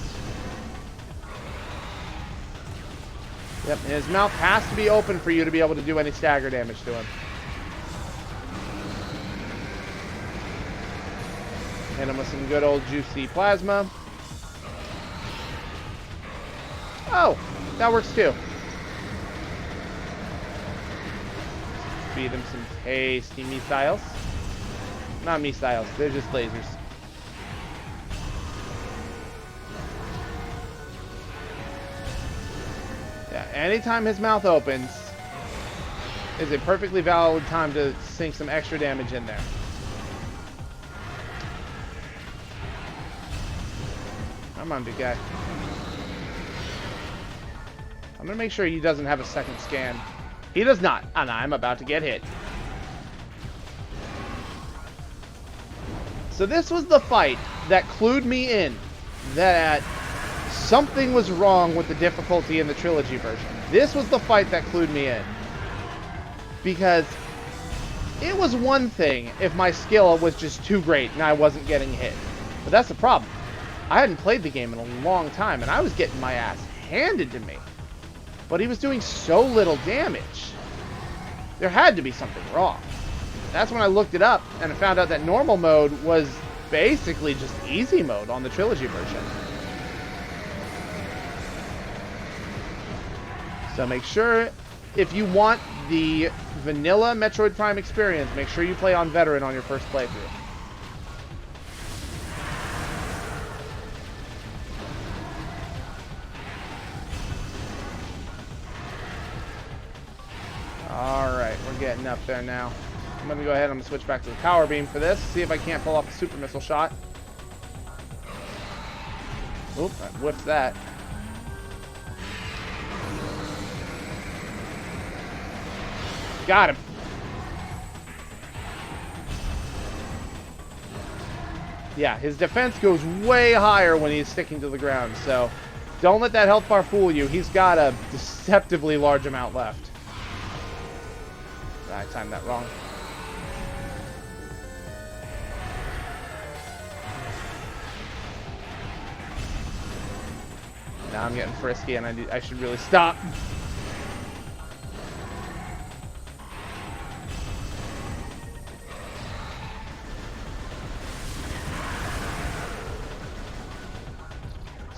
Yep, and his mouth has to be open for you to be able to do any stagger damage to him. Hit him with some good old juicy plasma. Oh, that works too. Feed him some tasty missiles. Not missiles, they're just lasers. Yeah, anytime his mouth opens is a perfectly valid time to sink some extra damage in there. Come on, big guy. I'm gonna make sure he doesn't have a second scan. He does not, and I'm about to get hit. So this was the fight that clued me in that something was wrong with the difficulty in the trilogy version. This was the fight that clued me in. Because it was one thing if my skill was just too great and I wasn't getting hit. But that's the problem. I hadn't played the game in a long time and I was getting my ass handed to me. But he was doing so little damage. There had to be something wrong. That's when I looked it up and I found out that normal mode was basically just easy mode on the trilogy version. So make sure, if you want the vanilla Metroid Prime experience, make sure you play on Veteran on your first playthrough. Alright, we're getting up there now. I'm going to go ahead and I'm going to switch back to the Power Beam for this. See if I can't pull off a Super Missile shot. Oop, I whiffed that. Got him. Yeah, his defense goes way higher when he's sticking to the ground, so don't let that health bar fool you. He's got a deceptively large amount left. I timed that wrong. Now I'm getting frisky and I should really stop.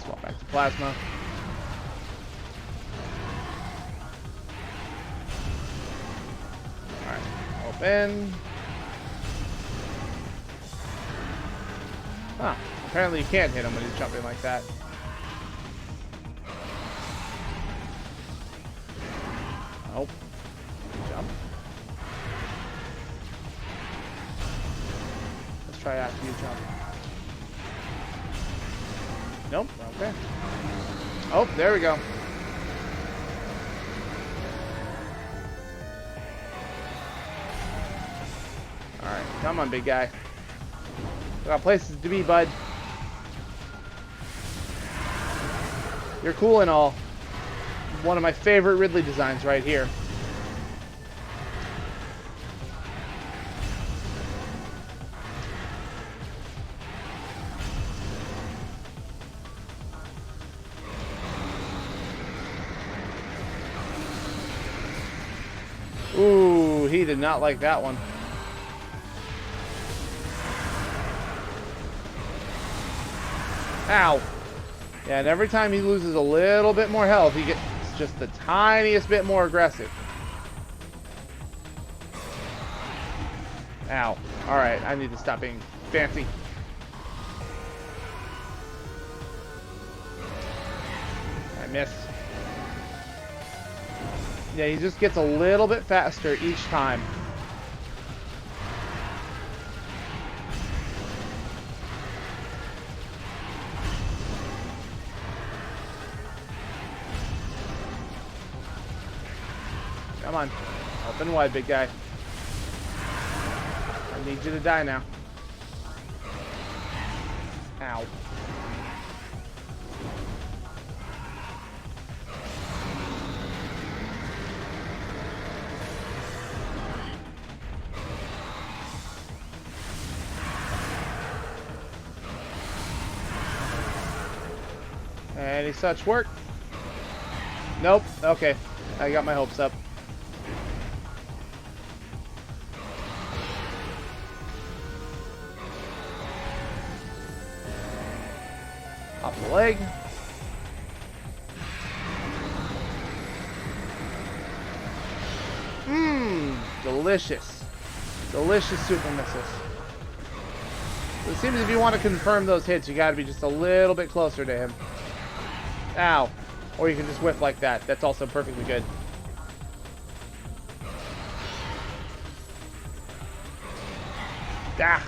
Swap back to plasma. Alright, open. Huh, apparently you can't hit him when he's jumping like that. Oh, jump. Let's try after you jump. Nope, okay. Oh, there we go. Alright, come on, big guy. We got places to be, bud. You're cool and all. One of my favorite Ridley designs right here. Ooh, he did not like that one. Ow. Yeah, and every time he loses a little bit more health, he gets just the tiniest bit more aggressive. Ow. Alright, I need to stop being fancy. I missed. Yeah, he just gets a little bit faster each time. Come on. Open wide, big guy. I need you to die now. Ow. Any such work? Nope. Okay. I got my hopes up. Pop the leg. Mmm. Delicious. Delicious super missiles. It seems if you want to confirm those hits, you gotta be just a little bit closer to him. Ow. Or you can just whiff like that. That's also perfectly good. Ah.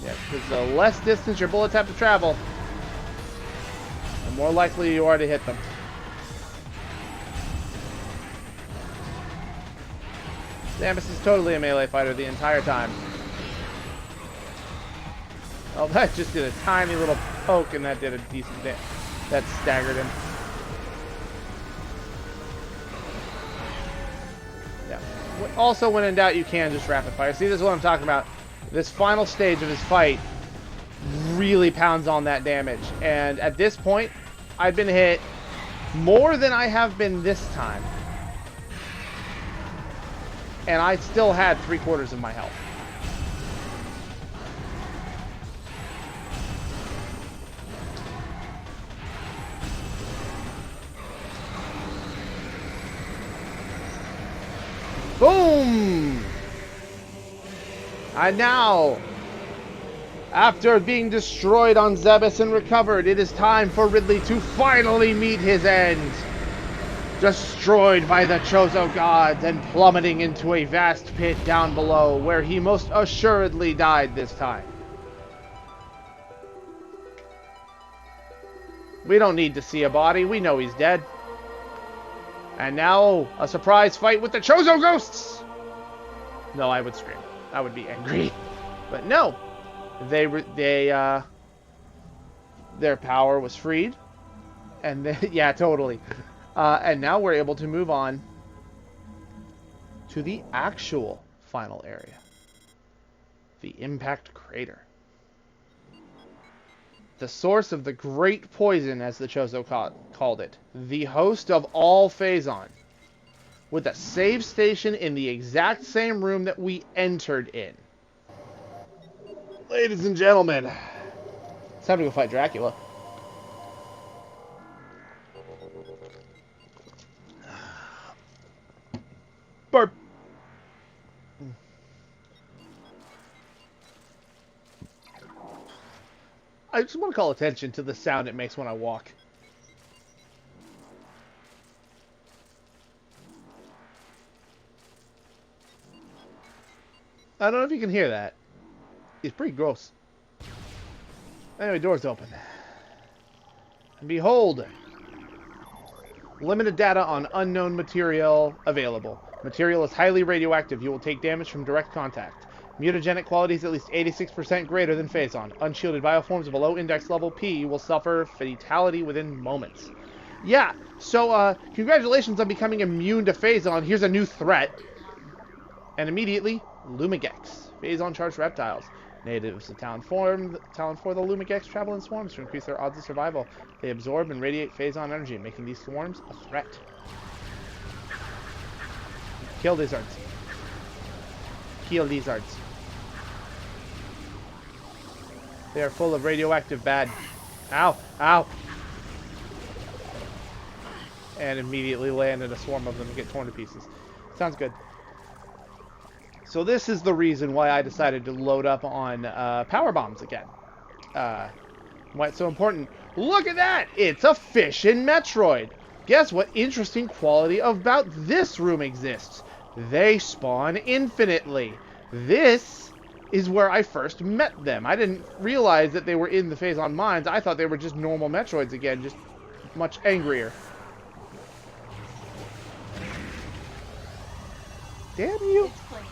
Yeah, because the less distance your bullets have to travel, the more likely you are to hit them. Samus is totally a melee fighter the entire time. Oh, that just did a tiny little poke, and that did a decent damage. That staggered him. Yeah. Also, when in doubt, you can just rapid fire. See, this is what I'm talking about. This final stage of his fight really pounds on that damage. And at this point, I've been hit more than I have been this time. And I still had 3/4 of my health. Boom! And now, after being destroyed on Zebes and recovered, it is time for Ridley to finally meet his end. Destroyed by the Chozo gods and plummeting into a vast pit down below, where he most assuredly died this time. We don't need to see a body, we know he's dead. And now, a surprise fight with the Chozo ghosts! No, I would scream. I would be angry. But no. Their power was freed. And yeah, totally. And now we're able to move on to the actual final area. The Impact Crater. The source of the great poison, as the Chozo called it. The host of all Faison. With a save station in the exact same room that we entered in. Ladies and gentlemen, it's time to go fight Dracula. Burp. I just want to call attention to the sound it makes when I walk. I don't know if you can hear that. It's pretty gross. Anyway, doors open. And behold, limited data on unknown material available. Material is highly radioactive. You will take damage from direct contact. Mutagenic qualities at least 86% greater than Faison. Unshielded bioforms of a low index level P you will suffer fatality within moments. Yeah, so congratulations on becoming immune to Faison. Here's a new threat. And immediately, Lumigex. Faison charged reptiles. Natives of Talon 4, the Lumigex travel in swarms to increase their odds of survival. They absorb and radiate Faison energy, making these swarms a threat. Kill lizards. Kill lizards. They are full of radioactive bad. Ow! Ow! And immediately land in a swarm of them and get torn to pieces. Sounds good. So this is the reason why I decided to load up on power bombs again. Why it's so important. Look at that! It's a Fission Metroid! Guess what interesting quality about this room exists? They spawn infinitely. This is where I first met them. I didn't realize that they were in the Faison mines. I thought they were just normal Metroids again, just much angrier. Damn you! It's clean.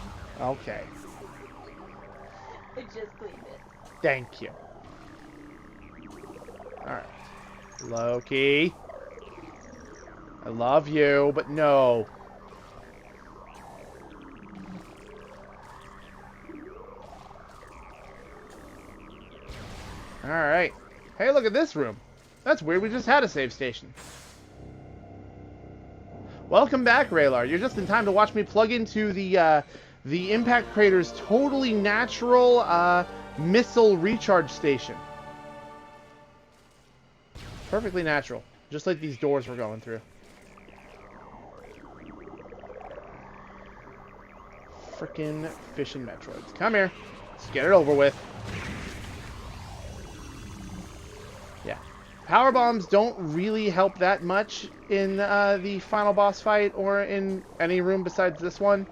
Okay. I just cleaned it. Thank you. Alright. Loki. I love you, but no. Alright. Hey, look at this room. That's weird, we just had a save station. Welcome back, Raylar. You're just in time to watch me plug into the impact crater's totally natural missile recharge station. Perfectly natural. Just like these doors we're going through. Frickin' Fission Metroids. Come here. Let's get it over with. Yeah. Power bombs don't really help that much in the final boss fight or in any room besides this one.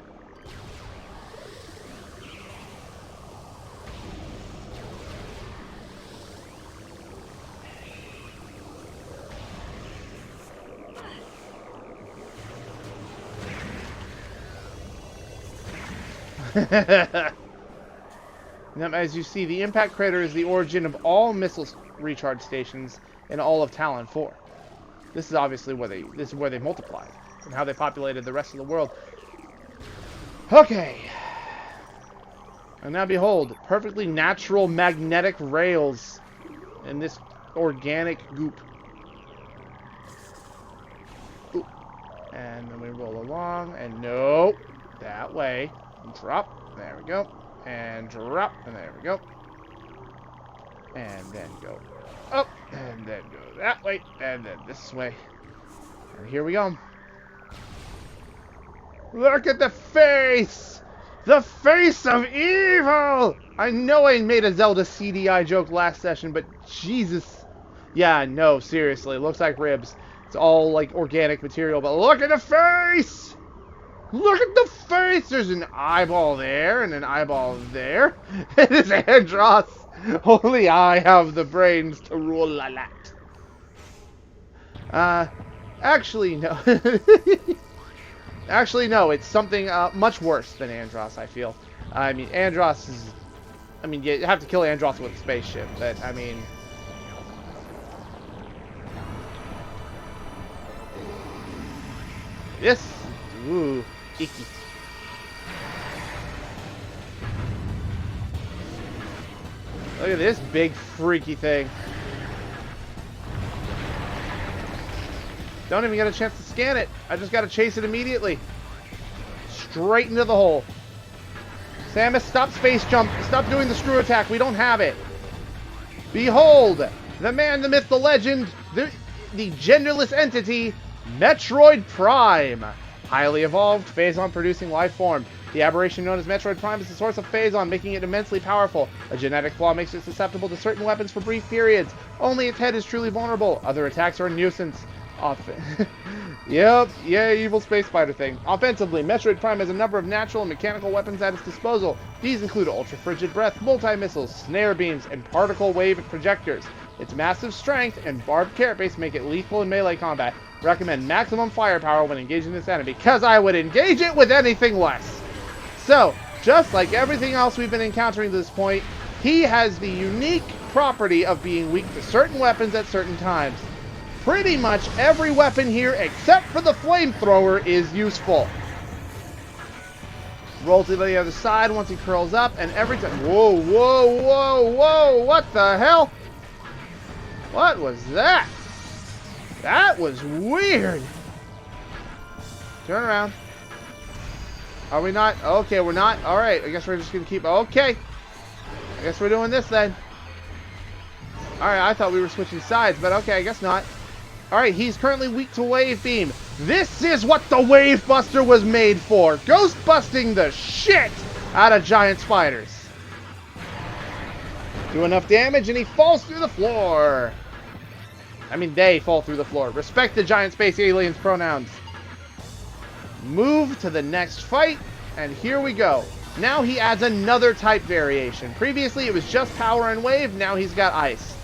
Now, as you see, the impact crater is the origin of all missile recharge stations in all of Talon 4. This is obviously where they multiplied and how they populated the rest of the world. Okay. And now behold, perfectly natural magnetic rails in this organic goop. Ooh. And then we roll along, and nope, that way. Drop, there we go, and drop, and there we go, and then go up, and then go that way, and then this way, and here we go. Look at the face! The face of evil! I know I made a Zelda CDI joke last session, but Jesus. Yeah, no, seriously, it looks like ribs. It's all like organic material, but look at the face! Look at the face! There's an eyeball there and an eyeball there. It is Andross. Only I have the brains to rule that. Actually, no. Actually, no. It's something much worse than Andross, I feel. I mean, Andross is... I mean, you have to kill Andross with a spaceship, but, I mean... This... Ooh... Icky. Look at this big freaky thing. Don't even get a chance to scan it. I just gotta chase it immediately. Straight into the hole. Samus, stop space jump. Stop doing the screw attack. We don't have it. Behold, the man, the myth, the legend, the genderless entity, Metroid Prime. Highly evolved, Faison-producing life form. The aberration known as Metroid Prime is the source of Faison, making it immensely powerful. A genetic flaw makes it susceptible to certain weapons for brief periods. Only its head is truly vulnerable. Other attacks are a nuisance. Yep, yeah, evil space spider thing. Offensively, Metroid Prime has a number of natural and mechanical weapons at its disposal. These include ultra-frigid breath, multi-missiles, snare beams, and particle wave projectors. Its massive strength and barbed carapace make it lethal in melee combat. Recommend maximum firepower when engaging this enemy, because I would engage it with anything less. So, just like everything else we've been encountering to this point, he has the unique property of being weak to certain weapons at certain times. Pretty much every weapon here, except for the Flamethrower, is useful. Roll to the other side once he curls up, and every time... Whoa, whoa, whoa, whoa! What the hell? What was that? That was weird. Turn around. Are we not? Okay, we're not. Alright, I guess we're just going to keep... Okay. I guess we're doing this then. Alright, I thought we were switching sides, but okay, I guess not. Alright, he's currently weak to Wave Beam. This is what the Wave Buster was made for. Ghost busting the shit out of giant spiders. Do enough damage and he falls through the floor. I mean, they fall through the floor. Respect the giant space aliens' pronouns. Move to the next fight, and here we go. Now he adds another type variation. Previously, it was just power and wave. Now he's got ice.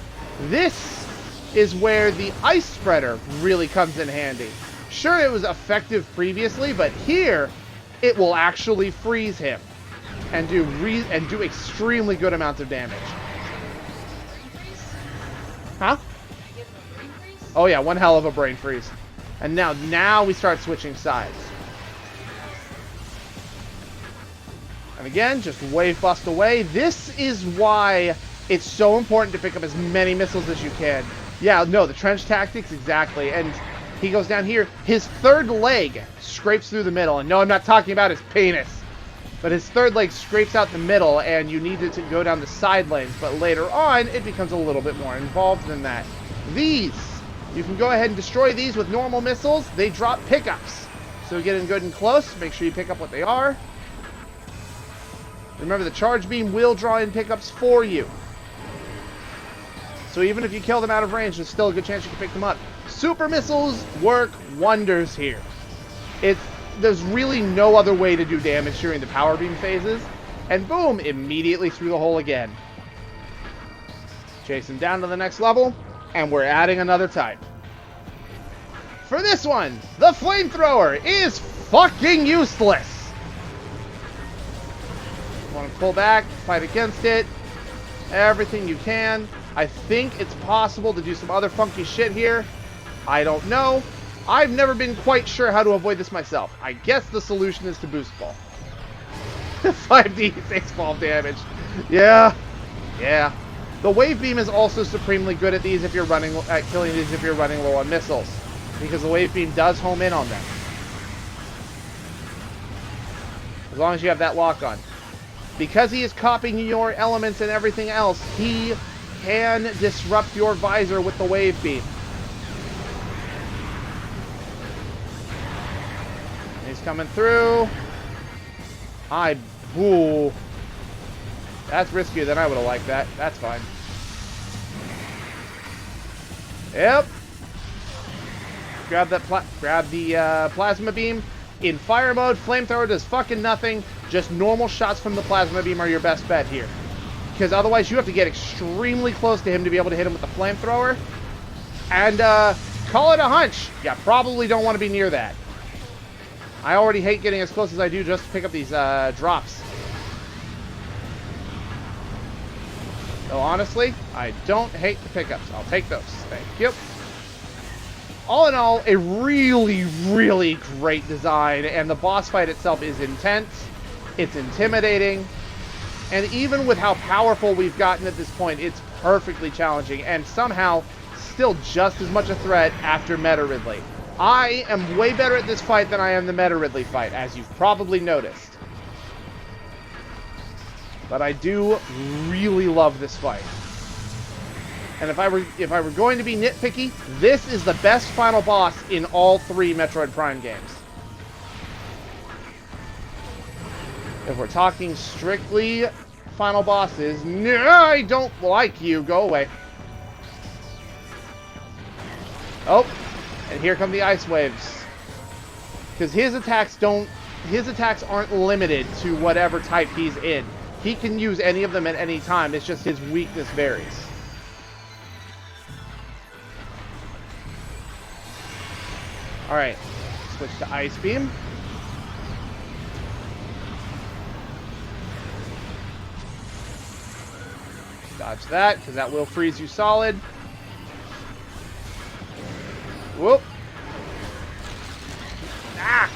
This is where the ice spreader really comes in handy. Sure, it was effective previously, but here, it will actually freeze him and do extremely good amounts of damage. Huh? Oh yeah, one hell of a brain freeze. And now we start switching sides. And again, just wave bust away. This is why It's so important to pick up as many missiles as you can. Yeah, no, the trench tactics, exactly. And he goes down here. His third leg scrapes through the middle. And no, I'm not talking about his penis. But his third leg scrapes out the middle, and you need it to go down the side lanes. But later on, it becomes a little bit more involved than that. These, you can go ahead and destroy these with normal missiles. They drop pickups. So get in good and close. Make sure you pick up what they are. Remember, the charge beam will draw in pickups for you. So even if you kill them out of range, there's still a good chance you can pick them up. Super missiles work wonders here. There's really no other way to do damage during the power beam phases. And boom, immediately through the hole again. Chase him down to the next level, and we're adding another type. For this one, the Flamethrower is fucking useless. You want to pull back, fight against it, everything you can. I think it's possible to do some other funky shit here. I don't know. I've never been quite sure how to avoid this myself. I guess the solution is to boost ball. 5D, 6 ball damage. Yeah. The wave beam is also supremely good at these if you're running at killing these if you're running low on missiles, because the wave beam does home in on them. As long as you have that lock on. Because he is copying your elements and everything else, he can disrupt your visor with the wave beam. He's coming through. Ooh. That's riskier than I would have liked that. That's fine. Yep. Grab the plasma beam. In fire mode, Flamethrower does fucking nothing. Just normal shots from the plasma beam are your best bet here. Because otherwise you have to get extremely close to him to be able to hit him with the Flamethrower. And call it a hunch. You probably don't want to be near that. I already hate getting as close as I do just to pick up these drops. So honestly, I don't hate the pickups. I'll take those. Thank you. All in all, a really, really great design, and the boss fight itself is intense. It's intimidating, and even with how powerful we've gotten at this point, it's perfectly challenging, and somehow still just as much a threat after Meta Ridley. I am way better at this fight than I am the Meta Ridley fight, as you've probably noticed. But I do really love this fight. And if I were going to be nitpicky, this is the best final boss in all 3 Metroid Prime games. If we're talking strictly final bosses, no, I don't like you. Go away. Oh, and here come the ice waves. Because his attacks aren't limited to whatever type he's in. He can use any of them at any time. It's just his weakness varies. Alright, switch to Ice Beam. Dodge that, because that will freeze you solid. Whoop. Ah!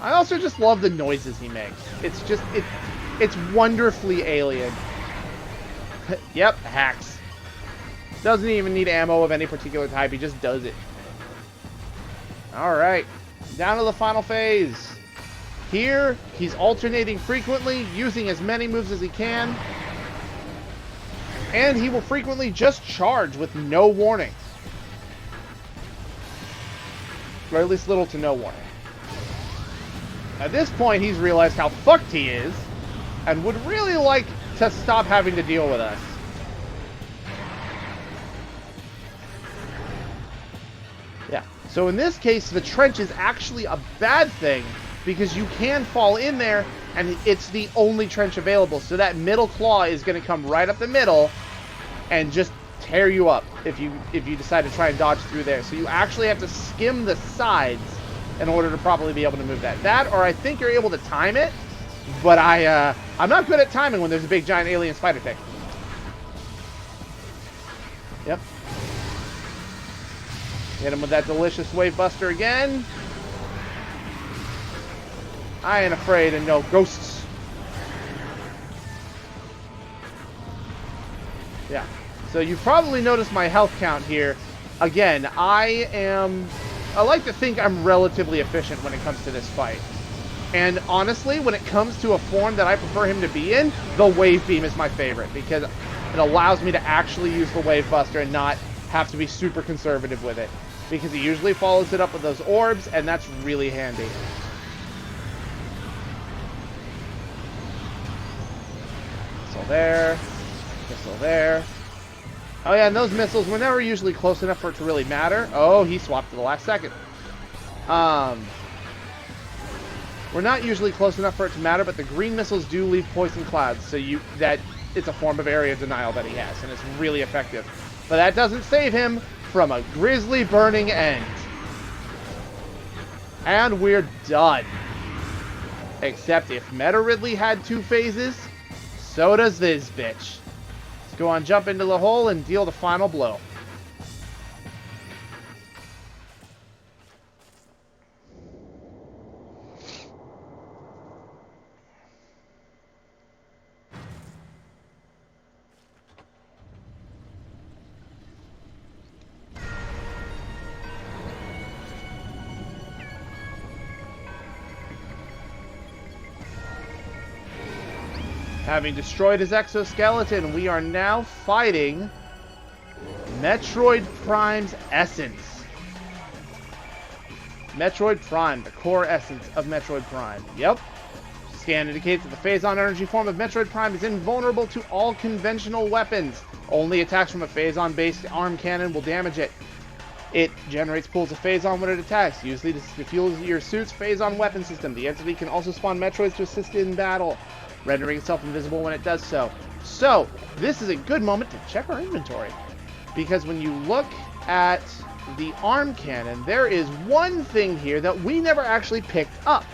I also just love the noises he makes. It's just, it's wonderfully alien. Yep, hacks. Doesn't even need ammo of any particular type, he just does it. Alright, down to the final phase. Here, he's alternating frequently, using as many moves as he can. And he will frequently just charge with no warning. Or at least little to no warning. At this point, he's realized how fucked he is, and would really like to stop having to deal with us. Yeah, so in this case, the trench is actually a bad thing, because you can fall in there, and it's the only trench available. So that middle claw is going to come right up the middle, and just tear you up if you decide to try and dodge through there. So you actually have to skim the sides in order to probably be able to move that. That, or I think you're able to time it, but I'm not good at timing when there's a big giant alien spider thing. Yep. Hit him with that delicious wave buster again. I ain't afraid of no ghosts. Yeah. So you've probably noticed my health count here. Again, I like to think I'm relatively efficient when it comes to this fight. And honestly, when it comes to a form that I prefer him to be in, the Wave Beam is my favorite, because it allows me to actually use the Wave Buster and not have to be super conservative with it. Because he usually follows it up with those orbs, and that's really handy. Missile there. Missile there. Oh yeah, and those missiles were never usually close enough for it to really matter. Oh, he swapped to the last second. We're not usually close enough for it to matter, but the green missiles do leave poison clouds, so it's a form of area denial that he has, and it's really effective. But that doesn't save him from a grisly burning end. And we're done. Except if Meta Ridley had 2 phases, so does this bitch. Let's go on, jump into the hole, and deal the final blow. Having destroyed his exoskeleton, we are now fighting Metroid Prime's essence. Metroid Prime, the core essence of Metroid Prime. Yep. Scan indicates that the Faison energy form of Metroid Prime is invulnerable to all conventional weapons. Only attacks from a Faison-based arm cannon will damage it. It generates pools of Faison when it attacks, usually to fuel your suit's Faison weapon system. The entity can also spawn Metroids to assist in battle, rendering itself invisible when it does so. So, this is a good moment to check our inventory. Because when you look at the arm cannon, there is one thing here that we never actually picked up.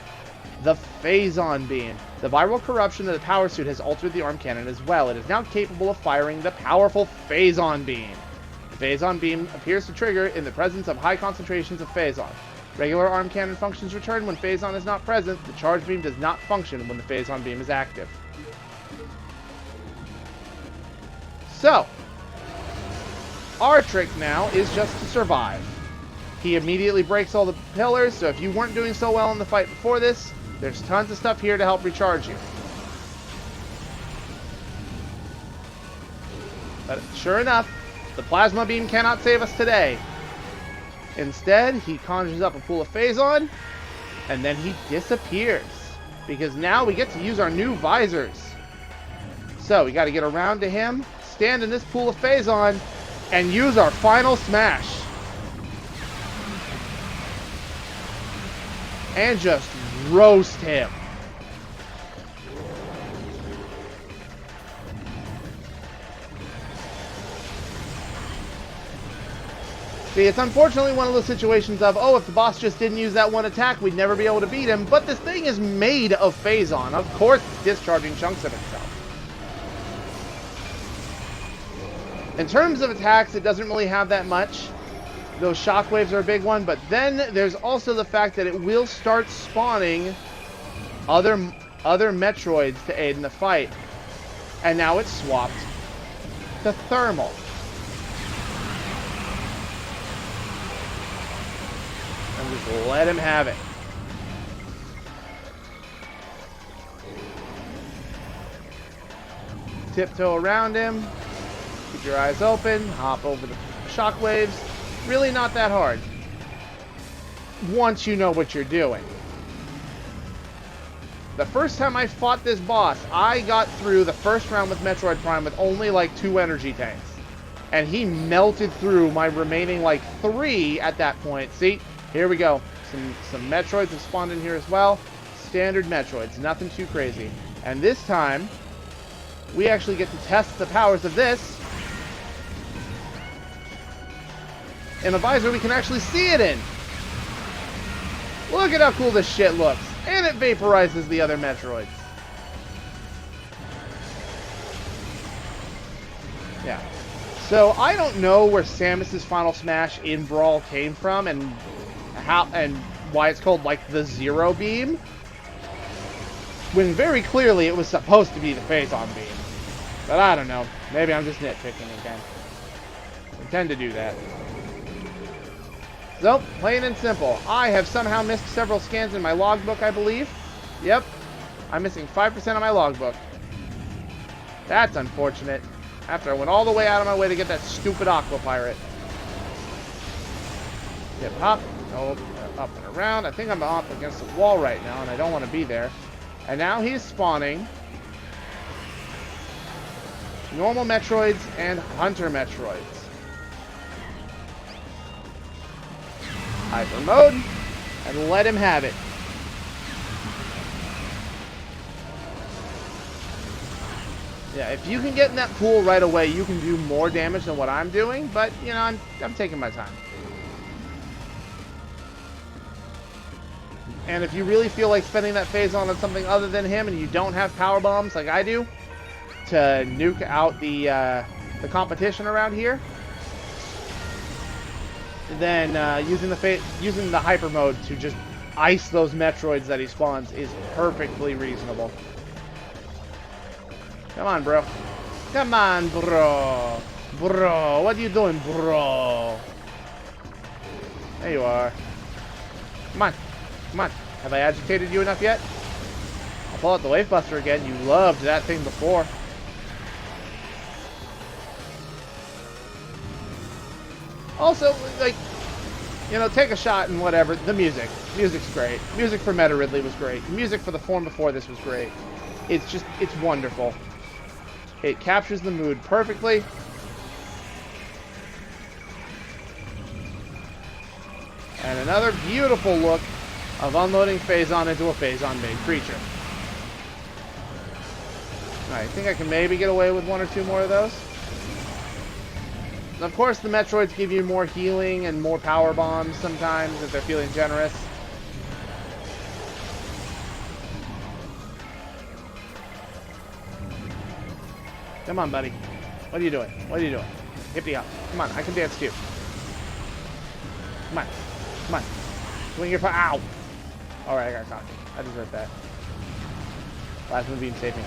The Faison Beam. The viral corruption of the power suit has altered the arm cannon as well. It is now capable of firing the powerful Faison Beam. The Faison Beam appears to trigger in the presence of high concentrations of Faison. Regular arm cannon functions return when Faison is not present. The charge beam does not function when the Faison Beam is active. So, our trick now is just to survive. He immediately breaks all the pillars, so if you weren't doing so well in the fight before this, there's tons of stuff here to help recharge you. But sure enough, the Plasma Beam cannot save us today. Instead, he conjures up a pool of Faison, and then he disappears. Because now we get to use our new visors. So, we got to get around to him, stand in this pool of Faison, and use our final smash. And just roast him. See, it's unfortunately one of those situations of, oh, if the boss just didn't use that one attack, we'd never be able to beat him. But this thing is made of Faison. Of course, it's discharging chunks of itself. In terms of attacks, it doesn't really have that much. Those shockwaves are a big one. But then there's also the fact that it will start spawning other Metroids to aid in the fight. And now it's swapped to thermal. And just let him have it. Tiptoe around him. Keep your eyes open. Hop over the shockwaves. Really not that hard. Once you know what you're doing. The first time I fought this boss, I got through the first round with Metroid Prime with only like 2 energy tanks. And he melted through my remaining like 3 at that point. See? Here we go. Some Metroids have spawned in here as well. Standard Metroids. Nothing too crazy. And this time, we actually get to test the powers of this in a visor we can actually see it in. Look at how cool this shit looks. And it vaporizes the other Metroids. Yeah. So, I don't know where Samus's Final Smash in Brawl came from and how and why it's called like the Zero Beam, when very clearly it was supposed to be the Faison Beam. But I don't know. Maybe I'm just nitpicking again. I tend to do that. So, plain and simple. I have somehow missed several scans in my logbook, I believe. Yep. I'm missing 5% of my logbook. That's unfortunate. After I went all the way out of my way to get that stupid Aqua Pirate. Yep, hop. Oh, up and around. I think I'm up against the wall right now, and I don't want to be there. And now he's spawning normal Metroids and Hunter Metroids. Hyper mode, and let him have it. Yeah, if you can get in that pool right away, you can do more damage than what I'm doing, but, you know, I'm taking my time. And if you really feel like spending that Faison on something other than him, and you don't have power bombs like I do, to nuke out the competition around here, then using the hyper mode to just ice those Metroids that he spawns is perfectly reasonable. Come on, bro. Come on, bro. Bro, what are you doing, bro? There you are. Come on. Come on. Have I agitated you enough yet? I'll pull out the Wave Buster again. You loved that thing before. Also, like, you know, take a shot and whatever. The music. Music's great. Music for Meta Ridley was great. Music for the form before this was great. It's just, it's wonderful. It captures the mood perfectly. And another beautiful look of unloading Faison into a Faison-made creature. Alright, I think I can maybe get away with one or two more of those. Of course, the Metroids give you more healing and more power bombs sometimes if they're feeling generous. Come on, buddy. What are you doing? What are you doing? Hippity hop. Come on, I can dance too. Come on. Come on. Swing your ow! Alright, I got cocky. I deserve that. Plasma beam saved me.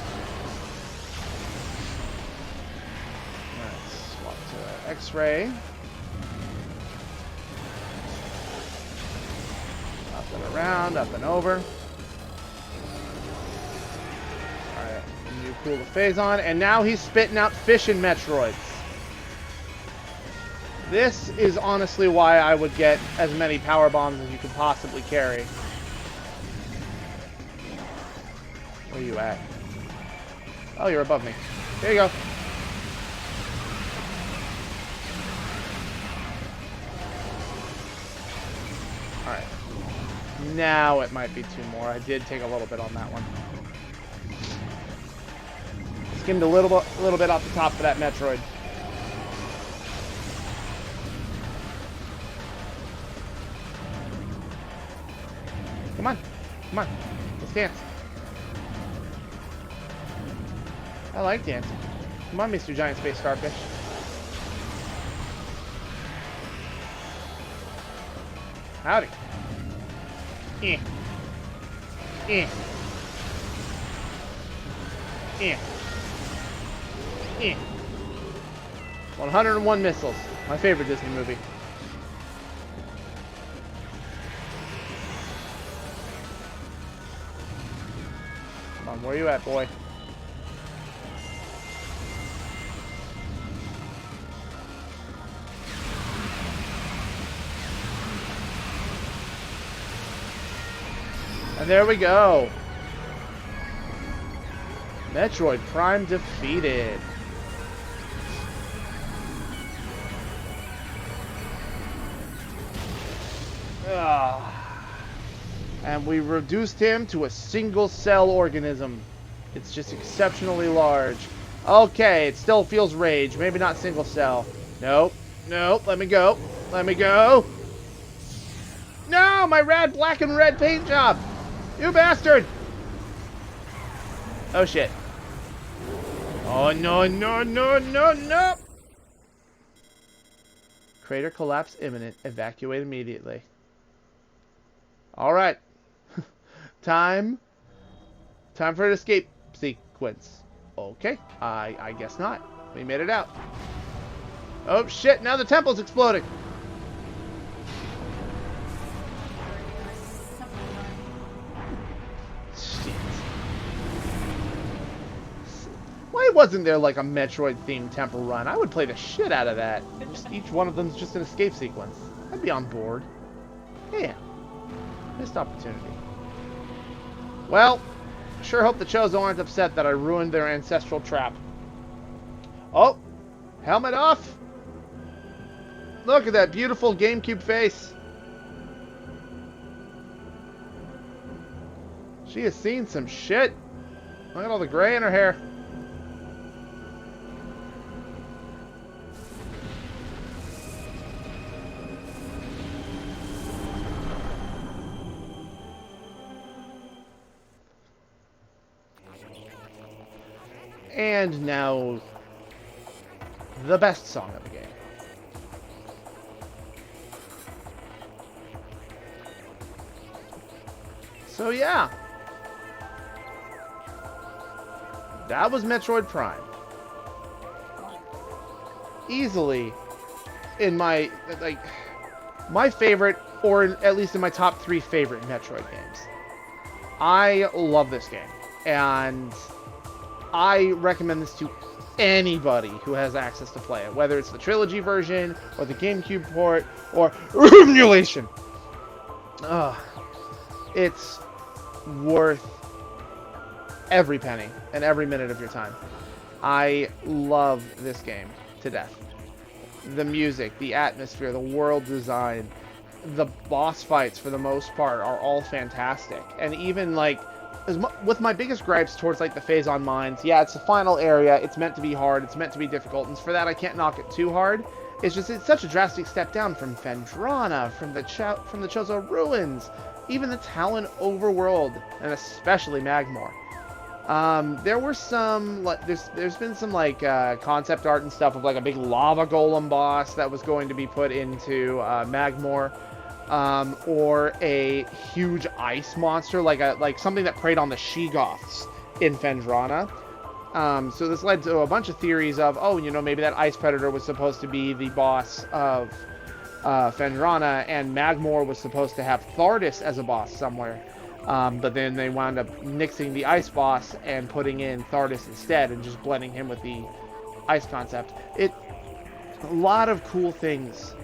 Swap to X-ray. Up and around, up and over. Alright, you cool the Faison, and now he's spitting out Fission Metroids. This is honestly why I would get as many power bombs as you could possibly carry. Where are you at? Oh, you're above me. There you go. Alright. Now it might be two more. I did take a little bit on that one. Skimmed a little bit off the top of that Metroid. Come on. Come on. Let's dance. I like dancing. Come on, Mr. Giant Space Starfish. Howdy. Eh. Eh. Eh. Eh. 101 missiles. My favorite Disney movie. Come on, where you at, boy? And there we go. Metroid Prime defeated. And we reduced him to a single cell organism. It's just exceptionally large. Okay, it still feels rage. Maybe not single cell. Nope. Nope. Let me go. Let me go. No! My rad black and red paint job! You bastard! Oh shit. Oh no, no, no, no, no! Crater collapse imminent. Evacuate immediately. Alright. Time for an escape sequence. Okay, I guess not. We made it out. Oh shit, now the temple's exploding. Shit. Why wasn't there like a Metroid-themed temple run? I would play the shit out of that. Just each one of them's just an escape sequence. I'd be on board. Yeah. Missed opportunity. Well, sure hope the Chozo aren't upset that I ruined their ancestral trap. Oh, helmet off. Look at that beautiful GameCube face. She has seen some shit. Look at all the gray in her hair. And now, the best song of the game. So yeah, that was Metroid Prime. Easily, in my, my favorite, or at least in my top 3 favorite Metroid games. I love this game, and I recommend this to anybody who has access to play it, whether it's the trilogy version, or the GameCube port, or emulation. It's worth every penny and every minute of your time. I love this game to death. The music, the atmosphere, the world design, the boss fights for the most part are all fantastic. And even like, with my biggest gripes towards like the Faison mines, yeah, it's the final area, it's meant to be hard, it's meant to be difficult, and for that I can't knock it too hard. It's just, it's such a drastic step down from Phendrana, from the Chozo Ruins, even the Talon overworld, and especially Magmor. There were some, there's been some like concept art and stuff of like a big lava golem boss that was going to be put into Magmor, or a huge ice monster, like something that preyed on the She-Goths in Phendrana. So this led to a bunch of theories of, oh, you know, maybe that ice predator was supposed to be the boss of Phendrana, and Magmor was supposed to have Thardus as a boss somewhere. But then they wound up nixing the ice boss and putting in Thardus instead, and just blending him with the ice concept. A lot of cool things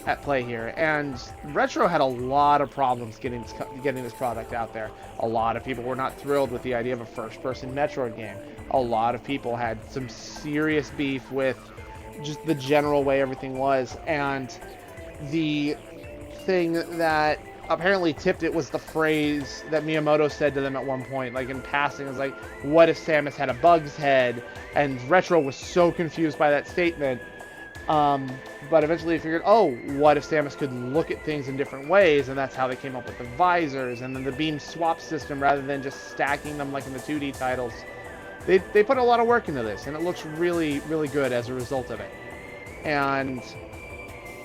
at play here, and Retro had a lot of problems getting this product out there. A lot of people were not thrilled with the idea of a first-person Metroid game. A lot of people had some serious beef with just the general way everything was, and the thing that apparently tipped it was the phrase that Miyamoto said to them at one point, like in passing. It was like, what if Samus had a bug's head? And Retro was so confused by that statement. But eventually he figured, oh, what if Samus could look at things in different ways? And that's how they came up with the visors, and then the beam swap system, rather than just stacking them like in the 2D titles. They put a lot of work into this, and it looks really, really good as a result of it. And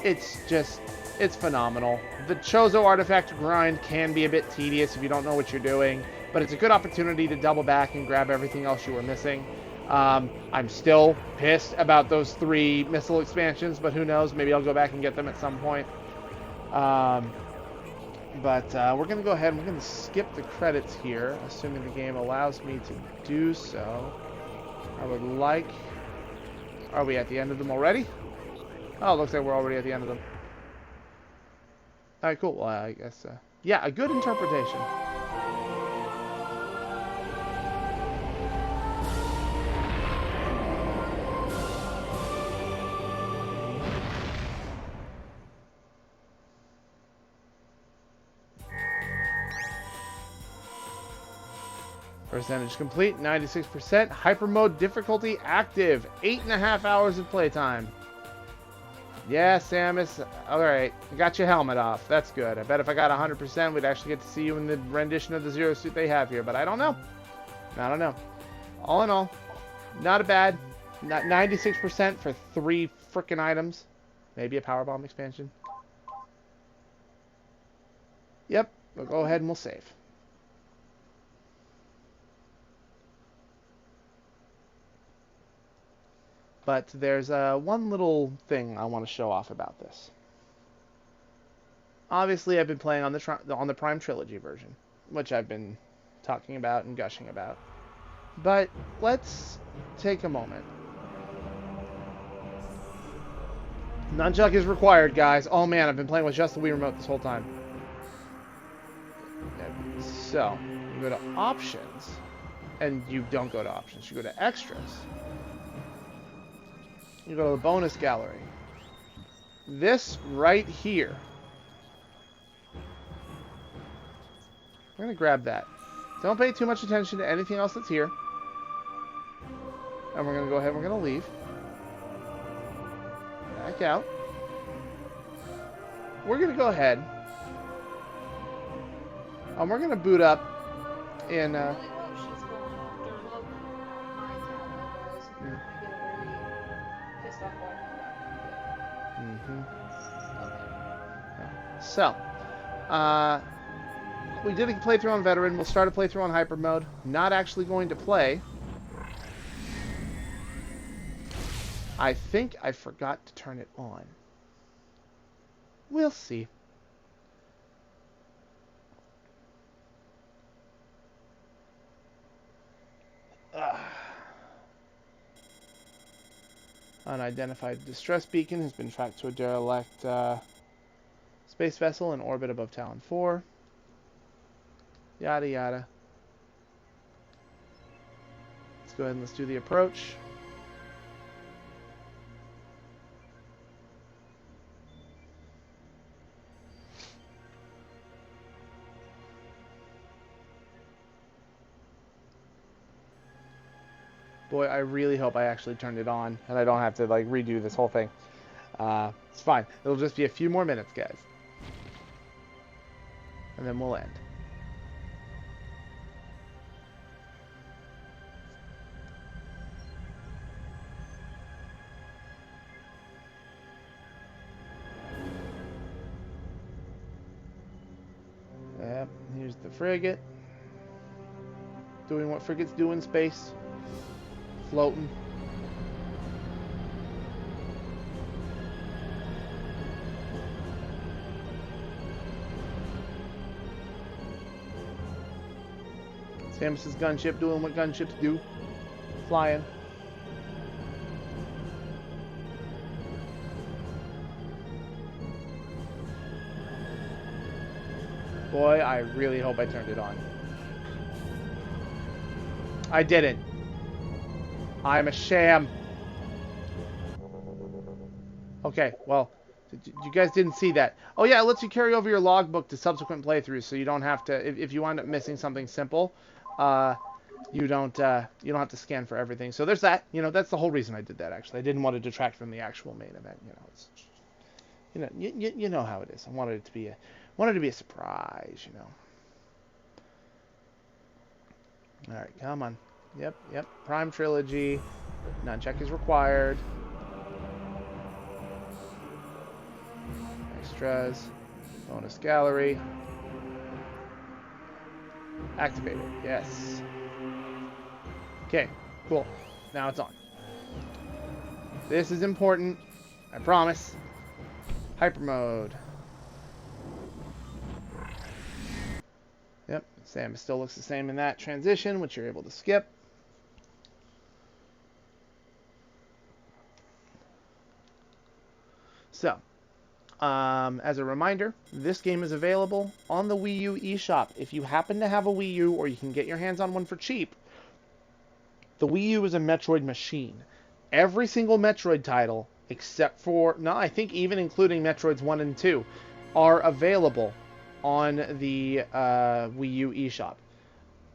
it's phenomenal. The Chozo artifact grind can be a bit tedious if you don't know what you're doing, but it's a good opportunity to double back and grab everything else you were missing. I'm still pissed about those 3 missile expansions, but who knows? Maybe I'll go back and get them at some point. But we're going to go ahead and we're going to skip the credits here, assuming the game allows me to do so. Are we at the end of them already? Oh, it looks like we're already at the end of them. Alright, cool. Well, I guess, yeah, a good interpretation. Percentage complete, 96%. Hyper mode difficulty active. 8.5 hours of playtime. Yeah, Samus. Alright, got your helmet off. That's good. I bet if I got 100%, we'd actually get to see you in the rendition of the Zero Suit they have here, but I don't know. I don't know. All in all, not a bad. Not 96% for 3 frickin' items. Maybe a power bomb expansion. Yep, we'll go ahead and we'll save. But there's one little thing I want to show off about this. Obviously, I've been playing on the Prime Trilogy version, which I've been talking about and gushing about. But let's take a moment. Nunchuck is required, guys. Oh man, I've been playing with just the Wii Remote this whole time. So, you go to Options, and you don't go to Options. You go to Extras. You go to the Bonus Gallery. This right here. We're going to grab that. Don't pay too much attention to anything else that's here. And we're going to go ahead and we're going to leave. Back out. We're going to go ahead. And we're going to boot up in... So, we did a playthrough on Veteran. We'll start a playthrough on Hyper Mode. Not actually going to play. I think I forgot to turn it on. We'll see. Unidentified distress beacon has been tracked to a derelict space vessel in orbit above Talon 4. Yada yada. Let's go ahead and let's do the approach. Boy, I really hope I actually turned it on and I don't have to like redo this whole thing. It's fine. It'll just be a few more minutes, guys. And then we'll end. Yep, here's the frigate. Doing what frigates do in space. Floating. Samus's gunship doing what gunships do. Flying. Boy, I really hope I turned it on. I didn't. I'm a sham. Okay, well, you guys didn't see that. Oh yeah, it lets you carry over your logbook to subsequent playthroughs, so you don't have to. If you wind up missing something simple, you don't have to scan for everything. So there's that. You know, that's the whole reason I did that. Actually, I didn't want to detract from the actual main event. You know, it's, you know how it is. I wanted it to be a surprise. You know. All right, come on. Yep. Prime Trilogy. Nunchuck is required. Extras. Bonus gallery. Activated. Yes. Okay, cool. Now it's on. This is important. I promise. Hyper mode. Yep, Samus still looks the same in that transition, which you're able to skip. So, as a reminder, this game is available on the Wii U eShop. If you happen to have a Wii U or you can get your hands on one for cheap, the Wii U is a Metroid machine. Every single Metroid title, except for, no, I think even including Metroids 1 and 2, are available on the Wii U eShop.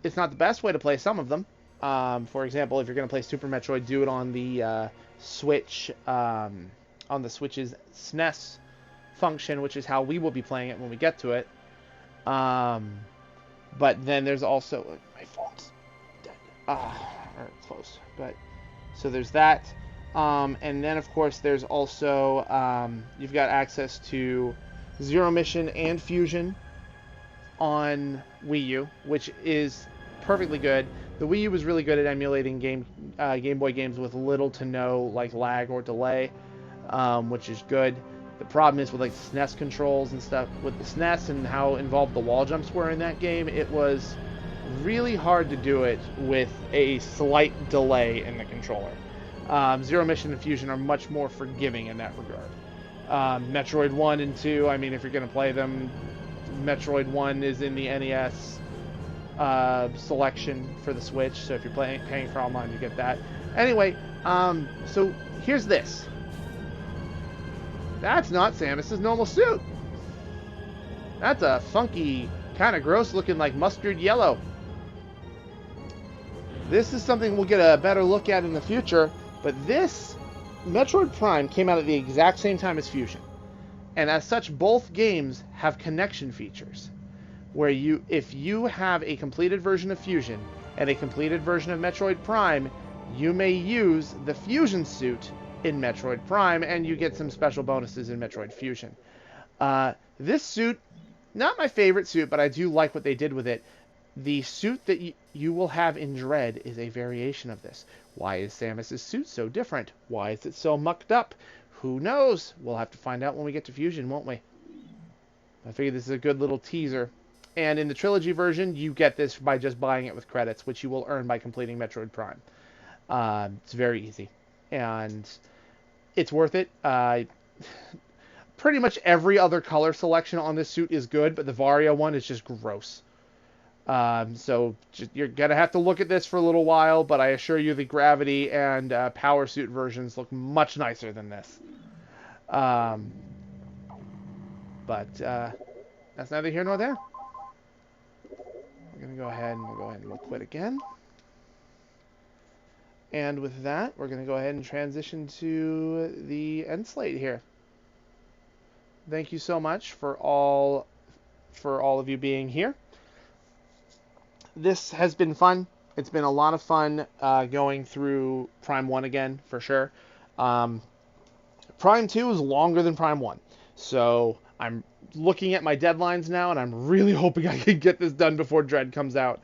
It's not the best way to play some of them. For example, if you're going to play Super Metroid, do it on the Switch, on the Switch's SNES function, which is how we will be playing it when we get to it. But then there's also my phone's dead. Or close. But so there's that. And then of course there's also you've got access to Zero Mission and Fusion on Wii U, which is perfectly good. The Wii U was really good at emulating Game Boy games with little to no like lag or delay, which is good. The problem is with like the SNES controls and stuff. With the SNES and how involved the wall jumps were in that game, it was really hard to do it with a slight delay in the controller. Zero Mission and Fusion are much more forgiving in that regard. Metroid 1 and 2, I mean, if you're going to play them, Metroid 1 is in the NES selection for the Switch, so if you're paying for online, you get that. Anyway, so here's this. That's not Samus's normal suit. That's a funky, kind of gross looking like mustard yellow. This is something we'll get a better look at in the future, but this Metroid Prime came out at the exact same time as Fusion. And as such, both games have connection features, where if you have a completed version of Fusion and a completed version of Metroid Prime, you may use the Fusion suit in Metroid Prime, and you get some special bonuses in Metroid Fusion. This suit, not my favorite suit, but I do like what they did with it. The suit that you will have in Dread is a variation of this. Why is Samus's suit so different? Why is it so mucked up? Who knows? We'll have to find out when we get to Fusion, won't we? I figure this is a good little teaser. And in the Trilogy version, you get this by just buying it with credits, which you will earn by completing Metroid Prime. It's very easy. And it's worth it. Pretty much every other color selection on this suit is good, but the Varia one is just gross. So you're going to have to look at this for a little while, but I assure you the Gravity and Power Suit versions look much nicer than this. But that's neither here nor there. We're going to go ahead and we'll quit again. And with that, we're going to go ahead and transition to the end slate here. Thank you so much for all of you being here. This has been fun. It's been a lot of fun going through Prime 1 again, for sure. Prime 2 is longer than Prime 1. So I'm looking at my deadlines now, and I'm really hoping I can get this done before Dread comes out.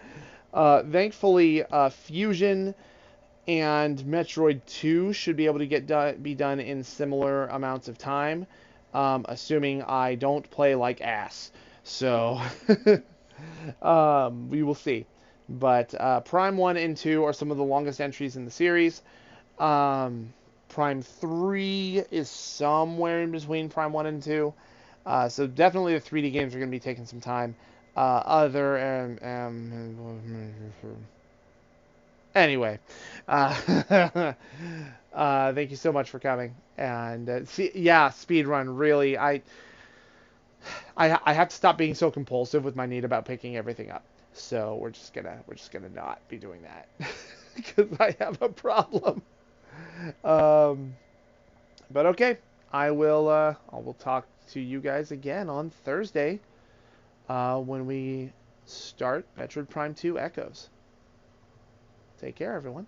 Thankfully, Fusion and Metroid 2 should be able to be done in similar amounts of time, assuming I don't play like ass. So we will see. But Prime 1 and 2 are some of the longest entries in the series. Prime 3 is somewhere in between Prime 1 and 2. So definitely the 3D games are going to be taking some time. Anyway, thank you so much for coming. And speedrun, really, I have to stop being so compulsive with my need about picking everything up. So we're just gonna not be doing that because I have a problem. But okay, I will talk to you guys again on Thursday when we start Metroid Prime 2 Echoes. Take care, everyone.